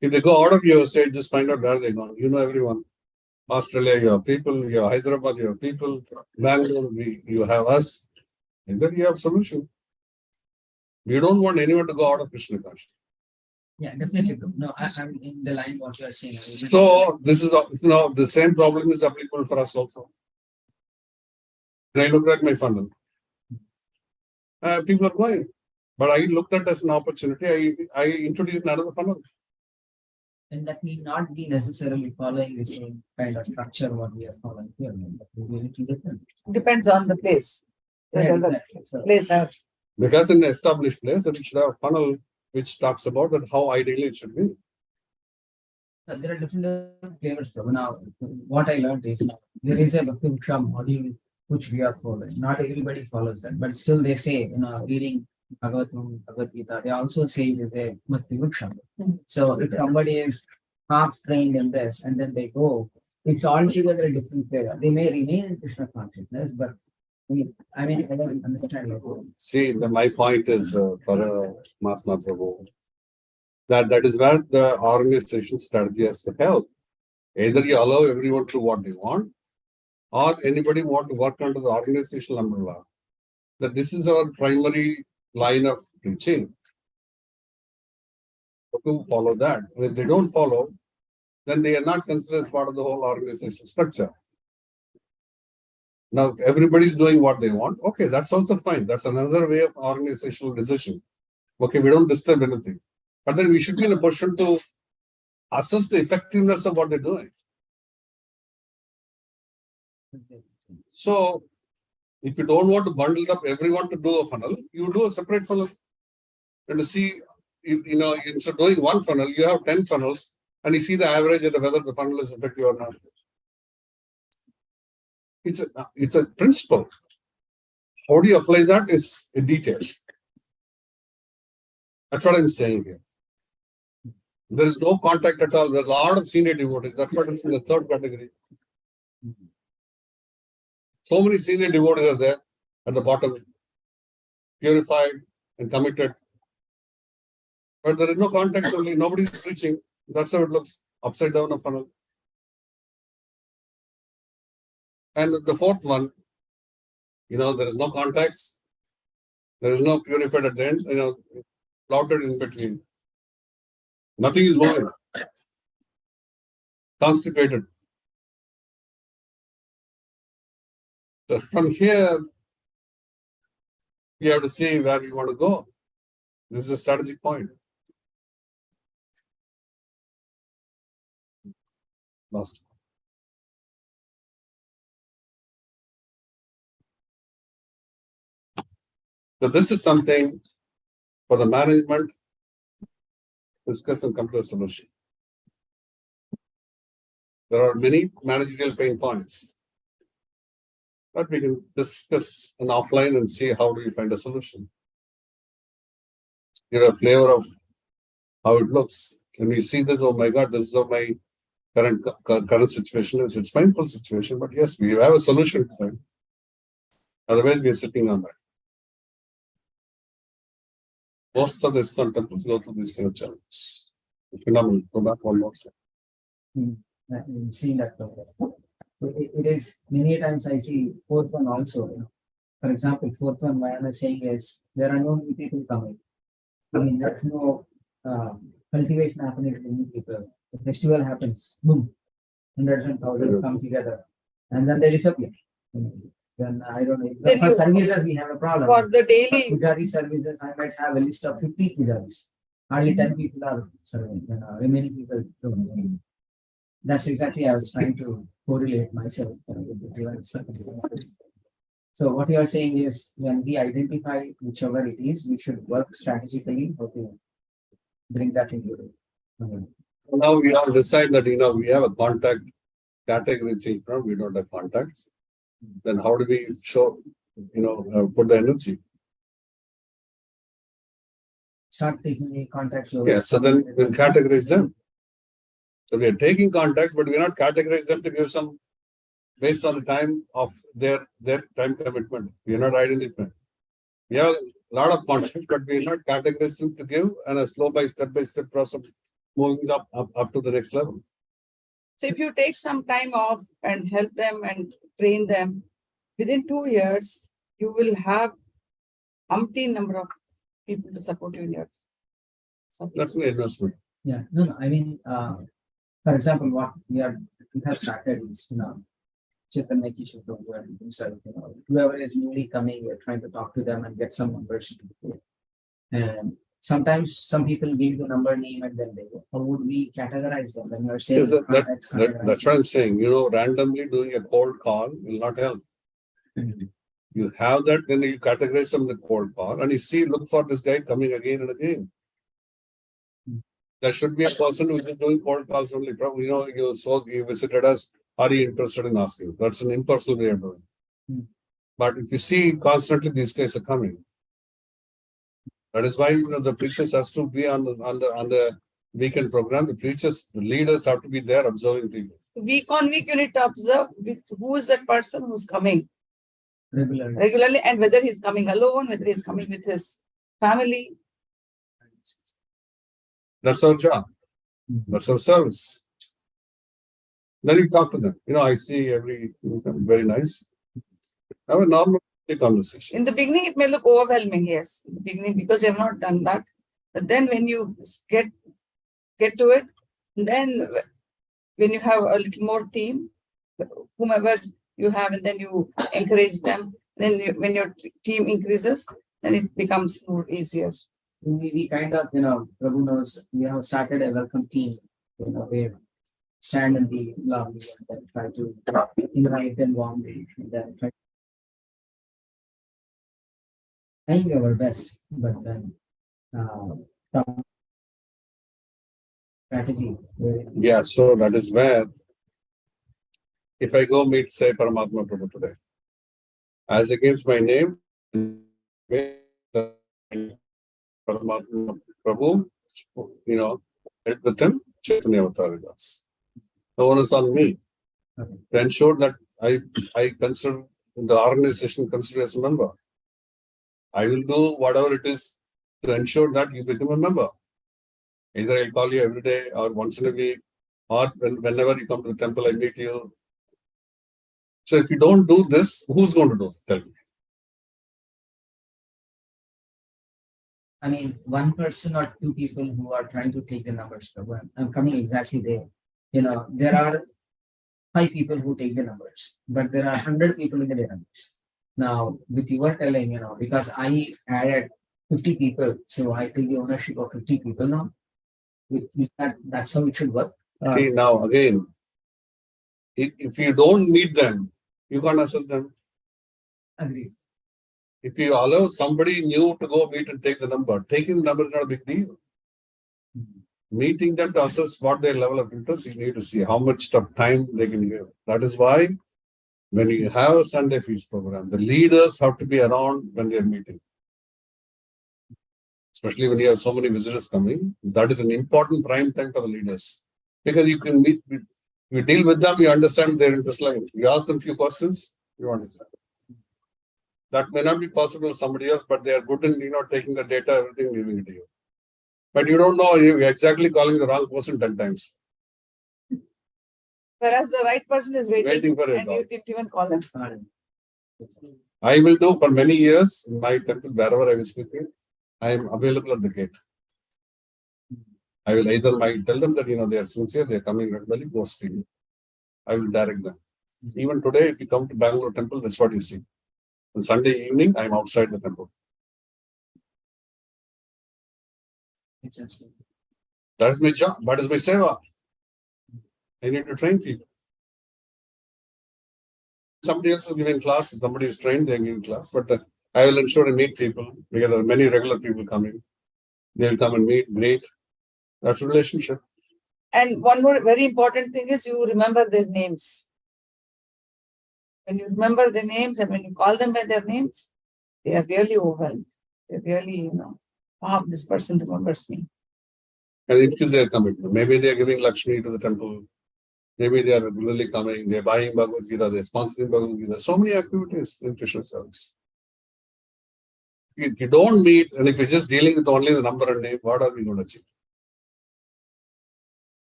If they go out of your state, just find out where they're going. You know everyone. Australia, you have people. You have Hyderabad, you have people. Bangalore, you have us. And then you have solution. We don't want anyone to go out of Krishna consciousness. Yeah, definitely. No, I'm in the line what you are saying. So this is, the same problem is applicable for us also. When I look at my funnel, people are going, but I looked at it as an opportunity. I introduced another funnel. And that need not be necessarily following the same kind of structure what we are following here. But we will be different. Depends on the place. Yeah, exactly. So, Place out. Because in an established place, that we should have a funnel which talks about that how ideally it should be. there are different flavors. Prabhu. Now, what I learned is there is a Bhakti Vriksha module which we are following. Not everybody follows that, but still they say, reading Bhagavatam, Bhagavad Gita, they also say it is a Bhakti Vriksha. So if somebody is half trained in this and then they go, it's altogether a different flavor. They may remain in Krishna consciousness, but I don't understand. See, my point is for Mahatma Prabhu, that is where the organization strategy has to help. Either you allow everyone to do what they want, or anybody want to work under the organizational umbrella. That this is our primary line of preaching. To follow that. And if they don't follow, then they are not considered as part of the whole organizational structure. Now, if everybody is doing what they want, okay, that's also fine. That's another way of organizational decision. Okay, we don't disturb anything. But then we should be in a position to assess the effectiveness of what they're doing. So, if you don't want to bundle up everyone to do a funnel, you do a separate funnel. And to see, instead of doing one funnel, you have 10 funnels, and you see the average of whether the funnel is effective or not. It's a principle. How do you apply that is a detail. That's what I'm saying here. There is no contact at all. There's a lot of senior devotees. That's what is in the third category. So many senior devotees are there at the bottom, purified and committed. But there is no contact only. Nobody's preaching. That's how it looks. Upside down a funnel. And the fourth one, there is no contacts. There is no purified at the end, clouded in between. Nothing is moving. Constipated. So from here, you have to see where you want to go. This is a strategic point. Lost. So this is something for the management discuss and come to a solution. There are many managerial pain points that we can discuss in offline and see how do we find a solution. Give a flavor of how it looks. When you see this, oh my God, this is how my current situation is. It's painful situation, but yes, we have a solution to it. Otherwise, we are sitting on that. Most of the ISKCON temples go through these kind of challenges. Phenomenal. Go back one more time. I've seen that. It is many times I see fourth one also. For example, fourth one, why am I saying is there are no new people coming. There's no cultivation happening with new people. The festival happens, boom, hundreds and thousands come together, and then they disappear. Then I don't know. For services, we have a problem. For the daily Pujari services, I might have a list of 50 pujaris. Hardly 10 people are serving. Remaining people don't. That's exactly I was trying to correlate myself with the So what you are saying is when we identify whichever it is, we should work strategically how to bring that into it. Now we have decided that we have a contact category C, we don't have contacts. Then how do we show, put the energy? Start taking the contacts. Yes, so then we'll categorize them. So we are taking contacts, but we are not categorize them to give some based on the time of their time commitment. We are not identifying. We have lot of content, but we are not categorizing to give and a slow by step process moving up to the next level. So if you take some time off and help them and train them, within 2 years, you will have umpteen number of people to support you in your service. That's an investment. Yeah, no, I mean, for example, what we have started is, Chaitanya Prabhu and himself, whoever is newly coming, we're trying to talk to them and get some numbers. And sometimes some people give the number name and then they go, how would we categorize them when you're saying? Yes, that's what I'm saying. Randomly doing a cold call will not help. You have that, then you categorize them the cold call and you see, look for this guy coming again and again. There should be a person who is doing cold calls only. Probably, you visited us. Are you interested in asking? That's an impersonal way of doing it. But if you see constantly these guys are coming, that is why the preachers has to be on the weekend program. The leaders have to be there observing people. Week on week, you need to observe who is that person who's coming Regularly. and whether he's coming alone, whether he's coming with his family. That's our job. That's our service. Then you talk to them. I see very nice. Have a normal conversation. In the beginning, it may look overwhelming, yes, in the beginning, because you have not done that. But then when you get to it, then when you have a little more team, whomever you have, and then you encourage them, then when your team increases, then it becomes more easier. We kind of, Prabhu knows, we have started a welcome team, we stand in the lobby and then try to invite them warmly and then try trying our best, but then some strategy. Yeah, so that is where if I go meet, say, Paramatma Prabhu today, as against my name, Paramatma Prabhu, help with him, Chaitanya Avatari Das. The onus on me to ensure that I consider the organization considered as a member. I will do whatever it is to ensure that you become a member. Either I'll call you every day or once in a week, or whenever you come to the temple, I meet you. So if you don't do this, who's going to do it? Tell me. I mean, one person or two people who are trying to take the numbers. I'm coming exactly there. There are 5 people who take the numbers, but there are 100 people in the database. Now, with your telling, because I added 50 people, so I take the ownership of 50 people now. That's how it should work? See, now again, if you don't meet them, you can't assess them. Agreed. If you allow somebody new to go meet and take the number, taking the number is not a big deal. Meeting them to assess what their level of interest, you need to see how much time they can give. That is why when you have a Sunday feast program, the leaders have to be around when they are meeting. Especially when you have so many visitors coming, that is an important prime time for the leaders. Because you can meet, you deal with them, you understand their interest level. You ask them a few questions, you understand. That may not be possible for somebody else, but they are good in taking the data, everything, giving it to you. But you don't know, you're exactly calling the wrong person 10 times. Whereas the right person is waiting for and you didn't even call them. I will do for many years in my temple, wherever I was speaking, I am available at the gate. I will either tell them that they are sincere, they are coming regularly, go speak. I will direct them. Even today, if you come to Bangalore temple, that's what you see. On Sunday evening, I am outside the temple. That is my job. That is my seva. I need to train people. Somebody else is giving class, somebody is trained, they are giving class, but I will ensure I meet people because there are many regular people coming. They will come and meet, greet. That's a relationship. And one more very important thing is you remember their names. When you remember their names and when you call them by their names, they are really overwhelmed. They're really, wow, this person remembers me. And it is their commitment. Maybe they are giving Lakshmi to the temple. Maybe they are regularly coming. They are buying Bhagavad Gita. They are sponsoring Bhagavad Gita. So many activities in Krishna service. If you don't meet, and if you're just dealing with only the number and name, what are we going to achieve?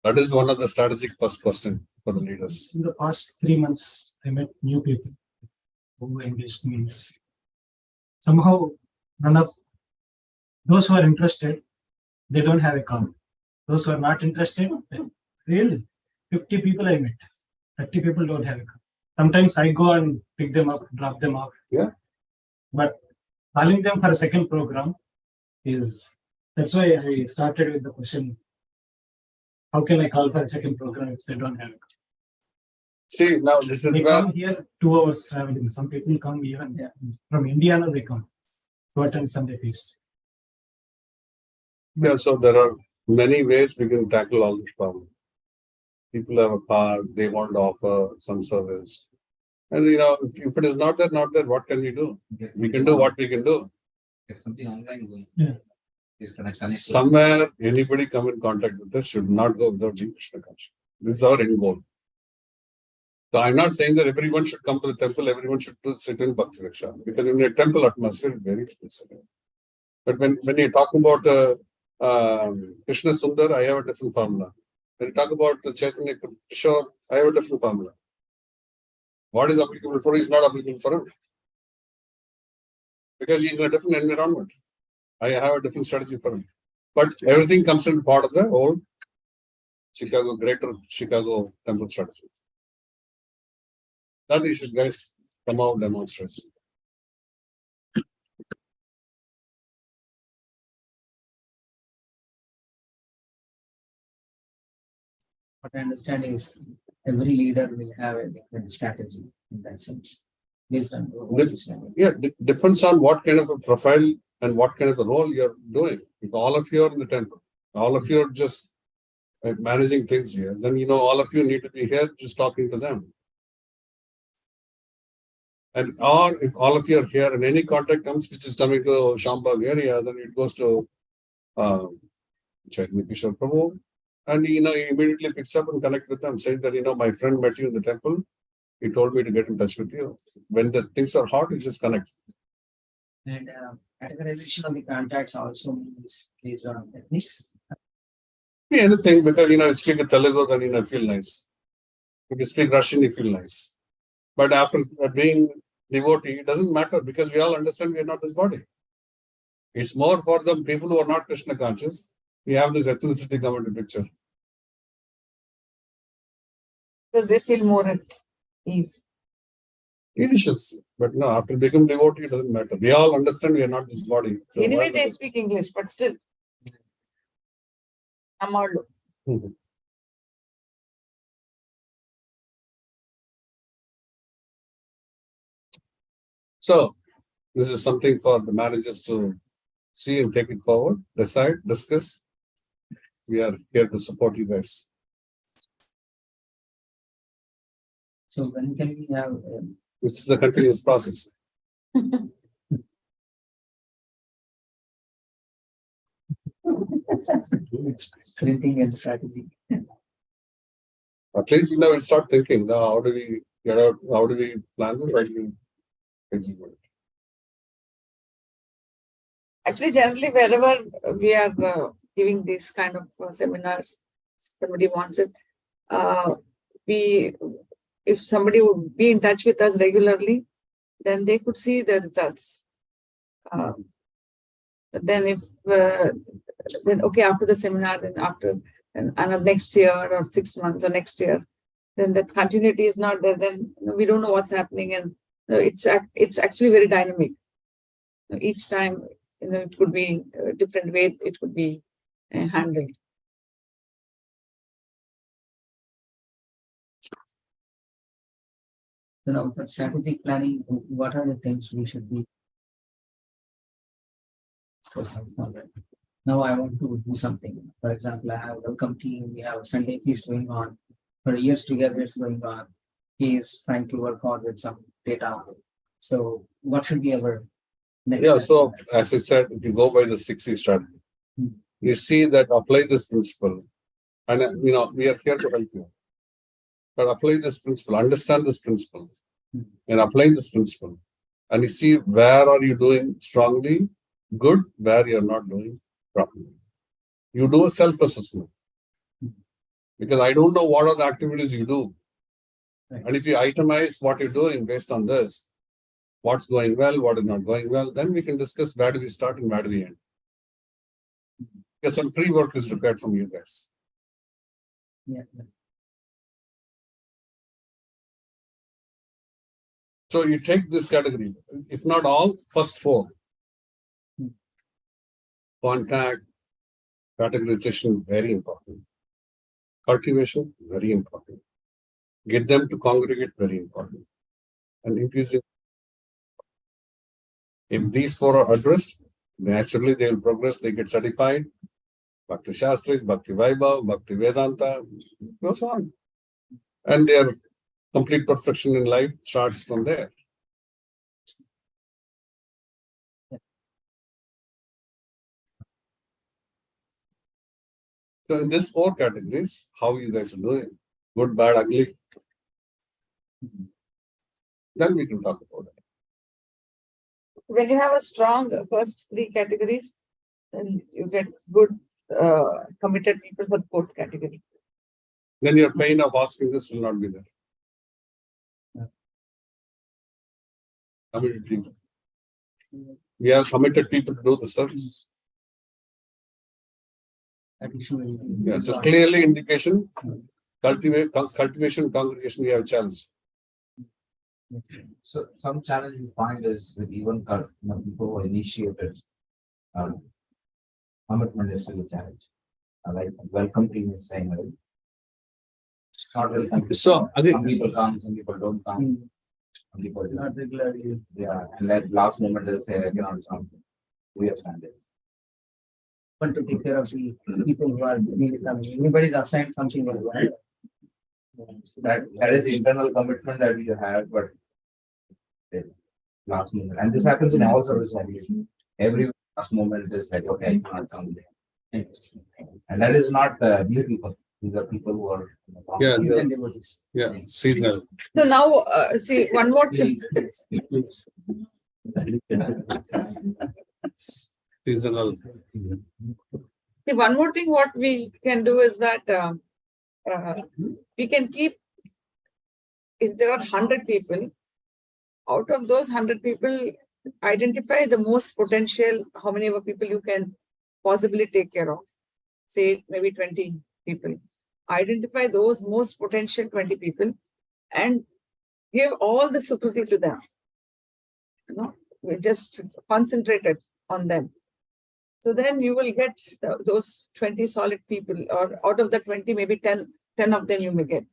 That is one of the strategic first question for the leaders. In the past 3 months, I met new people who engaged me. Somehow, none of those who are interested, they don't have account. Those who are not interested, really, 50 people I met, 30 people don't have account. Sometimes I go and pick them up, drop them off. Yeah. But calling them for a second program that's why I started with the question, how can I call for a second program if they don't have account? See, now this is They where come here 2 hours traveling. Some people come even from Indiana, they come to attend Sunday feast. Yeah, so there are many ways we can tackle all this problem. People have a car, they want to offer some service. And if it is not there, what can we do? We can do what we can do. Get something online going. Yeah. Connect. Somewhere, anybody come in contact with us should not go without being Krishna conscious. This is our end goal. So I'm not saying that everyone should come to the temple, everyone should sit in Bhakti Raksha, because in a temple atmosphere, it's very specific. But when you talk about Krishna Sundar, I have a different formula. When you talk about the Chaitanya Kishore, I have a different formula. What is applicable for him is not applicable for him. Because he's in a different environment. I have a different strategy for him. But everything comes in part of the whole Chicago, greater Chicago temple strategy. That you should guys come out demonstrate. What I understand is every leader will have a different strategy in that sense. Based on what you said. Yeah, depends on what kind of a profile and what kind of a role you're doing. If all of you are in the temple, all of you are just managing things here, then all of you need to be here just talking to them. And or if all of you are here and any contact comes which is coming to Shambhag area, then it goes to Chaitanya Avatari Prabhu. And he immediately picks up and connect with them, saying that my friend met you in the temple. He told me to get in touch with you. When the things are hot, you just connect. And categorization of the contacts also means based on techniques. Be anything, because you speak a Telugu, then you feel nice. If you speak Russian, you feel nice. But after being devotee, it doesn't matter, because we all understand we are not this body. It's more for the people who are not Krishna conscious. We have this ethnicity come into picture. Because they feel more at ease. Initials, but no, after become devotee, it doesn't matter. We all understand we are not this body. So Anyway, they speak English, but still. Amarlo. So, this is something for the managers to see and take it forward, decide, discuss. We are here to support you guys. So when can we have? This is a continuous process. Printing and strategy. At least we'll start thinking now, how do we get out, how do we plan this, how do we execute it? Actually, generally, wherever we are giving these kind of seminars, somebody wants it, if somebody would be in touch with us regularly, then they could see the results. Then if, then okay, after the seminar, then after another next year or 6 months or next year, then that continuity is not there, then we don't know what's happening, and it's actually very dynamic. Each time, it could be a different way, it could be handled. So now for strategic planning, what are the things we should be? Now I want to do something. For example, I have a welcome team, we have Sunday feast going on. For years together it's going on. He is trying to work on with some data. So what should be our next Yeah, step? so as I said, if you go by the 6C strategy, you see that apply this principle. And we are here to help you. But apply this principle, understand this principle, and apply this principle. And you see where are you doing strongly, good, where you're not doing properly. You do a self-assessment. Because I don't know what are the activities you do. And if you itemize what you're doing based on this, what's going well, what is not going well, then we can discuss where do we start and where do we end. Because some pre-work is required from you guys. Yeah. So you take this category, if not all, first four. Contact, categorization, very important. Cultivation, very important. Get them to congregate, very important. And increasing. If these four are addressed, naturally they will progress, they get certified. Bhakti Shastris, Bhakti Vaibhav, Bhakti Vedanta, goes on. And their complete perfection in life starts from there. So in these four categories, how you guys are doing? Good, bad, ugly. Then we can talk about it. When you have a strong first three categories, then you get good committed people for the fourth category. Then your pain of asking this will not be there. Committed people. We have committed people to do the service. Yeah, so clearly indication, cultivation, congregation, we have a challenge. So some challenge we find is with even people who are initiated, commitment is still a challenge. Like welcome team is saying, right? It's not welcome. So Some people come, some people don't come. Some people Not regularly. yeah, and at last moment they'll say I cannot come. We are standing. Want to take care of the people who are really coming. Anybody's assigned something like that. That is internal commitment that we have, but last moment. And this happens in all service organizations. Every last moment is like, okay, I cannot come there. And that is not new people. These are people who are Yeah, Seasoned devotees. yeah, signal. So now, see, one more thing. Seasonal. See, one more thing what we can do is that we can keep, if there are 100 people, out of those 100 people, identify the most potential, how many of people you can possibly take care of. Say maybe 20 people. Identify those most potential 20 people and give all the security to them. You know, we just concentrated on them. So then you will get those 20 solid people, or out of the 20, maybe 10 of them you may get.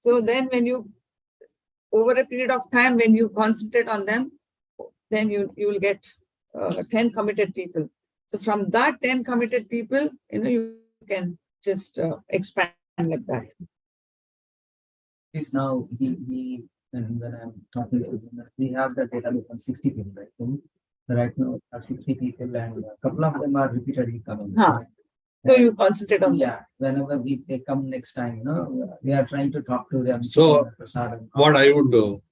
So then when you, over a period of time, when you concentrate on them, then you will get 10 committed people. So from that 10 committed people, you can just expand like that. Is now when I'm talking to them, we have the database on 60 people, right? So right now, 60 people, and a couple of them are repeatedly coming. So you concentrate on yeah. Whenever they come next time, we are trying to talk to them. So what I would do,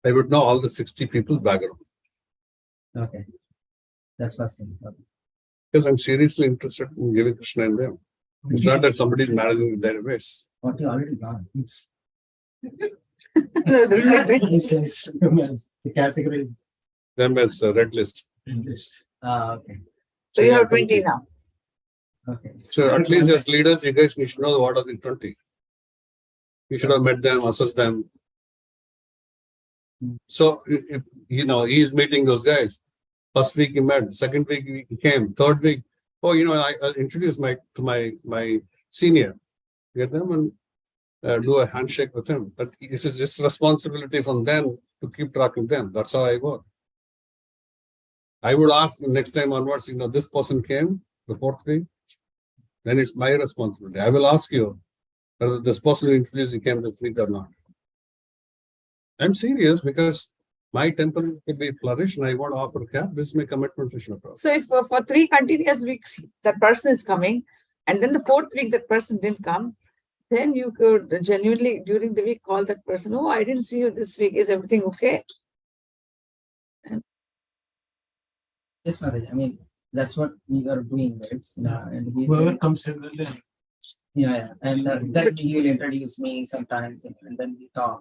I would know all the 60 people's background. Okay, that's first thing. Okay. Because I'm seriously interested in giving Krishna and them. It's not that somebody is managing their ways. What you already done? The category Them as a red list. list. Okay. So you have 20 now. Okay. So at least as leaders, you guys should know what are the 20. You should have met them, assessed them. So if, he is meeting those guys. First week he met, second week he came, third week, I introduced to my senior, get them and do a handshake with him. But it is just responsibility from them to keep tracking them. That's how I work. I would ask next time onwards, this person came the fourth week, then it's my responsibility. I will ask you whether this person you introduced you came this week or not. I'm serious because my temple could be flourished and I want to offer care. This is my commitment to Shri Prabhu. So if for 3 continuous weeks that person is coming, and then the 4th week that person didn't come, then you could genuinely during the week call that person, oh, I didn't see you this week. Is everything okay? Yes, Mataji. I mean, that's what we are doing, right? And Whoever comes in, then yeah. And then he will introduce me sometime, and then we talk.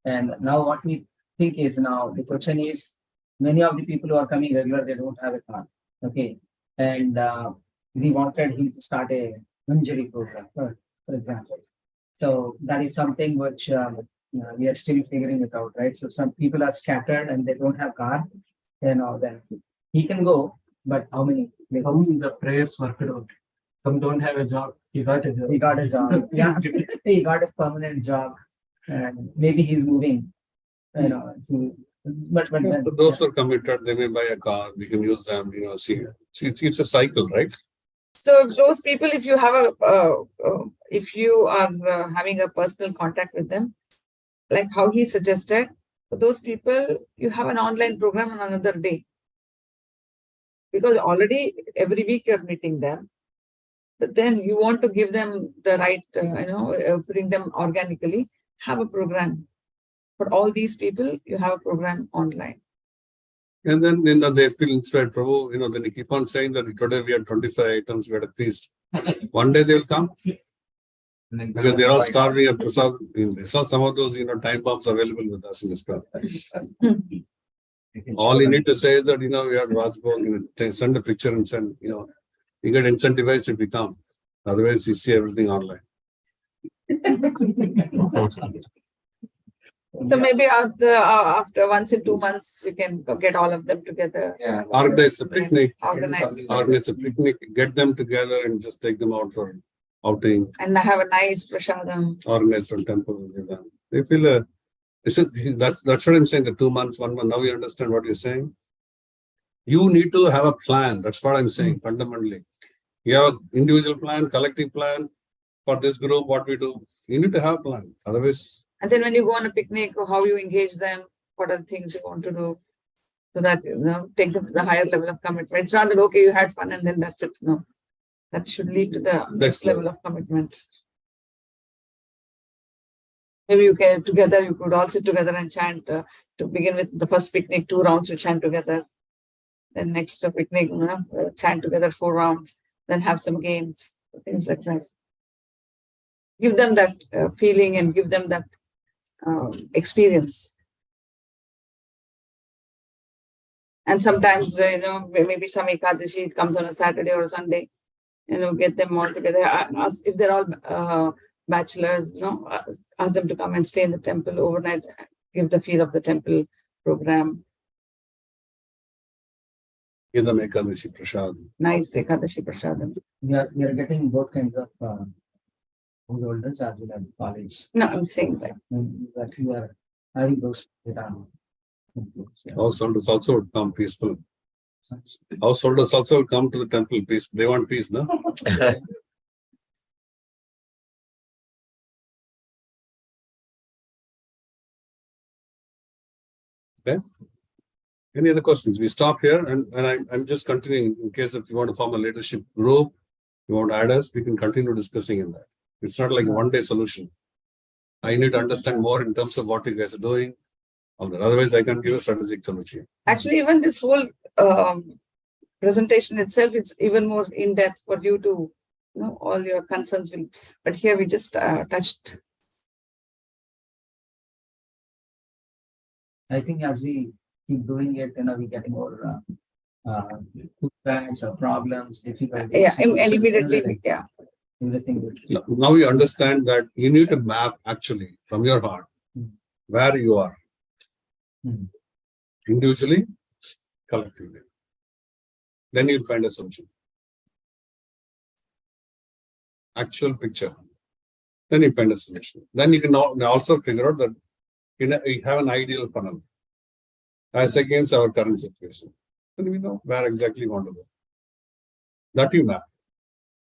And now what we think is now the question is, many of the people who are coming regular, they don't have a car. Okay. And we wanted him to start a Manjari program, for example. So that is something which we are still figuring it out, right? So some people are scattered and they don't have car, then he can go, but how many? some the prayers worked out. Some don't have a job. He got a job. He got a job. Yeah, he got a permanent job, and maybe he's moving. But then, For those who are committed, they may buy a car. We can use them. See, it's a cycle, right? So those people, if you have if you are having a personal contact with them, like how he suggested, for those people, you have an online program on another day. Because already every week you're meeting them, but then you want to give them the right, bring them organically, have a program. For all these people, you have a program online. And then they feel inspired, Prabhu, then they keep on saying that today we had 25 items, we had a feast. One day they'll come. Because they're all starving at Prasad. They saw some of those, time bombs available with us in this club. All you need to say is that, we have Rajbhog, send a picture and send, you get incentivized if you come. Otherwise, you see everything online. So maybe after once in 2 months, you can get all of them together. yeah, Organize a picnic. Organize A picnic, get them together and just take them out for outing. and have a nice prasadam. Organize from temple. They feel that's what I'm saying. The 2 months, 1 month. Now you understand what you're saying. You need to have a plan. That's what I'm saying fundamentally. You have an individual plan, collective plan for this group. What we do, you need to have a plan. Otherwise. And then when you go on a picnic, how you engage them, what are the things you want to do, so that take them to the higher level of commitment. It's not that okay, you had fun and then that's it. No, that should lead to the next level of commitment. Maybe you can together. You could all sit together and chant. To begin with, the first picnic, 2 rounds we chant together. Then next picnic, chant together 4 rounds. Then have some games, things like that. Give them that feeling and give them that experience. And sometimes, maybe some Ekadashi, it comes on a Saturday or a Sunday, get them all together. Ask if they're all bachelors, ask them to come and stay in the temple overnight, give the feel of the temple program. Give them Ekadashi Prasad. Nice Ekadashi Prasadam. we are getting both kinds of holders as well as college. No, I'm saying that. That we are having those data. Householders also would come peaceful. Householders also will come to the temple peace. They want peace, no? Okay. Any other questions? We stop here and I'm just continuing in case if you want to form a leadership group, you want to add us, we can continue discussing in that. It's not like a one-day solution. I need to understand more in terms of what you guys are doing. Otherwise, I can give a strategic solution. Actually, even this whole presentation itself is even more in-depth for you to all your concerns will. But here we just touched. I think as we keep doing it, we're getting more feedbacks or problems, difficulties. Yeah, and immediately, yeah. Everything. Now you understand that you need to map actually from your heart where you are. Individually, collectively. Then you'll find a solution. Actual picture. Then you find a solution. Then you can also figure out that you have an ideal funnel as against our current situation. Then we know where exactly you want to go. That you map.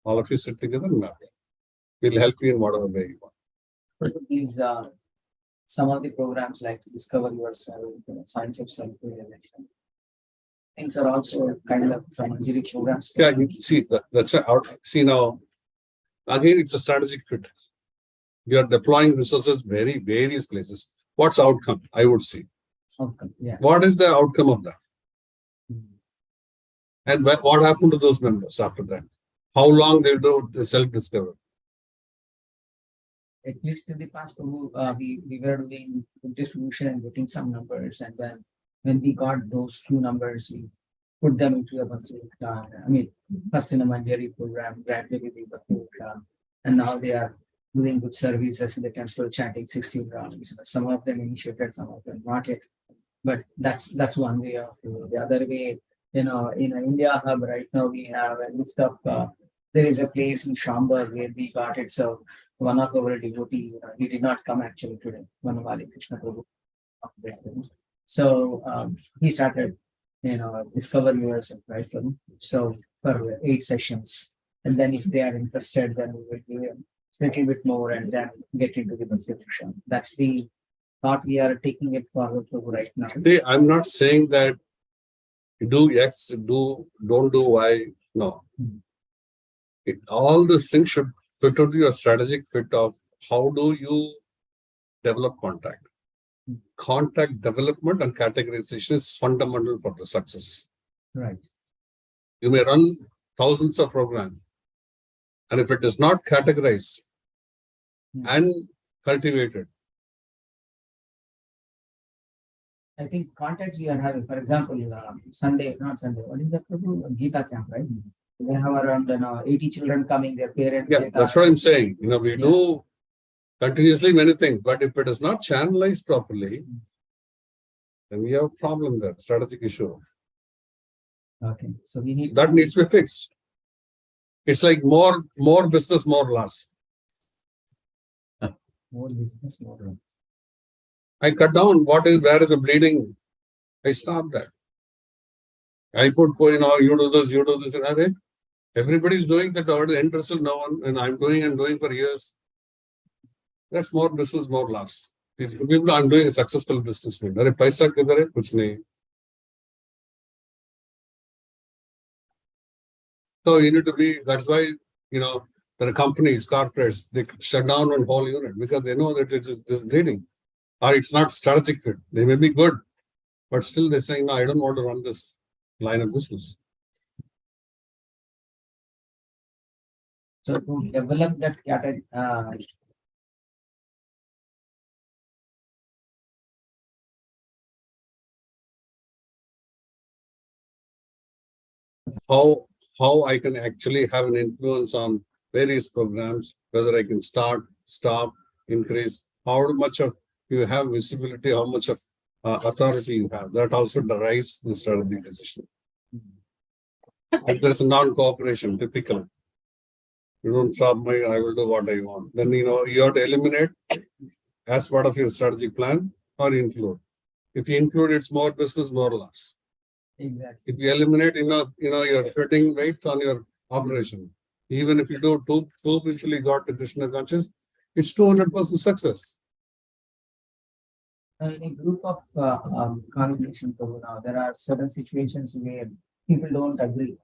All of you sit together and map it. We'll help you in whatever way you want. These some of the programs like Discover Yourself, Science of Self-Realization. Things are also kind of from Manjari programs. Yeah, you see that's right. See now, again, it's a strategic fit. You are deploying resources various places. What's outcome? I would see. outcome. Yeah. What is the outcome of that? And what happened to those members after that? How long they do the self-discovery? At least in the past, we were doing distribution and getting some numbers, and then when we got those few numbers, we put them into a bunch of, first in a Manjari program, gradually we got and now they are doing good services in the temple, chanting 16 rounds. Some of them initiated, some of them not yet. But that's one way of the other way. In India Hub right now we have a list of there is a place in Shambhar where we got it. So one of our devotee, he did not come actually today. Vanavali Krishna Prabhu. So he started, discover yourself, right? So for 8 sessions, and then if they are interested, then we will give them a little bit more and then get into the distribution. That's the thought we are taking it forward to right now. I'm not saying that you do X, don't do Y. No. All these things should fit into your strategic fit of how do you develop contact. Contact development and categorization is fundamental for the success. Right. You may run thousands of programs, and if it is not categorized and cultivated, I think contacts we are having, for example, Sunday, not Sunday, what is that? Gita camp, right? We have around 80 children coming, their parents. yeah, that's what I'm saying. We do continuously many things, but if it is not channelized properly, then we have a problem there, strategic issue. Okay, so we need that needs to be fixed. It's like more business, more loss. More business, more loss. I cut down where is the bleeding. I stopped that. I put, you do this, and everybody's doing that. The end result, no one, and I'm doing for years. That's more business, more loss. People, I'm doing a successful business. Paisa kidhar hai, kuch nahi. So you need to be, that's why, there are companies, corporates, they shut down one whole unit because they know that it's bleeding. Or it's not strategic fit. They may be good, but still they're saying, no, I don't want to run this line of business. So to develop that category, how I can actually have an influence on various programs, whether I can start, stop, increase, how much of you have visibility, how much of authority you have. That also derives the strategic decision. If there's a non-cooperation, typical. You don't stop I will do what I want. Then, you have to eliminate as part of your strategic plan or include. If you include, it's more business, more loss. Exactly. If you eliminate, you're putting weight on your operation. Even if you do two mutually got to Krishna conscious, it's 200% success. In a group of congregation, there are certain situations where people don't agree.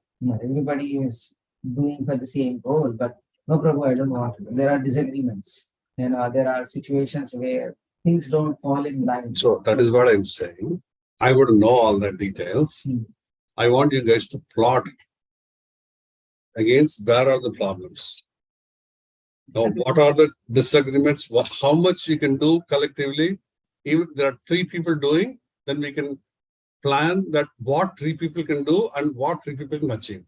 Everybody is doing for the same goal, but no, Prabhu, I don't want to. There are disagreements. There are situations where things don't fall in line. So that is what I'm saying. I wouldn't know all the details. I want you guys to plot against where are the problems. Now, what are the disagreements? How much you can do collectively? Even there are 3 people doing, then we can plan that what 3 people can do and what 3 people can achieve.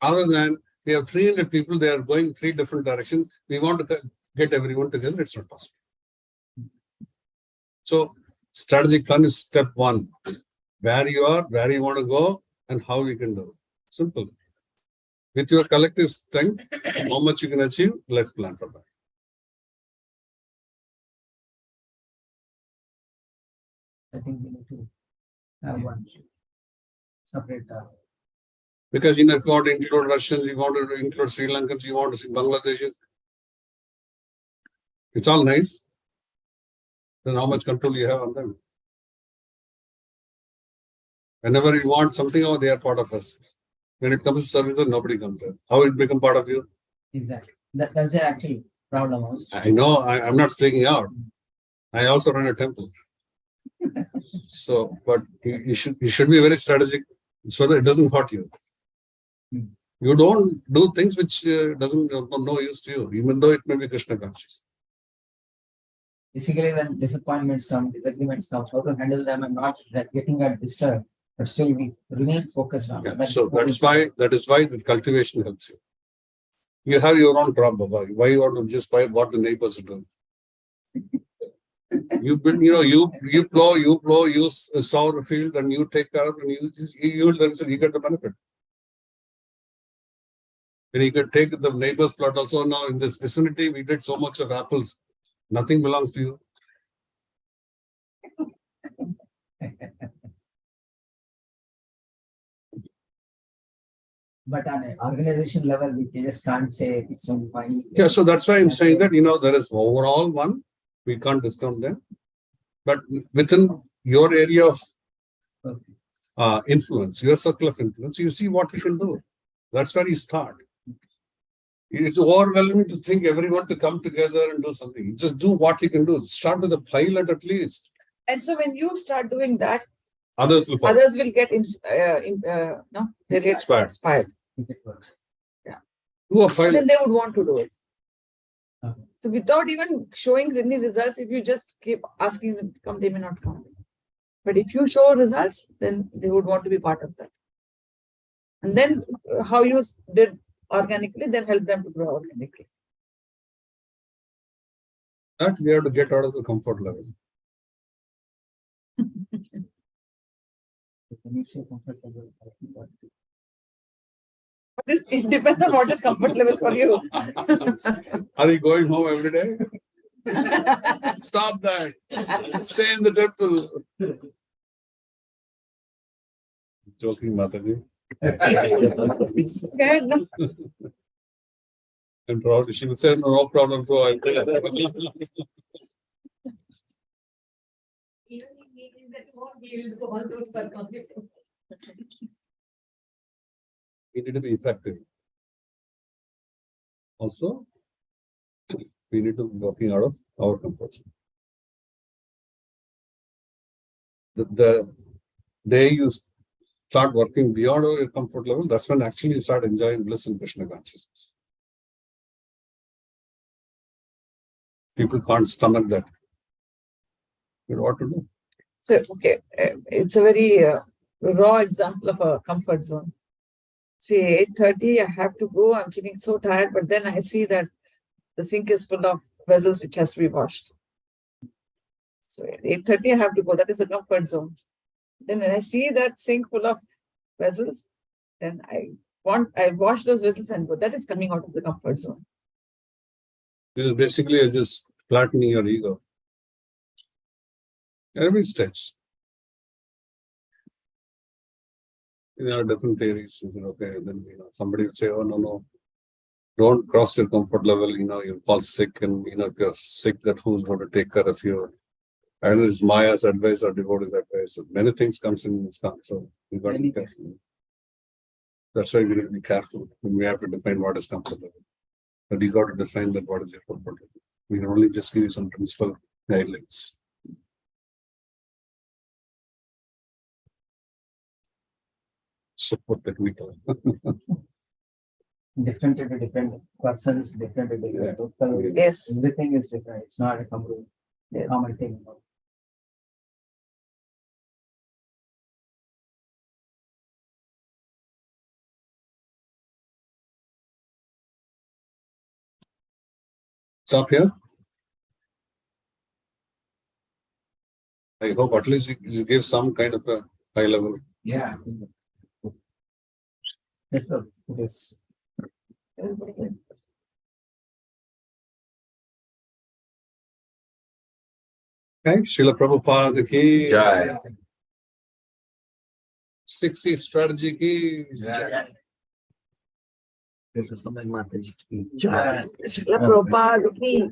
Other than we have 300 people, they are going 3 different directions. We want to get everyone together. It's not possible. So strategic plan is step 1. Where you are, where you want to go, and how you can do it. Simple. With your collective strength, how much you can achieve, let's plan for that. I think we need to have one separate. Because if you want to include Russians, you want to include Sri Lankans, you want to see Bangladeshis. It's all nice. Then how much control you have on them? Whenever you want something, they are part of us. When it comes to services, nobody comes there. How it become part of you? Exactly. That's actually problem also. I know. I'm not speaking out. I also run a temple. So, but you should be very strategic so that it doesn't hurt you. You don't do things which doesn't of no use to you, even though it may be Krishna conscious. Basically, when disappointments come, disagreements come, how to handle them and not that getting disturbed, but still we remain focused on Yeah. So that is why the cultivation helps you. You have your own problem. Why you want to just buy what the neighbors are doing? You build, you plow, you sow the field, and you take care of, and you get the benefit. And you can take the neighbor's plot also. Now in this vicinity, we did so much of apples. Nothing belongs to you. But on an organization level, we just can't say it's only money. Yeah, so that's why I'm saying that, there is overall one, we can't discount them. But within your area of influence, your circle of influence, you see what you can do. That's where you start. It's overwhelming to think everyone to come together and do something. Just do what you can do. Start with a pilot at least. And so when you start doing that, Others will follow. others will get they get inspired. If it works. Do a So pilot. then they would want to do it. Okay. So without even showing any results, if you just keep asking them to come, they may not come. But if you show results, then they would want to be part of that. And then how you did organically, then help them to grow organically. That we have to get out of the comfort level. When you say comfort level, It depends on what is comfort level for you. Are you going home every day? Stop that. Stay in the temple. Joking, Mataji. Scared, no? I'm proud. She will say, no problem. So I'll tell her. We need to be effective. Also, we need to be walking out of our comfort zone. The day you start working beyond your comfort level, that's when actually you start enjoying bliss and Krishna consciousness. People can't stomach that. You know what to do. So, okay, it's a very raw example of a comfort zone. See, 8:30, I have to go. I'm feeling so tired, but then I see that the sink is full of vessels which has to be washed. So at 8:30, I have to go. That is the comfort zone. Then when I see that sink full of vessels, then I wash those vessels and go. That is coming out of the comfort zone. This is basically just flattening your ego. Every stage. There are different theories. Okay, then somebody will say, "Oh no, don't cross your comfort level." You'll fall sick, and if you're sick, that who's going to take care of you? And it's Maya's advice or devoted advice. So many things comes in this come. So we got to be careful. That's why we need to be careful. We have to define what is comfort level. But you got to define that what is your comfort level. We can only just give you some principal guidelines. Support that we can. different to different persons, different to different people. Yes. Everything is different. It's not a common thing. Stop here. I hope at least you give some kind of a high level. Yeah. Yes. Okay, Srila Prabhupada ki Jai. 60 strategy ki Yeah. Srila Prabhupada ki